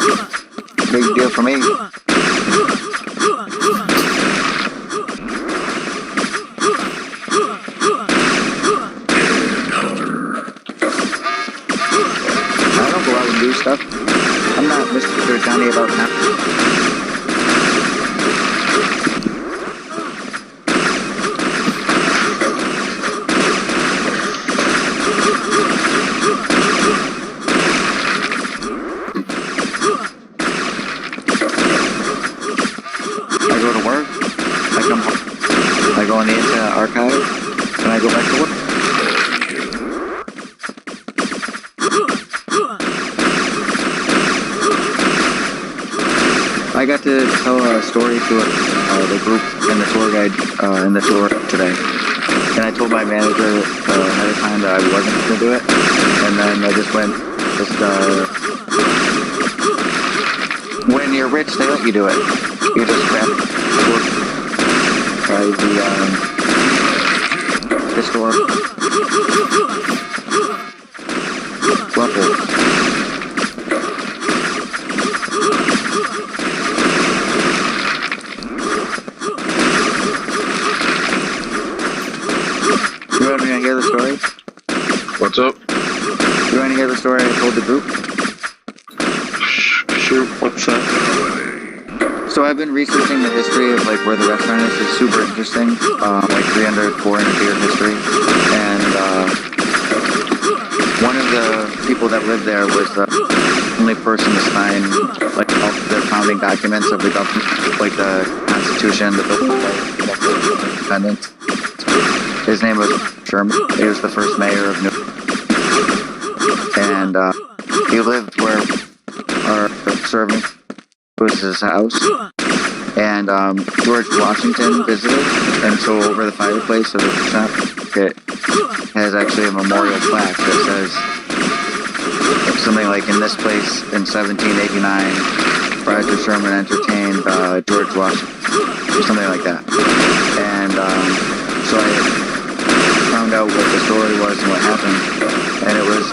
Big deal for me. I don't go out and do stuff. I'm not Mr. Johnny about now. I go to work, I come home, I go on the internet archive, and I go back to work. I got to tell a story to the group and the tour guide in the tour today. And I told my manager ahead of time that I wasn't going to do it. And then I just went, when you're rich, they let you do it. You just grab by the store. Level. You want me to hear the story? What's up? You want to hear the story I told the group? Sure. What's that? So I've been researching the history of like where the restaurant is. It's super interesting. Like 300, 400 year history. And one of the people that lived there was the only person to sign like all the founding documents of the government, like the Constitution, the Bill of Independence. His name was Sherman. He was the first mayor of New York. And he lived where our servant was his house. And George Washington visited, and so over the fireplace of the shop, it has actually a memorial plaque that says something like, in this place in 1789, Roger Sherman entertained George Washington, or something like that. And so I found out what the story was and what happened, and it was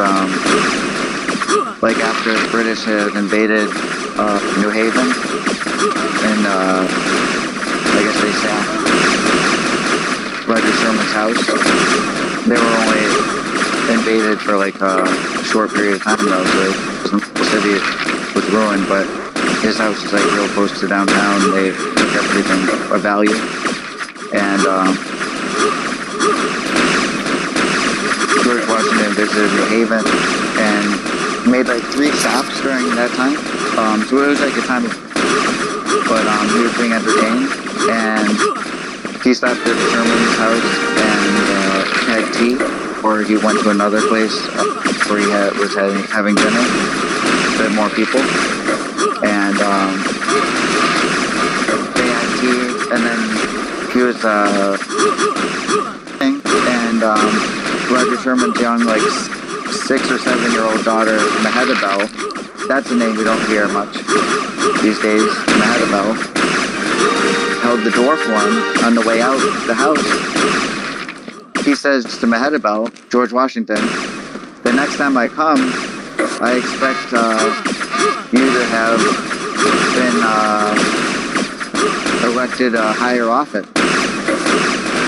like after the British had invaded New Haven, and I guess they sacked Roger Sherman's house. They were only invaded for like a short period of time though, so the city was ruined, but his house is like real close to downtown. They took everything of value, and George Washington visited New Haven and made like 3 stops during that time. So it was like a time of, but he was being entertained, and he stopped at Sherman's house and had tea, or he went to another place where he was having dinner with more people, and they had tea, and then he was and Roger Sherman's young, like 6 or 7 year old daughter, Mehetabel, that's a name we don't hear much these days, Mehetabel, held the door for him on the way out the house. He says to Mehetabel, George Washington, the next time I come, I expect you to have been elected a higher office.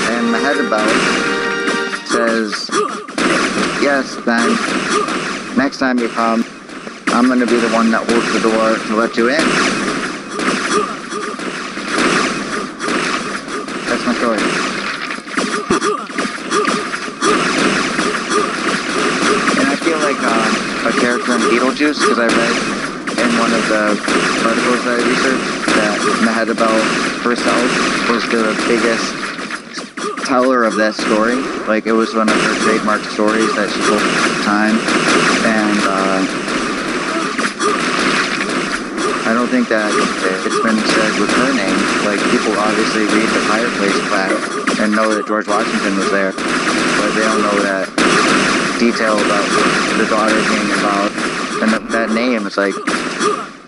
And Mehetabel says, yes, then next time you come, I'm going to be the one that holds the door to let you in. That's my story. And I feel like a character in Beetlejuice, because I read in one of the articles that I researched that Mehetabel herself was the biggest teller of that story. Like, it was one of her trademark stories that she told at the time. And I don't think that it's been said with her name. Like, people obviously read the fireplace plaque and know that George Washington was there, but they don't know that detail about the daughter being involved. And that name is like,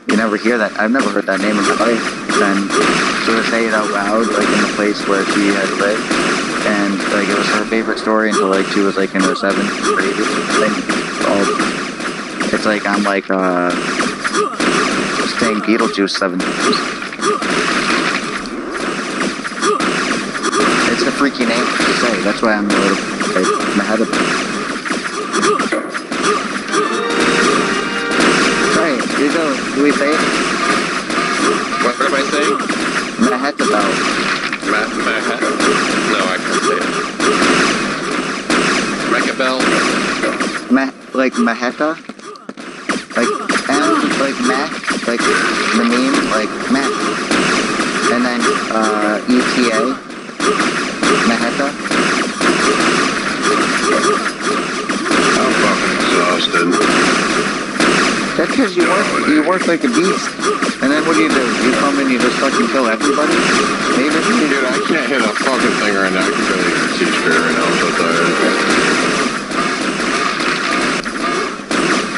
you never hear that. I've never heard that name in my life. And so to say it out loud, like in the place where she had lived, and like it was her favorite story until like she was like in her 7th grade or something. It's like I'm like saying Beetlejuice 7 times. It's a freaky name to say. That's why I'm a little like my head up. Right, you go. Do we say it? What am I saying? Mehetabel. No, I can't say it. Mechabel? Like Maheta? Like, and like Meh? Like the meme? Like Meh. And then, ETA? Maheta? I'm fucking exhausted. That's because you work like a beast. And then what do? You come and you just fucking kill everybody? Maybe. Dude, I can't hit a fucking thing right now. I can barely even see straight right now. I'm so tired.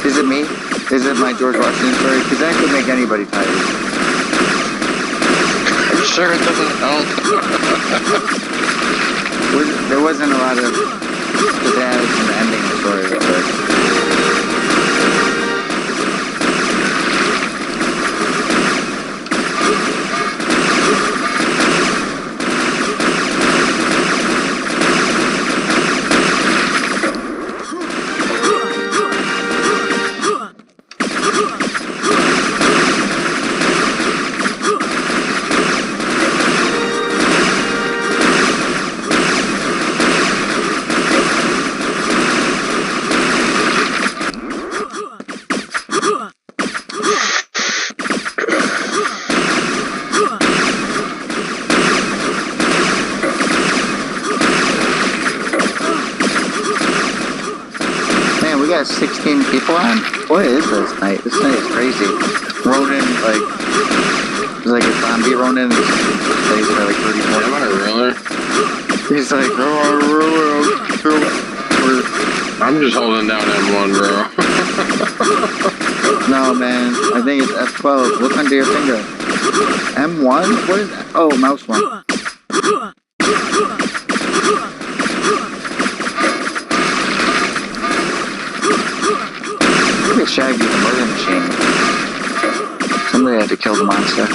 Is it me? Is it my George Washington story? Because that could make anybody tired. I'm sure it doesn't help. There wasn't a lot of pizzazz in the ending of the story, but... Man, we got 16 people on? What is this night? This night is crazy. Ronan, there's like a zombie Ronan, and he's plays for like 30 minutes. Am I really? He's like, I'm just holding down M1, bro. no, man. I think it's F12. Look under your finger. M1? What is that? Oh, mouse one. Look at Shaggy, the murder machine. Somebody had to kill the monster.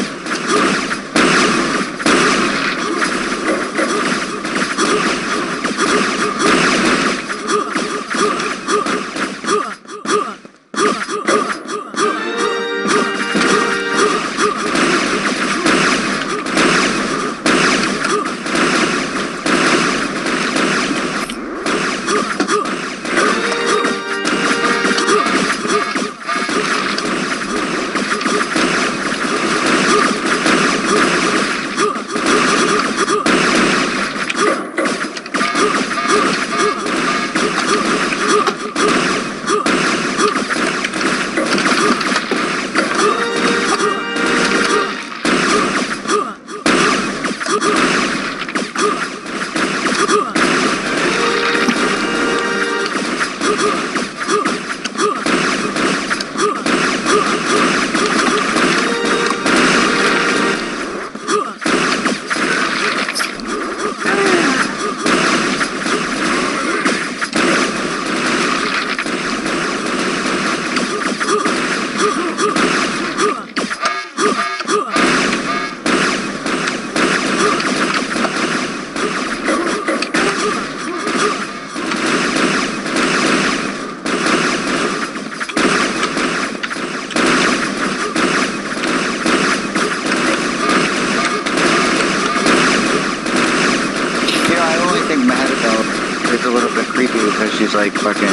A little bit creepy because she's like fucking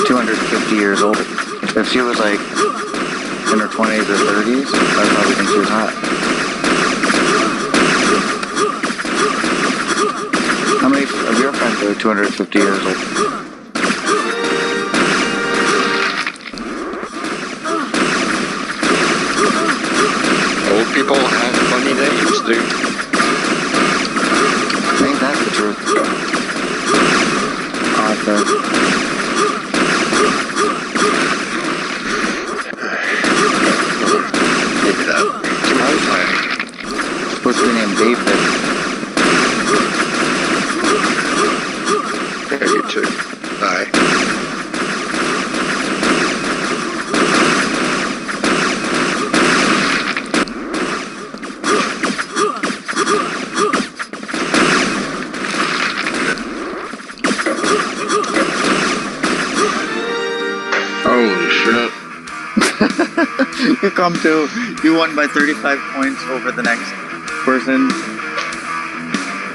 250 years old. If she was like in her 20s or 30s, I'd probably think she was hot. How many of your friends are 250 years old? Old people have funny names, dude. Ain't that the truth? Arthur. Maybe that. Supposed to be named David. Yeah, you too. Bye. Holy shit. You won by 35 points over the next person.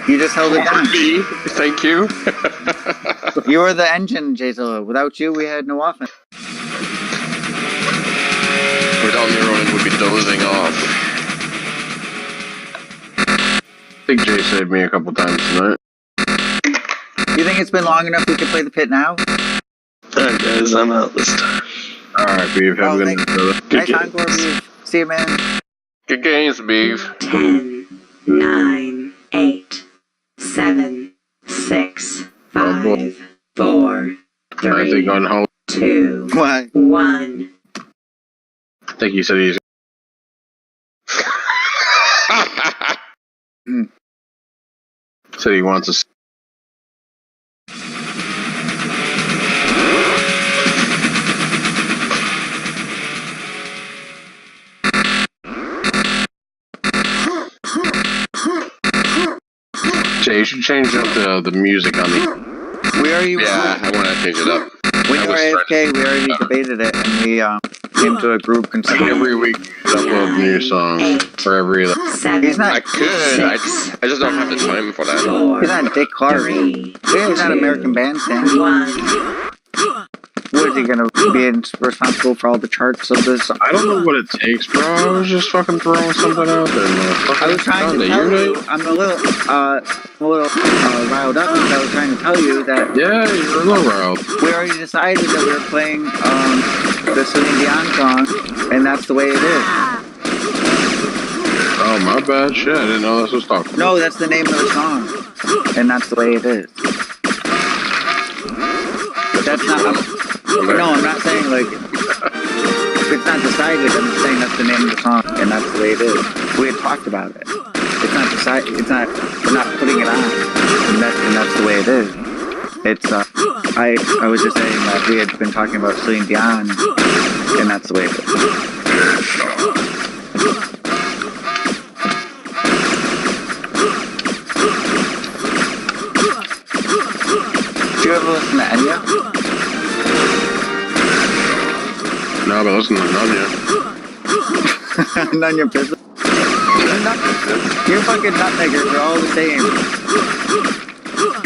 You just held it down. Me? Thank you. You were the engine, Jason. Without you, we had no offense. Without me, Ronan would be dozing off. I think Jay saved me a couple times tonight. You think it's been long enough we can play the pit now? Alright guys, I'm out this time. Alright, Beef. Have a good night, brother. Nice encore, Beef. See you, man. Good games, Beef. 10, 9, 8, 7, 6, 5, 4, I think 3, on hold. 2, What? 1. I think he said he's. Said he wants to. Jay, you should change up the music on the. We already, Yeah, I want to change it up. when I you were was AFK, we already debated it, and we came to a group consensus. Every week, upload new songs for every. Seven, He's not- I could. I just don't have the time for that. four, He's not Dick Clark. 3, He's not American Bandstand. 1. What is he gonna be responsible for all the charts of this? I don't know what it takes, bro. I was just fucking throwing something out there, motherfucker. I was trying to tell you. I'm a little riled up because I was trying to tell you that Yeah, you're a little riled. we already decided that we were playing the Celine Dion song, and that's the way it is. Oh, my bad. Shit, I didn't know this was talking. No, that's the name of the song, and that's the way it is. That's not. No, I'm not saying like it's not decided. I'm just saying that's the name of the song, and that's the way it is. We had talked about it. It's not decided. It's not. We're not putting it on, and that's the way it is. It's. I was just saying that we had been talking about Celine Dion, and that's the way it is. Do you ever listen to Enya? No, but listen to Nunya. None of your business. You fucking nutmeggers are all the same.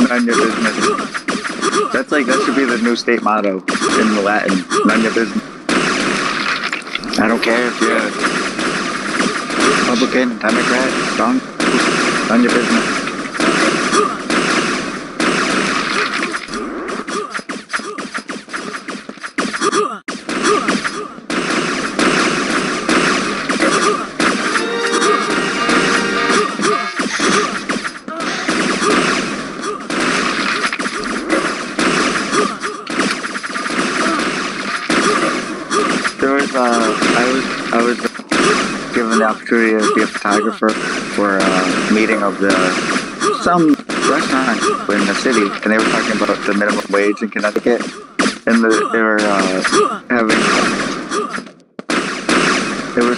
None of your business. That should be the new state motto in the Latin. None of your business. I don't care if you're Republican, Democrat, none of your business. I was given the opportunity to be a photographer for a meeting of some restaurant in the city, and they were talking about the minimum wage in Connecticut, and they were having. It was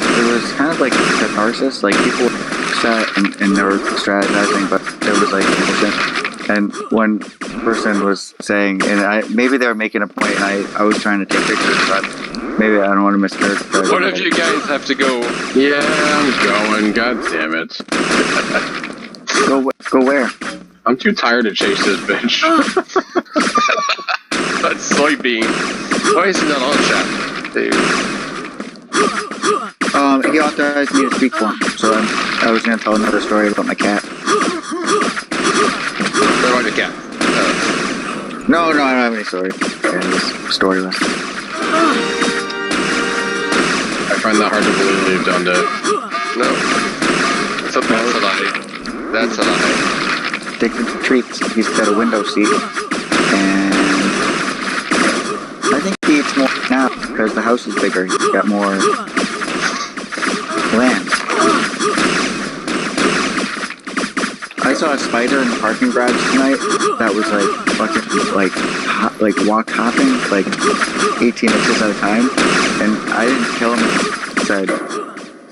kind of like catharsis, like people were upset and they were strategizing, but there was like emotion. And one person was saying, and maybe they were making a point, and I was trying to take pictures, but maybe I don't want to mischaracterize. One of you guys have to go. Yeah, I'm going. God damn it. Go where? I'm too tired to chase this bitch. That's soybean. Why is he not on chat? Dude. He authorized me to speak for him, so I was going to tell another story about my cat. Where about your cat? No, I don't have any story. Yeah, it's storyless. I find that hard to believe, Dunda. No. That's a lie. That's a lie. Addicted to treats. He's got a window seat, and I think he eats more now because the house is bigger. He's got more land. I saw a spider in the parking garage tonight that was like fucking like walk hopping like 18 inches at a time, and I didn't kill him. I said,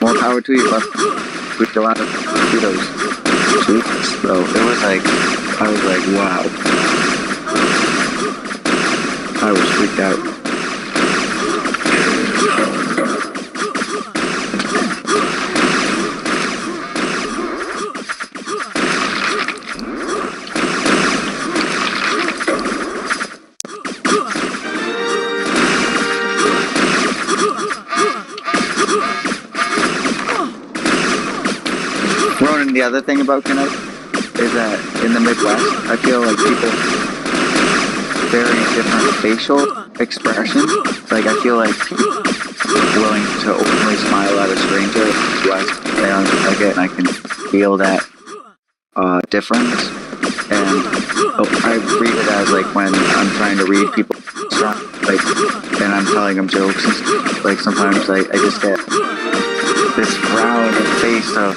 more power to you, but we get a lot of mosquitoes. So it was like, I was like, wow. I was freaked out. Ronan, the other thing about Connecticut is that in the Midwest, I feel like people very different facial expressions. Like I feel like people willing to openly smile at a stranger they don't like it, and I can feel that difference. And I read it as like when I'm trying to read people, like, and I'm telling them jokes. And like sometimes I just get this frown face of.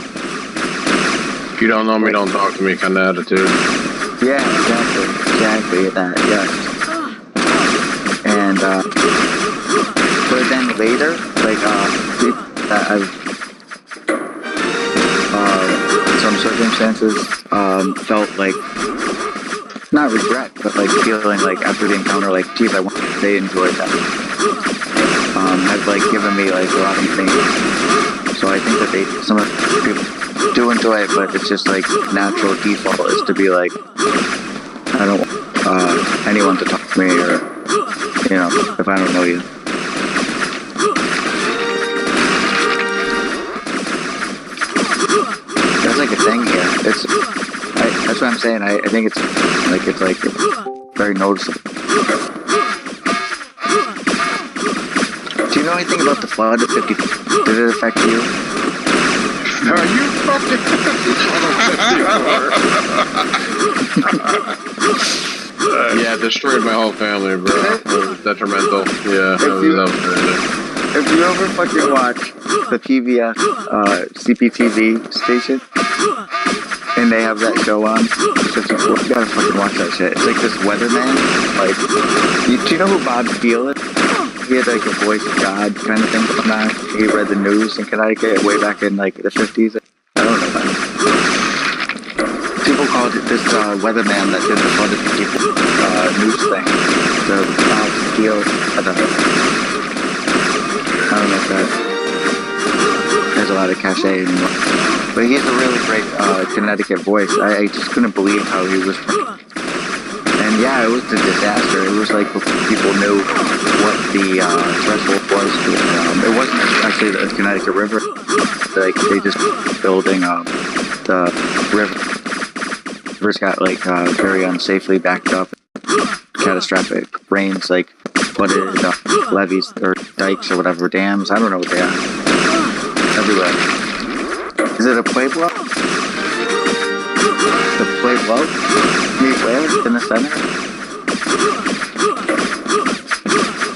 If you don't know me, don't talk to me kind of attitude. Yeah, exactly that. Yes. And but then later, like I've some circumstances felt like not regret, but like feeling like after the encounter, like geez, I wonder if they enjoyed that. Have like given me like a lot of things. So I think that some of the people do enjoy it, but it's just like natural default is to be like, I don't want anyone to talk to me, or you know, if I don't know you. That's like a thing here. That's what I'm saying. I think it's like very noticeable. Do you know anything about the flood at 50? Did it affect you? Are you fucking... Yeah, it destroyed my whole family, bro. It was detrimental. Yeah, that was if you ever fucking watch the PBS CPTV station, and they have that show on, you gotta fucking watch that shit. It's like this weatherman, like, do you know who Bob Steele is? He had like a voice of God kind of thing going on. He read the news in Connecticut way back in like the 50s. I don't know, man. People called it this weatherman that did the flood of people news thing. The Bob Steele. I don't know if that has a lot of cachet anymore. But he has a really great Connecticut voice. I just couldn't believe how he was. And yeah, it was a disaster. It was like before people knew what the threshold was. It wasn't actually the Connecticut River. Like they just building the rivers got like very unsafely backed up. Catastrophic rains like flooded levees or dikes or whatever, dams. I don't know what they are. Everywhere. Is it a pueblo? The pueblo? Meet where? In the center?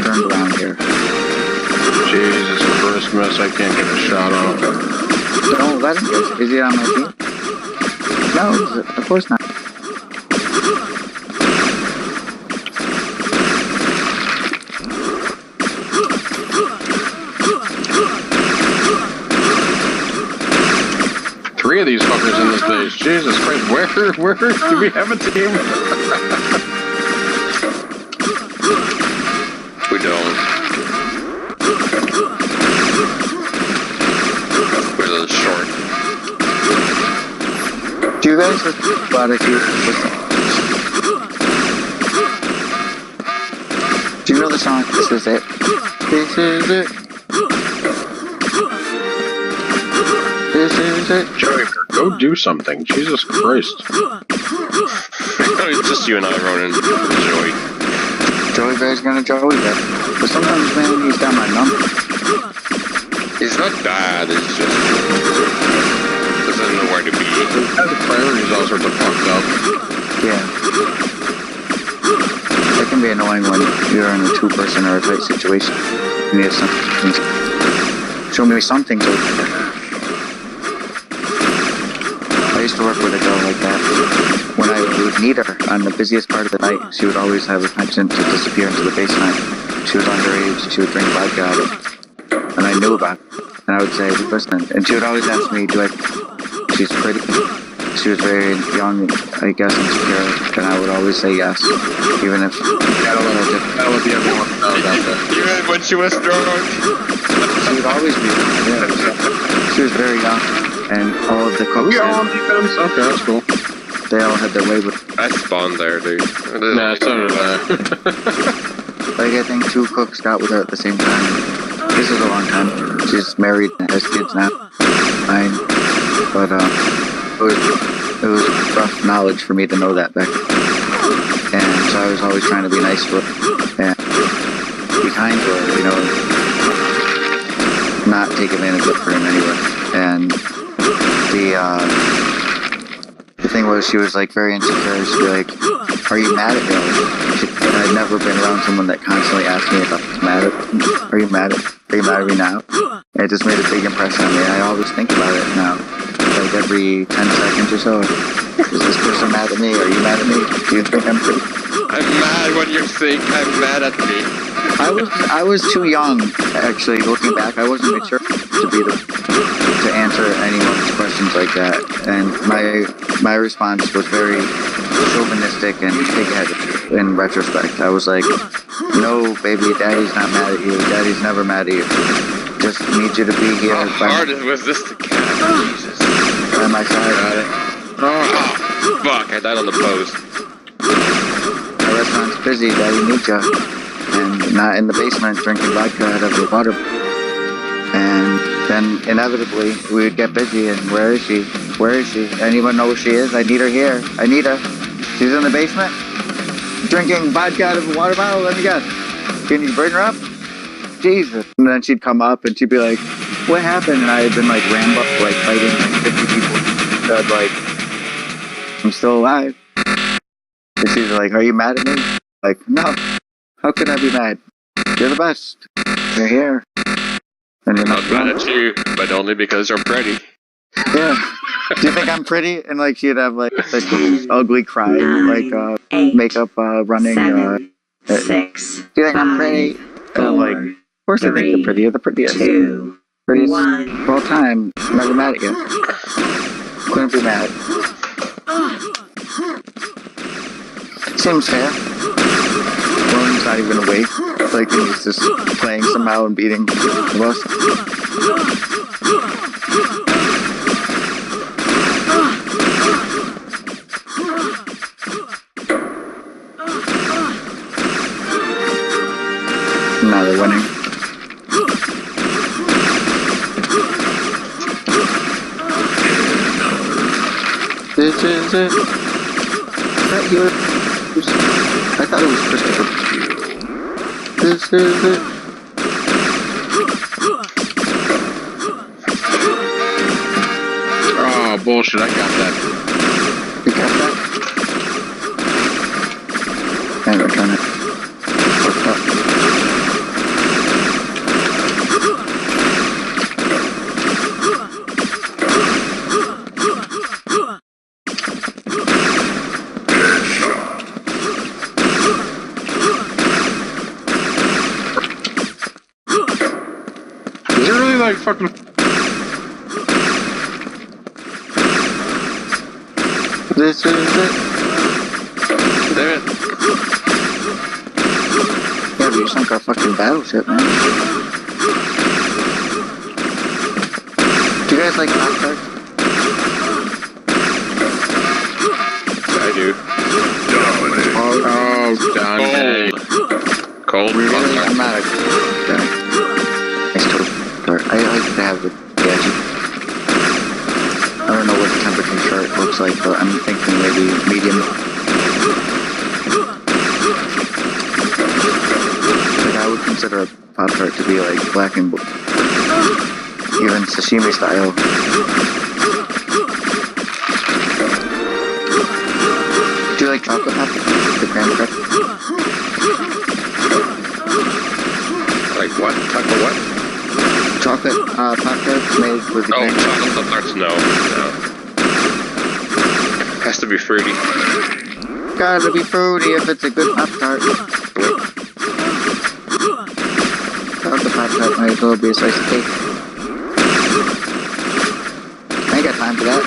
Turned around here. Jesus Christmas, I can't get a shot off. Don't let him get. Is he on my team? No, of course not. Three of these fuckers in this base. Jesus Christ, where do we have a team? We don't. We're a little short. Do you guys listen to Do you know the song This Is It? This is it. This is it. Joey, go do something. Jesus Christ. It's just you and I, Ronan. Joey. Joey Bear's gonna Joey Bear. But sometimes, man, he's got my number. He's not bad, it's just... doesn't know where to be. The priorities all sorts of fucked up. Yeah. That can be annoying when you're in a two-person or a tight situation. You need something. Show me something to... I used to work with a girl like that. When I would meet her on the busiest part of the night, she would always have a penchant to disappear into the basement. She was underage, she would drink vodka out of it. And I knew about it. And I would say, listen, and she would always ask me, she's pretty. She was very young, I guess, insecure, and I would always say yes, even if... Gotta let the everyone know about that. Even when she was drunk. She would always be, yeah. She was very young, and all of the cooks... We all on defense? Okay, that's cool. They all had their way with... I spawned there, dude. Nah, so did I. Like, I think 2 cooks got with her at the same time. This is a long time. She's married and has kids now. Fine. But, it was rough knowledge for me to know that back then. And so I was always trying to be nice to her and be kind to her, you know, not take advantage of her in any way. And the thing was, she was like very insecure. She'd be like, "Are you mad at me?" I'd never been around someone that constantly asked me if I was mad at me. Are you mad at me now? And it just made a big impression on me. I always think about it now, like every 10 seconds or so. Is this person mad at me? Are you mad at me? Do you think I'm pretty? I'm mad when you think I'm mad at me. I was too young, actually. Looking back, I wasn't mature to answer anyone's questions like that. And my response was very chauvinistic and pig-headed. In retrospect, I was like, "No, baby, Daddy's not mad at you. Daddy's never mad at you. Just need you to be here." How hard was this to catch? Jesus. By my side. Got it. Oh, fuck! I died on the post. My restaurant's busy. Daddy needs you. And not in the basement drinking vodka out of the water. And then inevitably we would get busy. And where is she? Where is she? Anyone know where she is? I need her here. I need her. She's in the basement drinking vodka out of a water bottle. Let me guess. Can you bring her up? Jesus. And then she'd come up and she'd be like, "What happened?" And I had been like Rambo, like fighting like 50 people. So I'd like, "I'm still alive." And she's like, "Are you mad at me?" Like, "No. How could I be mad? You're the best. You're here. And you're Not mad at you, but only because you're pretty. Yeah. Do you think I'm pretty?" And like she'd have like this ugly cry, like makeup running. 7, 6. Do you think I'm pretty? And I'm like, "Of course I think you're pretty. You're the prettiest. 2, Prettiest 1. of all time. Never mad at you. Couldn't be mad." Seems fair. Ronan's not even awake. Like he's just playing somehow and beating the us. Now they're winning. This is it. Is that yours? I thought it was Christopher. This is it. Oh, bullshit, I got that. You got that? And return it. What's up? Is it really like fucking... This is it. Damn it. Yeah, but you sunk our fucking battleship, man. Do you guys like Pop-Tarts? I do. Oh, Dante. Cold. Really? Cold. I'm not a guy. Nice toast tart. I like to have the edge. I don't know what the temperature chart looks like, but I'm thinking maybe medium. Like I would consider a Pop-Tart to be like black and blue. Even sashimi style. Do you like chocolate Pop-Tart? The graham cracker? Like what? Chocolate what? Chocolate Pop-Tarts made with the Oh, graham chocolate Pop-Tarts? No. Has to be fruity. Gotta be fruity if it's a good Pop-Tart. Without the Pop-Tart, might as well be a slice of cake. I ain't got time for that.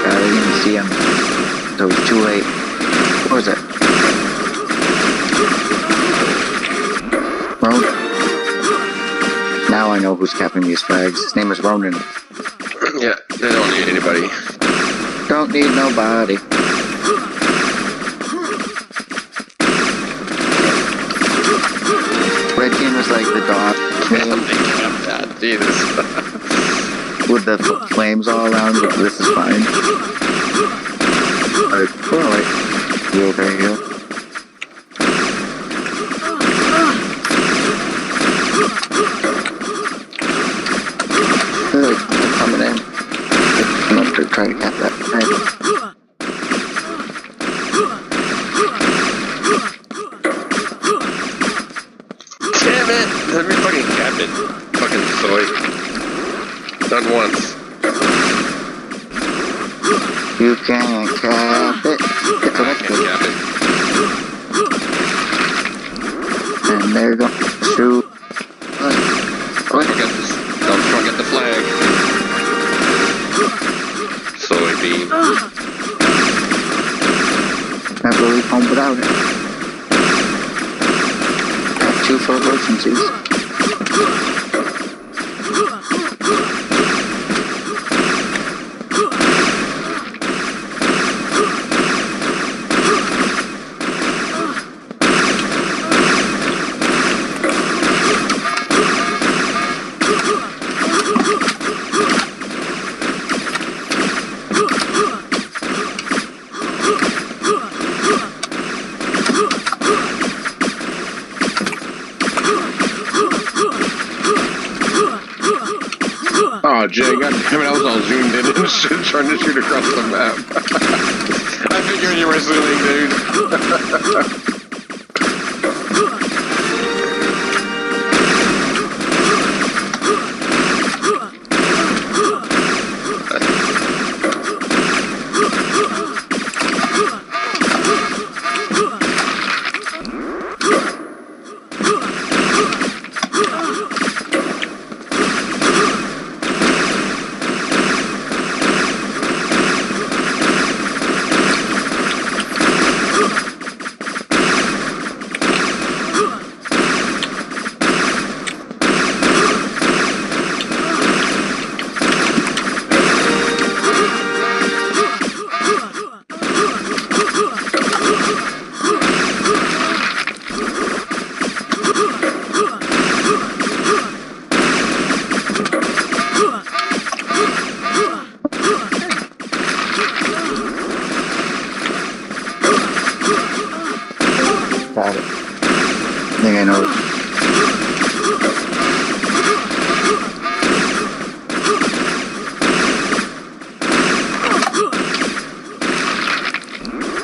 God, I didn't even see him. So it was too late. What was it? Ronan. Now I know who's capping these flags. His name is Ronan. Yeah, they don't need anybody. Don't need nobody. Red team is like the dog. Yeah, Jesus. with the flames all around, this is fine. Alright, you okay here? They're coming in. I'm going to try to cap that. Right. Damn it! Let me fucking cap it. Fucking soy. Done once. You can't cap it. It's I can't cap it. And they're going to shoot. Don't forget the flag. Soybean. Never leave home without it. Have 2 for emergencies. Oh, Jay, goddammit, I was all zoomed in and shit, trying to shoot across the map. I figured you were zooming, dude. Got it. I think I know it.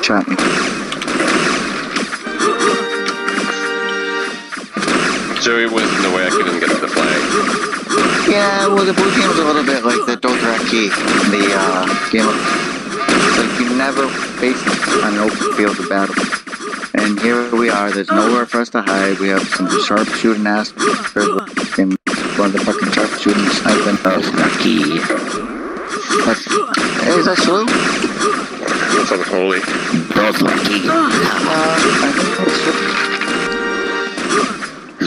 Shot me. Joey was in the way I couldn't get to the flag. Yeah, well, the blue team was a little bit like the Dothraki, the game of... It's like you never faced on an open field of battle. And here we are, there's nowhere for us to hide. We have some sharpshooting ass and one of the fucking sharpshooting sniping. Dothraki. Hey, is that Salute? That's unholy. Dothraki. I think it's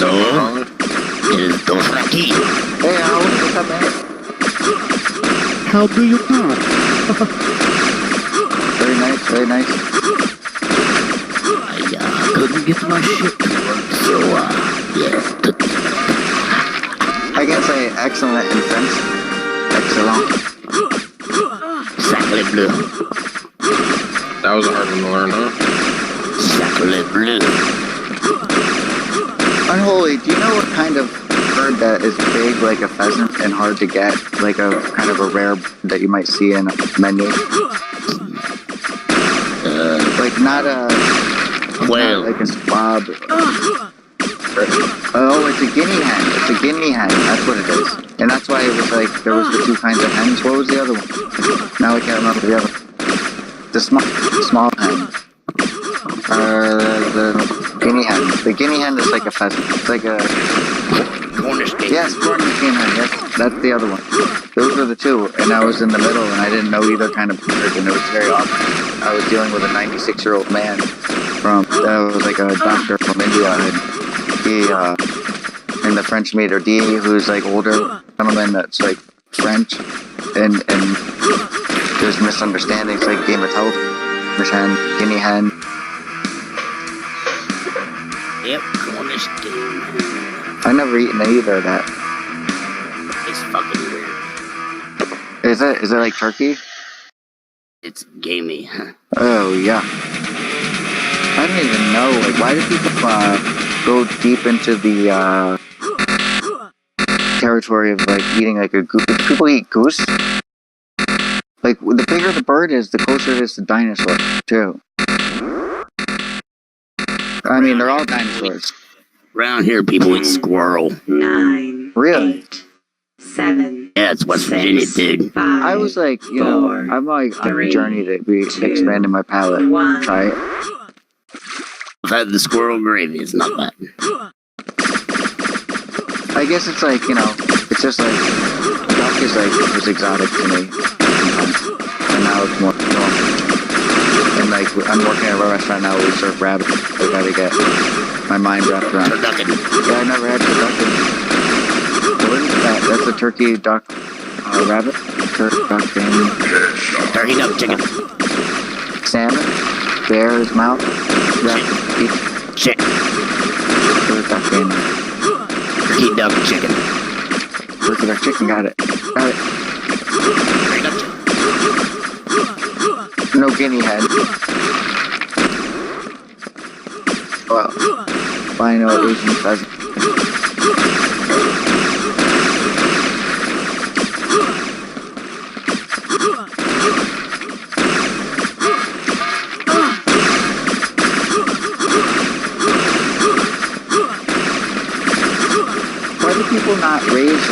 No, it is Dothraki. Hey, Al, what's up, man? How do you do? Very nice, very nice. I couldn't get my shit to work, so yes. I can say excellent in French. Excellent. Sacre bleu. That was a hard one to learn, huh? Sacre bleu. Unholy, do you know what kind of bird that is big like a pheasant and hard to get? Like a kind of a rare bird that you might see in a menu? Like not a... Whale. Not like a swab. Oh, it's a guinea hen. It's a guinea hen. That's what it is. And that's why it was like, there was the 2 kinds of hens. What was the other one? Now I can't remember the other. The small hen. The guinea hen. The guinea hen is like a pheasant. It's like a... Cornish game. Yes, Cornish game hen. Yes, that's the other one. Those were the 2. And I was in the middle and I didn't know either kind of bird. And it was very awkward. I was dealing with a 96-year-old man that was like a doctor from India. And he, in the French meter, D, who's like older gentleman that's like French. And there's misunderstandings like game of telephone, hen, guinea hen. Yep, Cornish game. I never eaten either of that. It's fucking weird. Is it like turkey? It's gamey. Oh yeah. I don't even know. Like, why do people go deep into the territory of like eating like a goose? Do people eat goose? Like, the bigger the bird is, the closer it is to dinosaur too. I mean, they're all dinosaurs. Around here, people eat squirrel. 9. Really? 8, 7. Yeah, it's West Virginia, dude. 5, I was like, you know, I'm like on a journey to be expanding my palate. 1. Try it. I've had the squirrel gravy. It's not bad. I guess it's like, you know, it's just like, duck is like, it was exotic to me sometimes. And now it's more normal. And like, I'm working at a restaurant now where we serve rabbit. I gotta get my mind wrapped around it. Turducken. Yeah, I never had turducken. What is that? That's a turkey, duck, rabbit? Turducken. Turkey, duck, chicken. Salmon? Bear's mouth? Rabbit. Beef. Chicken. Turducken. Turkey, duck, chicken. Turkey, duck, chicken. Got it. Got it. Turkey, duck, chicken. No guinea head. Well, I know Asian pheasant. Why do people not raise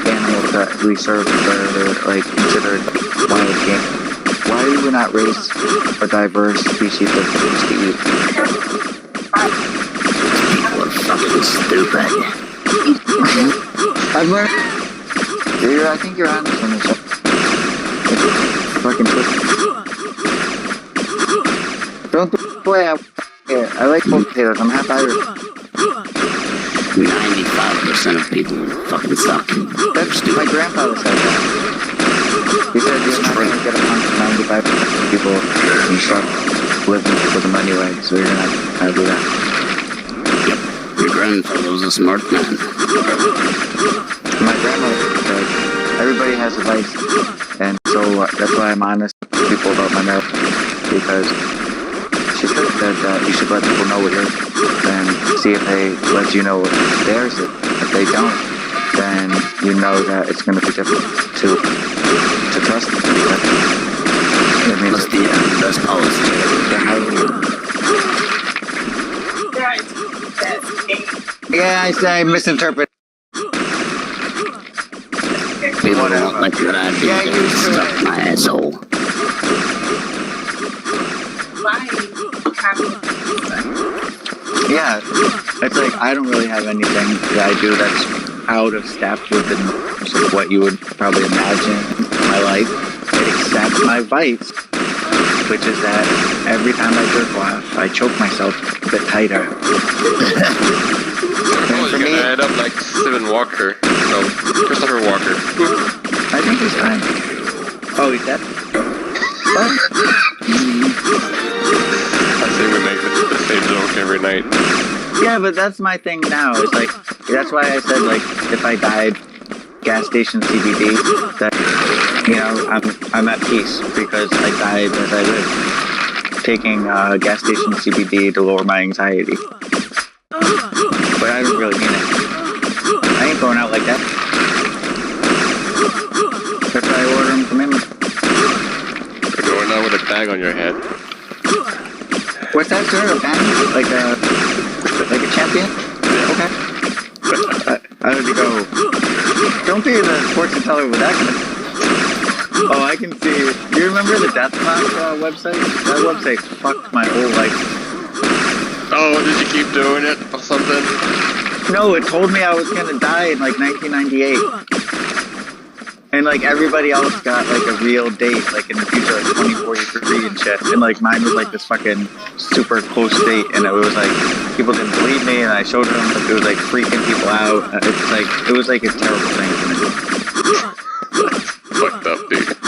animals that we serve that are like considered wild game? Why do we not raise a diverse species of things to eat? People are fucking stupid. I've learned. Dude, I think you're on to something. It's fucking twisted. Don't do the way I like boiled potatoes. I'm half Irish. 95% of people fucking suck. That's my grandfather said that. He said you're not gonna get a punch from 95% of people and start living with them anyway, so you're gonna have to do that. Yep. Your grandfather was a smart man. My grandmother said everybody has a vice, and so that's why I'm honest with people about my marriage, because she said that you should let people know what yours is and see if they let you know what theirs is. If they don't, then you know that it's going to be difficult to trust them because it means Must be the best policy. they're highly. Yeah, I misinterpret. People don't like what I do. Yeah, you Stuck my asshole. Yeah, it's like I don't really have anything that I do that's out of step with the norms of what you would probably imagine in my life, except my vice, which is that every time I jerk off, I choke myself a bit tighter. Oh, for you're me, gonna end up like Steven Walker. No, Christopher Walker. I think he's fine. Oh, he's dead? What? I say we make the same joke every night. Yeah, but that's my thing now. It's like, that's why I said, like, if I died gas station CBD, that, you know, I'm at peace because I died as I lived, taking gas station CBD to lower my anxiety. But I don't really mean it. I ain't going out like that. That's why I order them from Amazon. You're going out with a bag on your head. What's that, sir? A band? Like a champion? Okay. How did it go? Don't be the fortune teller with that. Oh, I can see. Do you remember the Deathmatch website? That website fucked my whole life. Oh, did you keep doing it or something? No, it told me I was gonna die in like 1998. And like everybody else got like a real date, like in the future, like 2043 and shit. And like mine was like this fucking super close date, and it was like people didn't believe me, and I showed them, but it was like freaking people out. It's like it was like a terrible thing for me. Fucked up, dude.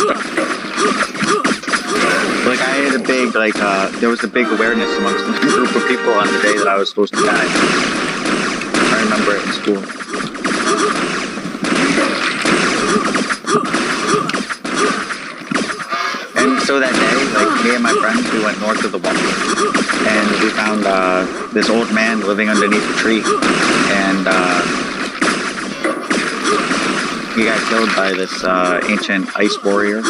Like I had a big like there was a big awareness amongst the group of people on the day that I was supposed to die. I remember it in school. So that day, like, me and my friends, we went north of the wall, and we found this old man living underneath a tree, and he got killed by this ancient ice warrior,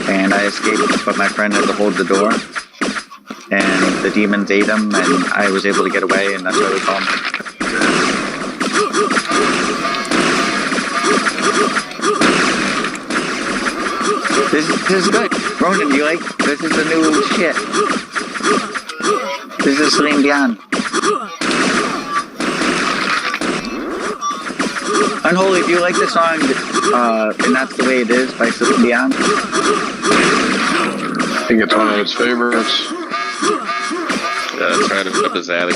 and I escaped, but my friend had to hold the door, and the demons ate him, and I was able to get away, and that's why we call him. This is good. Ronan, you like? This is the new shit. This is Celine Dion. Unholy, do you like the song, And That's the Way It Is by Celine Dion? I think it's one of his favorites. Yeah, that's right up his alley.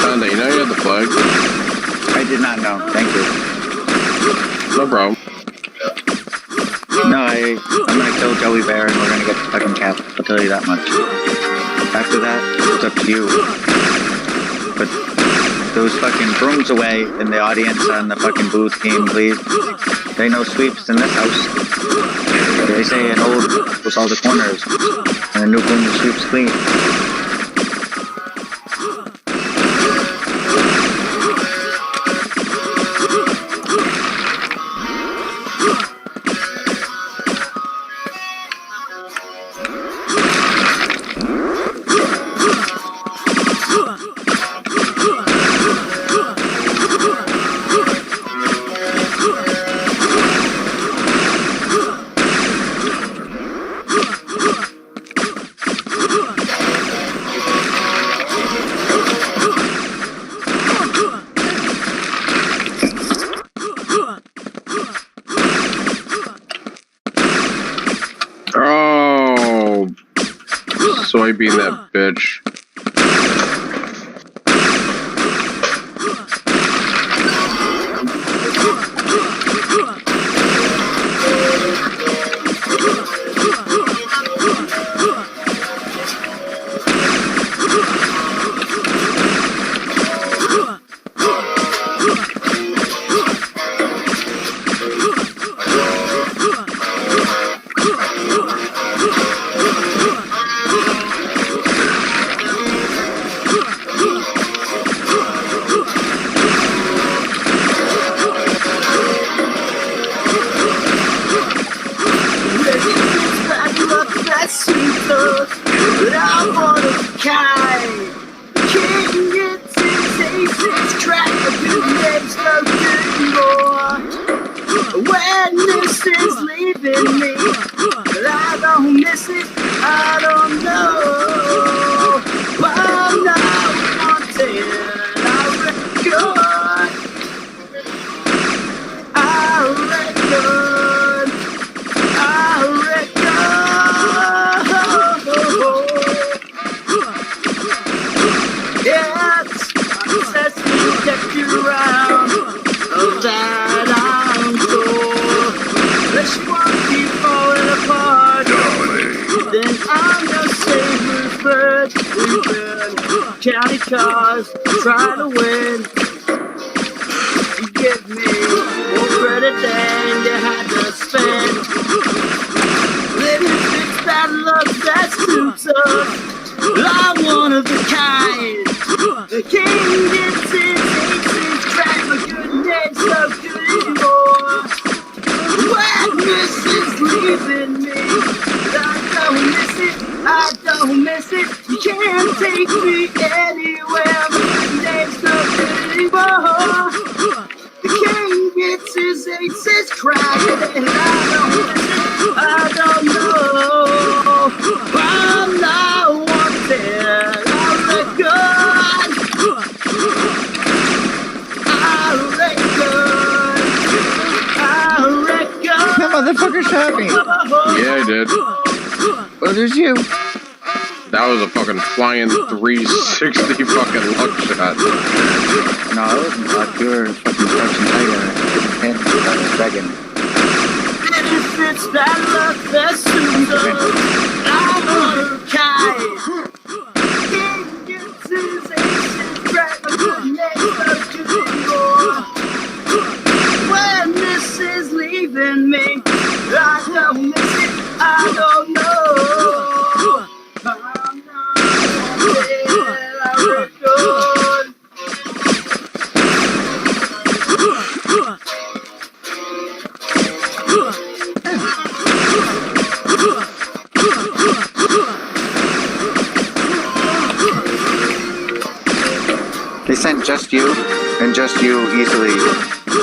Sunday, you know you had the flag? I did not know. Thank you. No problem. No, I'm gonna kill Joey Bear and we're gonna get the fucking cap. I'll tell you that much. After that, it's up to you. But those fucking brooms away in the audience on the fucking booth team, please. There ain't no sweeps in this house. They say an old was all the corners, and a new broom sweeps clean. Oh, soybean that bitch. County cars, trying to win. You give me more credit than you had to spend. Living this bad luck, that's too tough. I'm one of a kind. The king gets his aces, track my goodness, so good anymore. Wetness is leaving me, but I don't miss it. I don't miss it. You can't take me anywhere. My name's not good anymore. The king gets his aces cracked, and I don't miss it. I don't know. I'm not wanted. I reckon. That motherfucker shot me. Yeah, I did. Well, there's you. That was a fucking flying 360 fucking luck shot. No, I wasn't luck. You were fucking crouching tiger. I was dragging. It's that luck that suits us. I'm a kite. He gets his aces right like the next of Junior. When this is leaving me, I don't miss it, I don't know. I'm not there, I record. They sent just you, and just you easily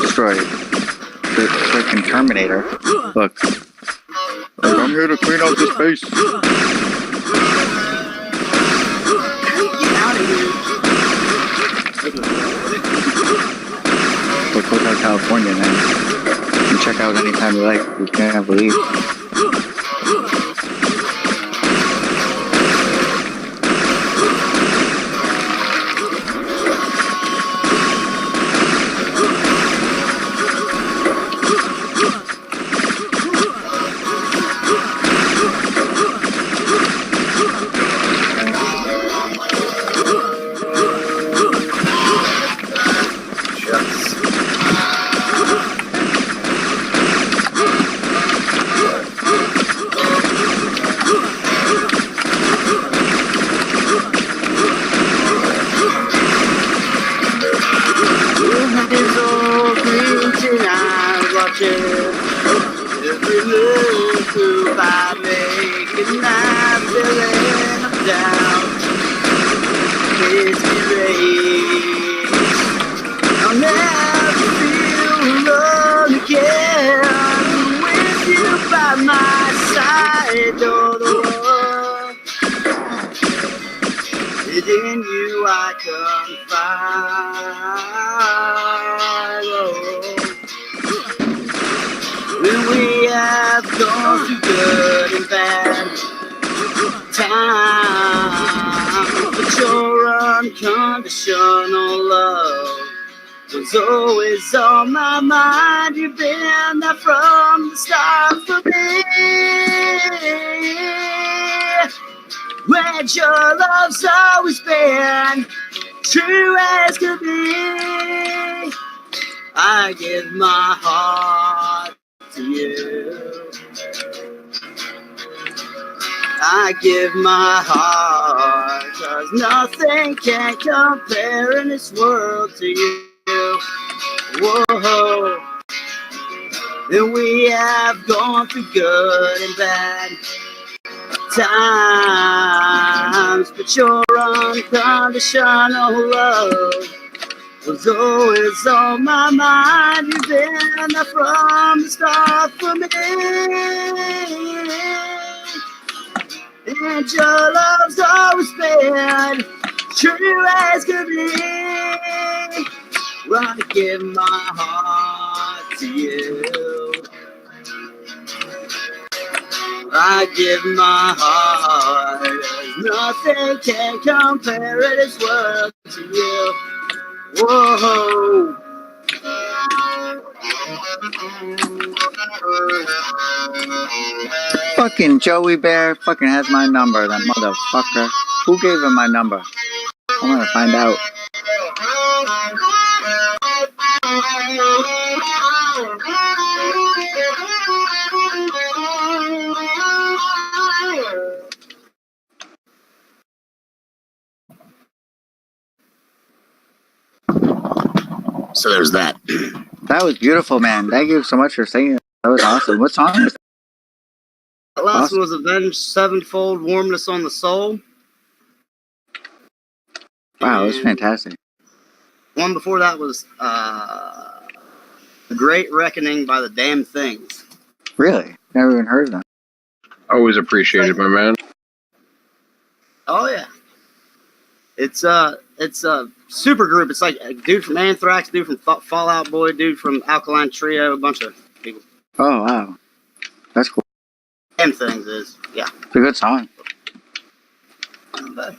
destroyed the freaking Terminator. Look. I'm here to clean out this base. Get out of here. Look, Hotel California, man. You can check out anytime you like. We can't believe. Every move I make, and I'm feeling I'm down. It's erased. I'll never feel alone again. With you by my side, all the world. Within you I confide. Oh. When we have gone through good and bad times, but your unconditional love was always on my mind. You've been there from the start for me. Where your love's always been true as could be. I give my heart to you. I give my heart, 'cause nothing can compare in this world to you. Whoa. And we have gone through good and bad times, but your unconditional love was always on my mind. You've been there from the start for me. And your love's always been true as could be. Well, I give my heart to you. I give my heart. Nothing can compare in this world to you. Whoa. Fucking Joey Bear fucking has my number, that motherfucker. Who gave him my number? I'm gonna find out. So there's that. That was beautiful, man. Thank you so much for singing. That was awesome. What song was that? The last one was Avenged Sevenfold Warmness on the Soul. Wow, it was fantastic. One before that was The Great Reckoning by the Damn Things. Really? Never even heard of them. Always appreciated, my man. Oh yeah. It's a super group. It's like a dude from Anthrax, dude from Fall Out Boy, dude from Alkaline Trio, a bunch of people. Oh, wow. That's cool. Damn Things is, yeah. It's a good song. But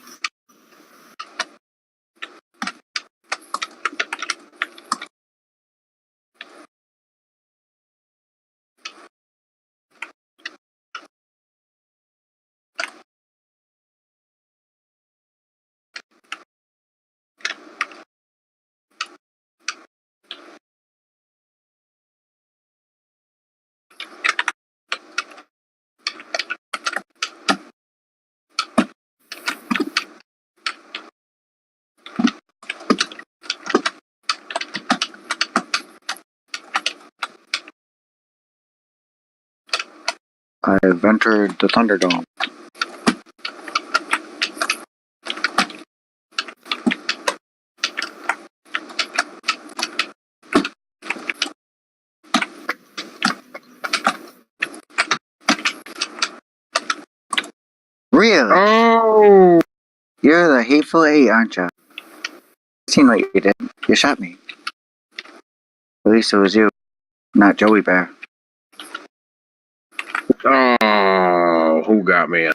I've entered the Thunderdome. Really? Oh! You're the Hateful Eight, aren't you? It seemed like you did. You shot me. At least it was you, not Joey Bear. Oh, who got me?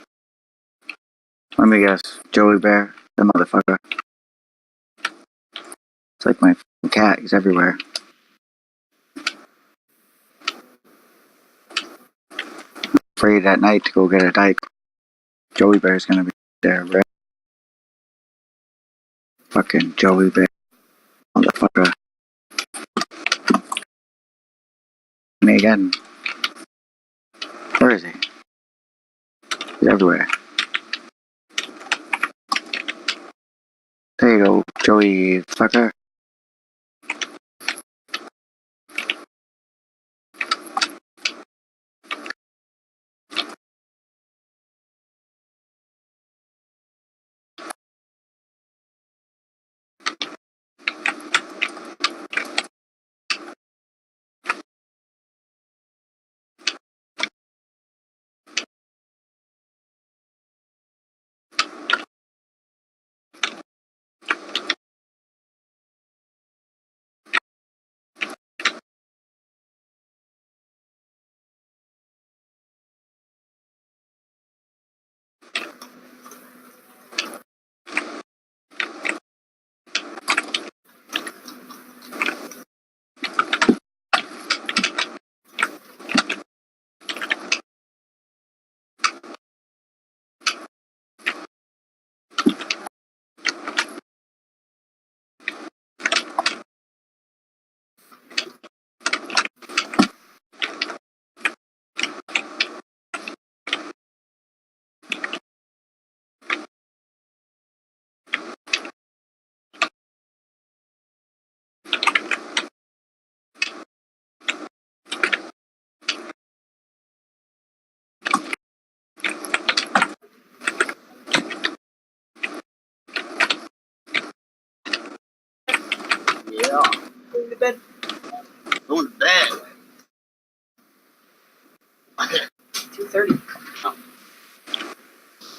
Let me guess. Joey Bear, the motherfucker. It's like my f***ing cat. He's everywhere. Afraid at night to go get a dike. Joey Bear's gonna be there, right? Fucking Joey Bear. Motherfucker. Me again. Where is he? He's everywhere. There you go, Joey fucker. Yeah. Going to bed. Going to bed. 2:30.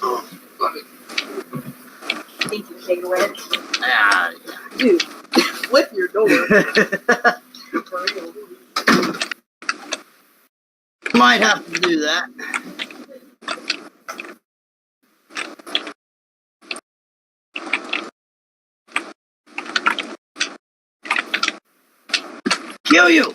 Oh, love it. Think you take it away? Ah, yeah. Dude, flip your door. For real. Might have to do that. Kill you!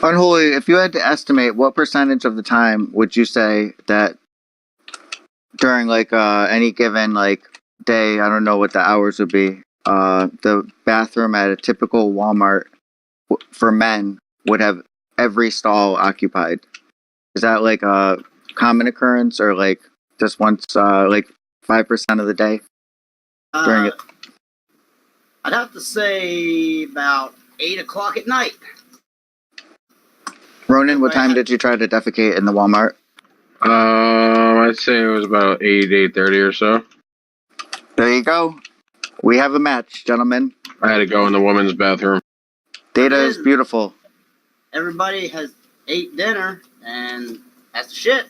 Unholy, if you had to estimate, what percentage of the time would you say that during like any given like day, I don't know what the hours would be, the bathroom at a typical Walmart for men would have every stall occupied? Is that like a common occurrence or like just once like 5% of the day during it? I'd have to say about 8 o'clock at night. Ronan, what time did you try to defecate in the Walmart? I'd say it was about 8:30 or so. There you go. We have a match, gentlemen. I had to go in the women's bathroom. Data is beautiful. Everybody has ate dinner and that's the shit.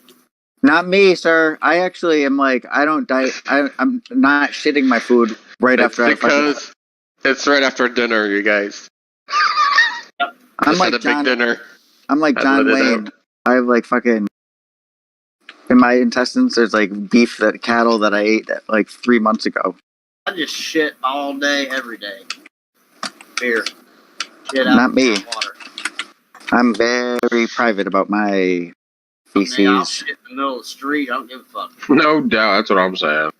Not me, sir. I actually am like, I don't die. I'm not shitting my food right It's after I because it's right after dinner, you guys. I'm Just had a like big John. dinner. I'm like I'd John let it Wayne. I have like fucking in my intestines. There's like beef that cattle that I ate that like 3 months ago. I just shit all day, every day. Beer. Shit out Not me. water. I'm very private about my Man, I'll feces. shit in the middle of the street. I don't give a fuck. No doubt, that's what I'm saying.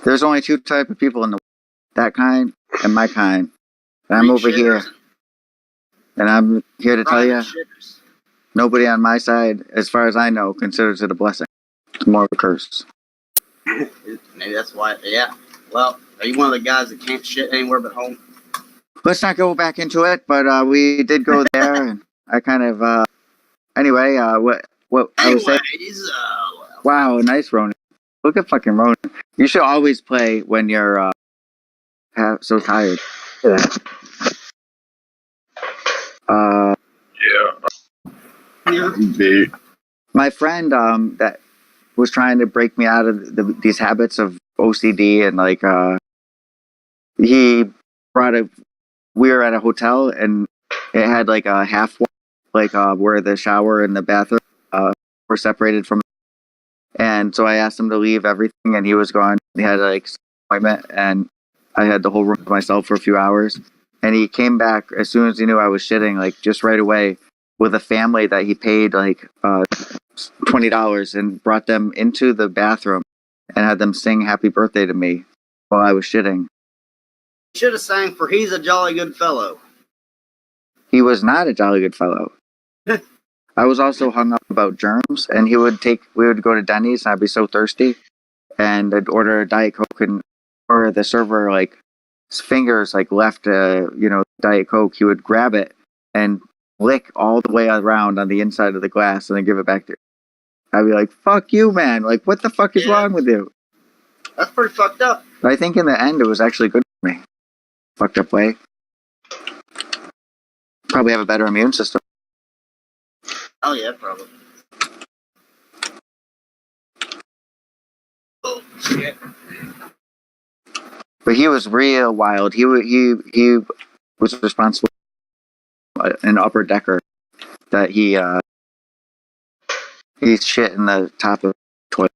There's only two type of people in the that kind and my kind. And I'm over here, and I'm here to tell you, Shitters. nobody on my side, as far as I know, considers it a blessing. It's more of a curse. Maybe that's why. Yeah. Well, are you one of the guys that can't shit anywhere but home? Let's not go back into it, but we did go there, and I kind of anyway, what I was saying. Anyways, Wow, nice Ronan. Look at fucking Ronan. You should always play when you're so tired. Look at that. The My friend that was trying to break me out of these habits of OCD and like he brought a we were at a hotel and it had like a half wall, like where the shower and the bathroom were separated from, and so I asked him to leave everything and he was gone. He had like an appointment and I had the whole room to myself for a few hours, and he came back as soon as he knew I was shitting, like just right away, with a family that he paid like $20 and brought them into the bathroom and had them sing happy birthday to me while I was shitting. should have sang for "He's a Jolly Good Fellow." He was not a jolly good fellow. I was also hung up about germs, and we would go to Denny's and I'd be so thirsty and I'd order a Diet Coke, and or the server like his fingers like left Diet Coke, he would grab it and lick all the way around on the inside of the glass and then give it back to you. I'd be like, fuck you, man. Like, what the fuck is wrong with you? That's pretty fucked up. But I think in the end, it was actually good for me. Fucked up way. Probably have a better immune system. Oh yeah, probably. Oh shit. But he was real wild. He was responsible for an upper decker that he shit in the top of the toilet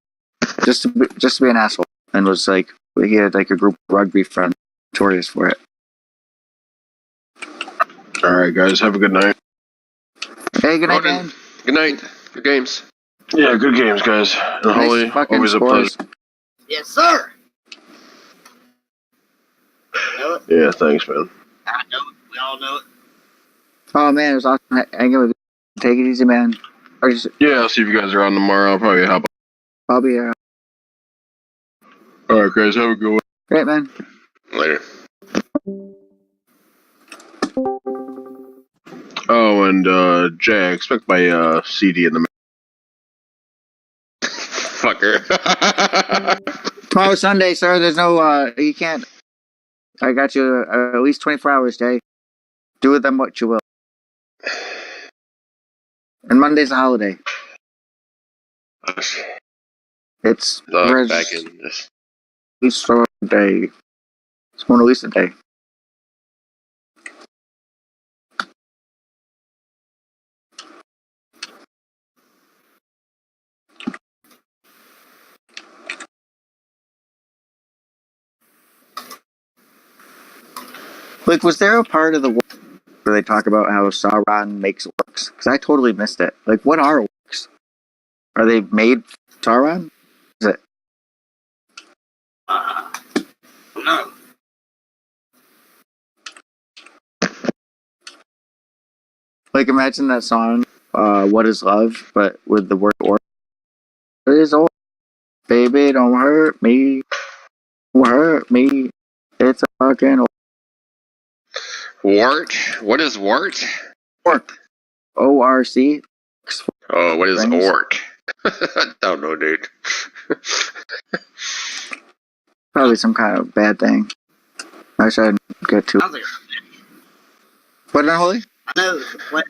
just to be an asshole, and was like he had like a group of rugby friends notorious for it. all right, guys, have a good night. Hey, good night, Ronan, man. good night. Good games. Yeah, good games, guys. And Nice Holly, fucking always a scores. pleasure. Yes, sir. Know it. Yeah, thanks, man. I know it. We all know it. Oh man, it was awesome hanging with you. Take it easy, man. Yeah, I'll see if you guys are on tomorrow. I'll probably hop I'll be here. on. All right, guys, have a good one. Great, man. Later. Oh, and Jay, I expect my CD in the Fucker. Tomorrow's Sunday, sir. There's no you can't. I got you at least 24 hours, Jay. Do with them what you will. And Monday's a holiday. It's Look, back in this. Easter Day. It's Mona Lisa Day. Like, was there a part of the world where they talk about how Sauron makes orcs? Because I totally missed it. Like, what are orcs? Are they made Sauron? Is it? No. Like, imagine that song, What is Love, but with the word orc. What is orc? Baby, don't hurt me. Don't hurt me. It's a fucking Wart? What is wart? orc. O-R-C. Oh, what is Things. orc? Don't know, dude. Probably some kind of bad thing. I should get to. Sounds like What, Unholy? I know the planet.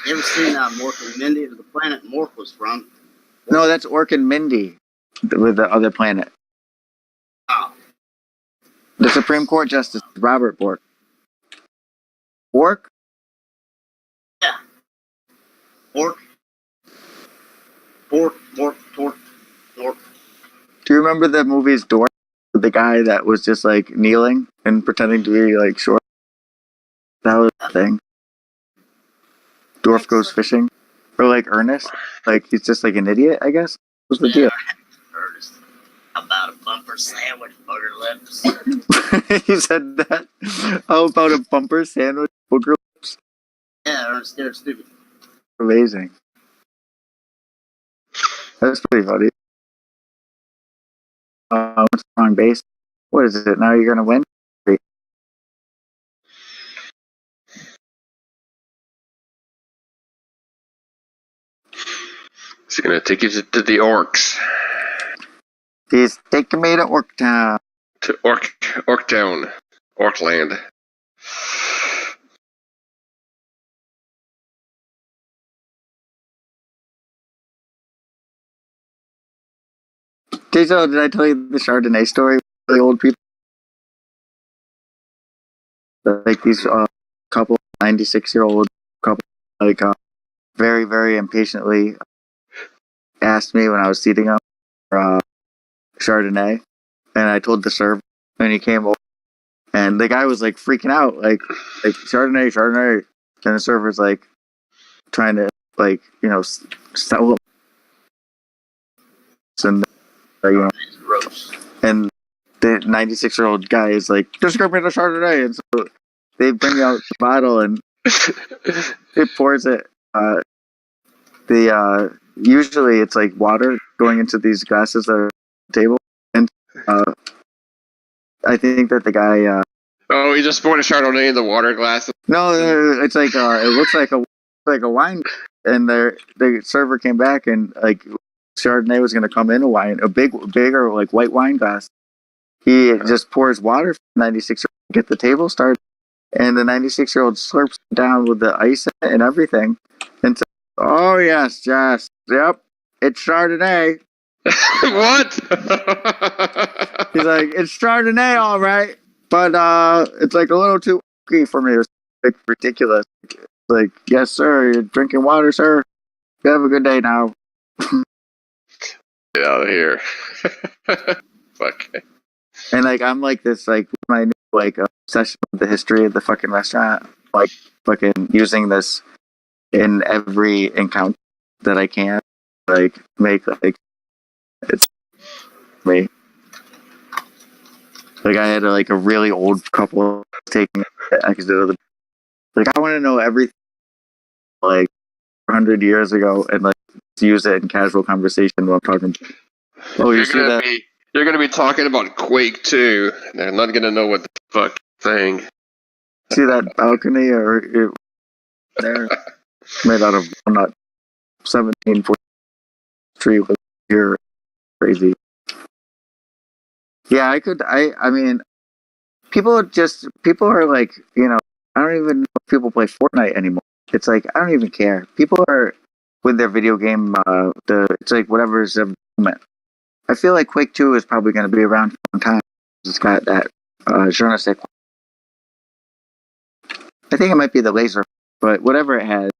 You ever seen Mork and Mindy? The planet Mork was from? No, that's Orc and Mindy with the other planet. Oh, The Supreme Court Justice, Robert Bork. Bork? yeah. Mork. Bork. Tork. Do you remember the movie's Dork? The guy that was just like kneeling and pretending to be like short. That was the thing. Dorf goes fishing. Or like Ernest. Like he's just like an idiot, I guess. What's the deal? Ernest. About a bumper sandwich booger lips. He said that. How about a bumper sandwich? Booger? Yeah, Ernest scared stupid. Amazing. That's pretty funny. What's wrong base? What is it? Now you're gonna win? It's gonna take you to the orcs. He's taking me to Orktown. To Orktown. Orkland. Jason, did I tell you the Chardonnay story? The old people, like these couple, 96-year-old couple, like very, very impatiently asked me when I was seating up for Chardonnay, and I told the server, and he came over, and the guy was like freaking out, like Chardonnay, and the server's like trying to like sell them, and and the 96-year-old guy is like, just give me the Chardonnay, and so they bring out the bottle and it pours it. Usually it's like water going into these glasses that are on the table, and I think that the guy. Oh, he just poured a Chardonnay in the water glass. No, it's like it looks like a wine, and the server came back and like Chardonnay was going to come in a bigger like white wine glass. He just pours water for 96 get the table started, and the 96-year-old slurps down with the ice and everything, and says, "Oh yes, yep, it's Chardonnay." What? He's like, "It's Chardonnay, all right, but it's like a little too oaky for me. It's like ridiculous." It's like, "Yes, sir. You're drinking water, sir. You have a good day now." Get out of here. Fuck. And like I'm like this like my new like obsession with the history of the fucking restaurant, like fucking using this in every encounter that I can, like make like it's me. Like I had a really old couple taking accident. Like I want to know everything like 100 years ago and like to use it in casual conversation while I'm talking. Oh, you see that? You're gonna be talking about Quake too. They're not gonna know what the fuck thing. See that balcony or there made out of walnut, 1740 tree with here, crazy. Yeah, I mean, people are like, I don't even know if people play Fortnite anymore. It's like I don't even care. People are with their video game. It's like whatever's the moment. I feel like Quake 2 is probably going to be around for a long time. It's got that je ne sais quoi. I think it might be the laser, but whatever it has,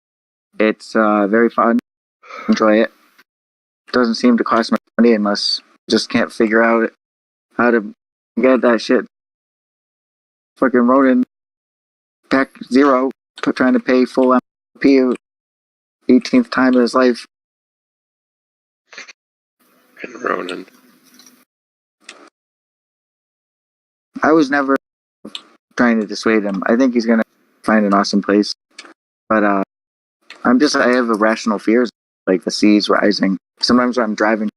it's very fun. Enjoy it. Doesn't seem to cost much money unless you just can't figure out how to get that shit. Fucking Ronin Pack Zero trying to pay full MP 18th time in his life. And Ronan. I was never trying to dissuade him. I think he's gonna find an awesome place. But I have irrational fears, like the seas rising. Sometimes when I'm driving,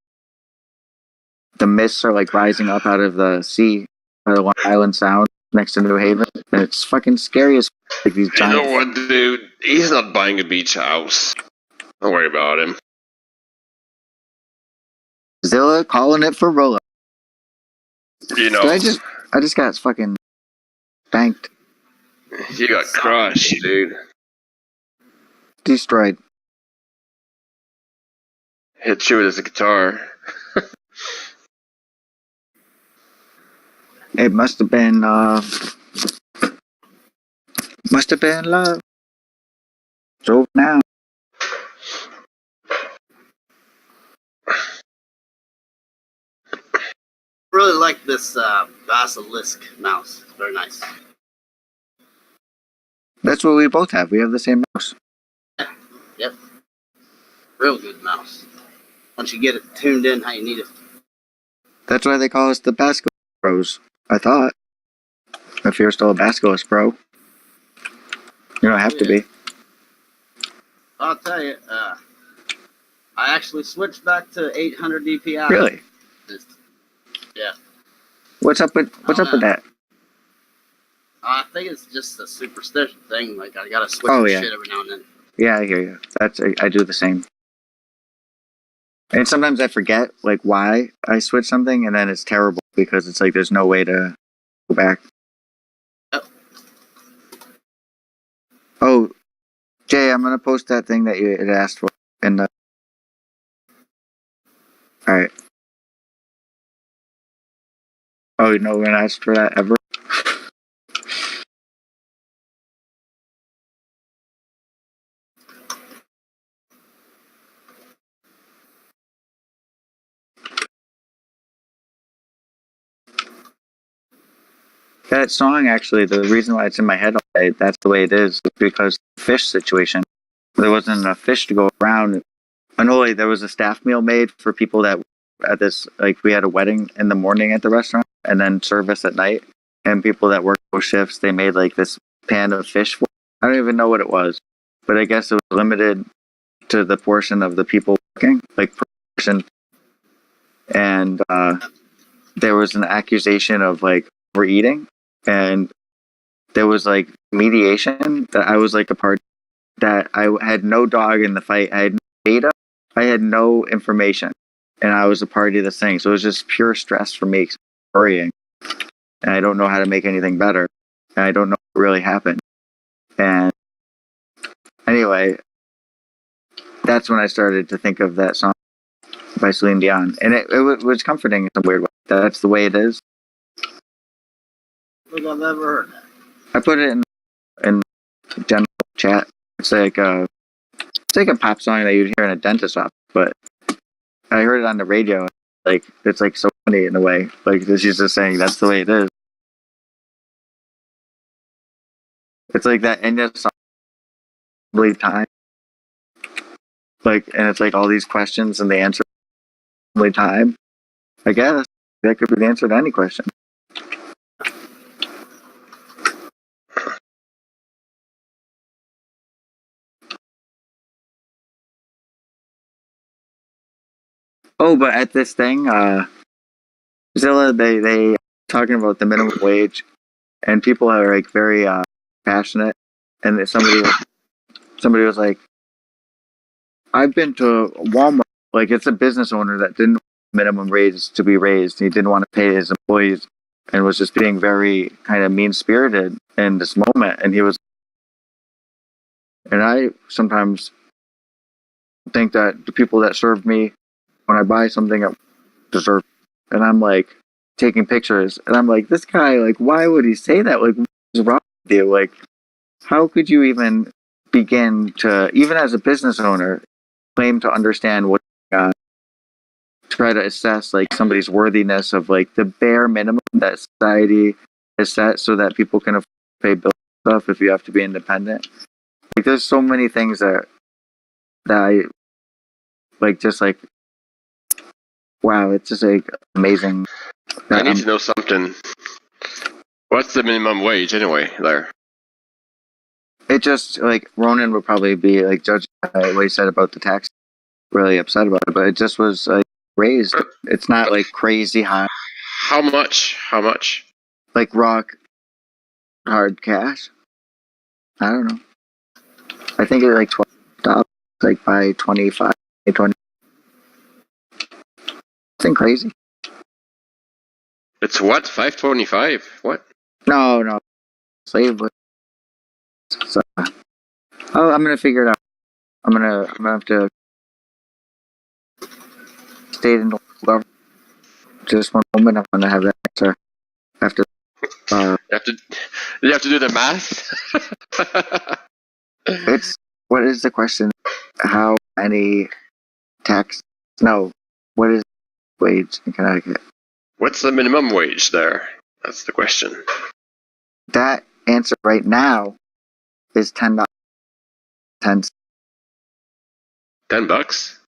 the mists are like rising up out of the sea, out of Long Island Sound next to New Haven. And it's fucking scary as like these giant. You know what, dude? He's not buying a beach house. Don't worry about him. Zilla calling it for Rolla. You know. I just got fucking banked. You got crushed, dude. Destroyed. Hit you with his guitar. It must have been love. It's over now. Really like this basilisk mouse. It's very nice. That's what we both have. We have the same mouse. Yep. Real good mouse. Once you get it tuned in how you need it. That's why they call us the Basilisk Pros. I thought. If you're still a Basilisk Pro. You don't have to be. I'll tell you, I actually switched back to 800 DPI. Really? Yeah. What's up with that? I think it's just a superstition thing. Like I gotta switch shit every now and then. Yeah, I hear you. I do the same. And sometimes I forget like why I switched something, and then it's terrible because it's like there's no way to go back. Oh, Jay, I'm gonna post that thing that you had asked for in the. All right. Oh, no, we're gonna ask for that ever. That song, actually, the reason why it's in my head all day, that's the way it is because the fish situation. There wasn't enough fish to go around. Unholy, there was a staff meal made for people that at this, like, we had a wedding in the morning at the restaurant and then service at night. And people that worked those shifts, they made like this pan of fish for. I don't even know what it was, but I guess it was limited to the portion of the people working, like per person. And there was an accusation of like overeating, and there was like mediation that I was like a part. That I had no dog in the fight. I had no data. I had no information, and I was a party to this thing. So it was just pure stress for me, worrying, and I don't know how to make anything better. And I don't know what really happened. And anyway, that's when I started to think of that song by Celine Dion, and it was comforting in some weird way. That's the way it is. Look, I've never heard that. I put it in general chat. It's like a pop song that you'd hear in a dentist's office, but I heard it on the radio. Like it's like so funny in a way. Like she's just saying that's the way it is. It's like that Enya song, believe time. Like, and it's like all these questions and the answer only time. I guess that could be the answer to any question. Oh, but at this thing, Zilla, they talking about the minimum wage, and people are like very passionate, and somebody was like, I've been to Walmart, like it's a business owner that didn't want minimum wage to be raised. He didn't want to pay his employees, and was just being very kind of mean spirited in this moment. And he was, and I sometimes think that the people that serve me when I buy something deserve, and I'm like taking pictures, and I'm like, this guy, like, why would he say that? Like, what's wrong with you? Like, how could you even begin to, even as a business owner, claim to understand what, try to assess like somebody's worthiness of like the bare minimum that society has set so that people can pay bills and stuff if you have to be independent. Like, there's so many things that I like, just like, wow, it's just like amazing. I need to know something. What's the minimum wage anyway, there? It just like Ronan would probably be like judging what he said about the tax, really upset about it, but it just was like raised. It's not like crazy high. How much? How much? Like rock hard cash. I don't know. I think it's like $12, like by 25, 20. Nothing crazy. It's what? 525? What? No. Slave. So, oh, I'm gonna figure it out. I'm gonna have to stay in the government. Just one moment. I'm gonna have that answer after. You have to do the math. It's, what is the question? How many tax? No. What is wage in Connecticut? What's the minimum wage there? That's the question. That answer right now is $10. $10. $10?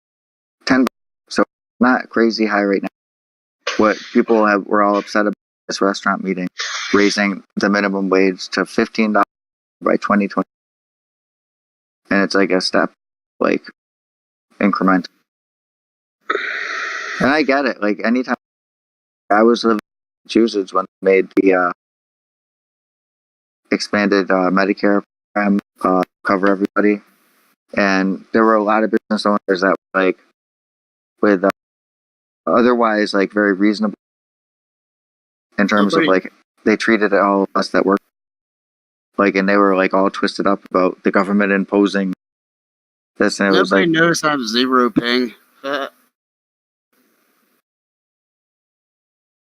$10. So not crazy high right now. What people were all upset about this restaurant meeting, raising the minimum wage to $15 by 2020, and it's like a step, like increment. And I get it. Like anytime I was living in Massachusetts when they made the expanded Medicare program cover everybody, and there were a lot of business owners that were like, with otherwise like very reasonable in terms of like they treated all of us that work like, and they were like all twisted up about the government imposing this, and it was Nobody like, knows I have zero ping.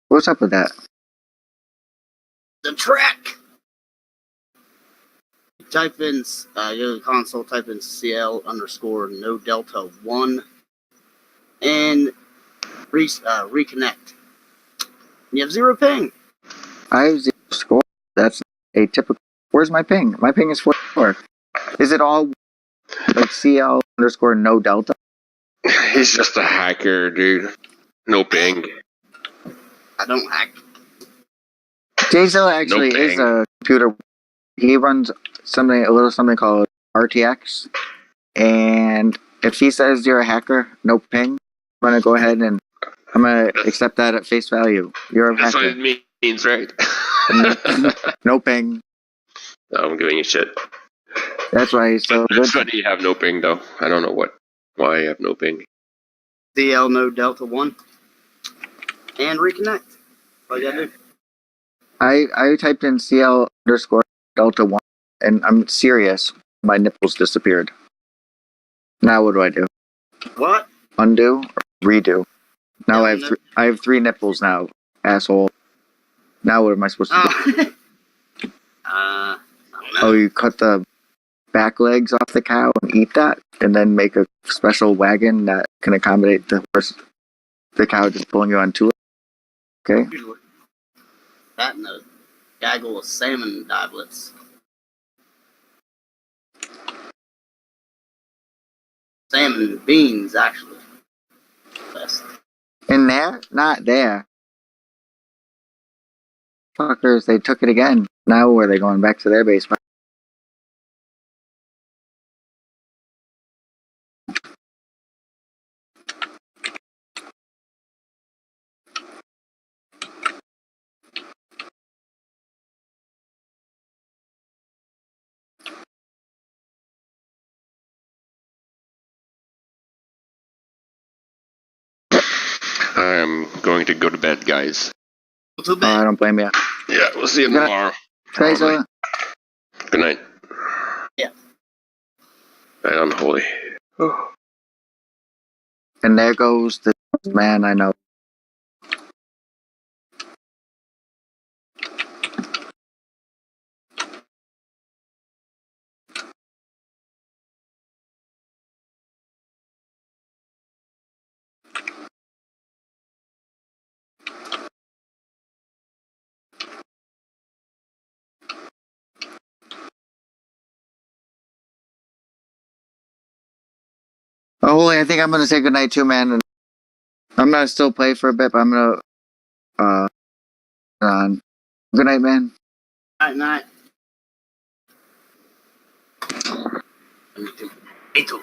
what's up with that? The track. Type in, go to the console, type in CL_no delta 1 and reconnect. You have zero ping. I have zero score. That's a typical. Where's my ping? My ping is 44. Is it all like CL_no delta? He's just a hacker, dude. No ping. I don't hack. Jason actually No is ping. a computer. He runs a little something called RTX, and if he says you're a hacker, no ping, I'm gonna go ahead and I'm gonna accept that at face value. You're a That's what hacker. it means, right? No ping. No, I'm giving you shit. That's why he's so That's good. funny you have no ping, though. I don't know why I have no ping. CL no delta 1 and reconnect. All you gotta do. I typed in CL_delta 1, and I'm serious. My nipples disappeared. Now what do I do? What? Undo or redo? Now Yeah, I have 3 nipples now, asshole. Now what am I supposed to do? Oh. I don't know. Oh, you cut the back legs off the cow and eat that, and then make a special wagon that can accommodate the horse, the cow just pulling you onto it. Okay. Usually. That and a gaggle of salmon divelets. Salmon and beans, actually. Best. In there? Not there. Fuckers, they took it again. Now where are they going back to their basement? I'm going to go to bed, guys. Too I bad. don't blame you. Yeah, we'll see you Good night. tomorrow. Guys, Probably. Good night. Yeah. Night unholy. and there goes the man I know. Oh, Holy, I think I'm gonna say goodnight too, man. And I'm gonna still play for a bit, but I'm gonna on. Good night, man. Night. Me too.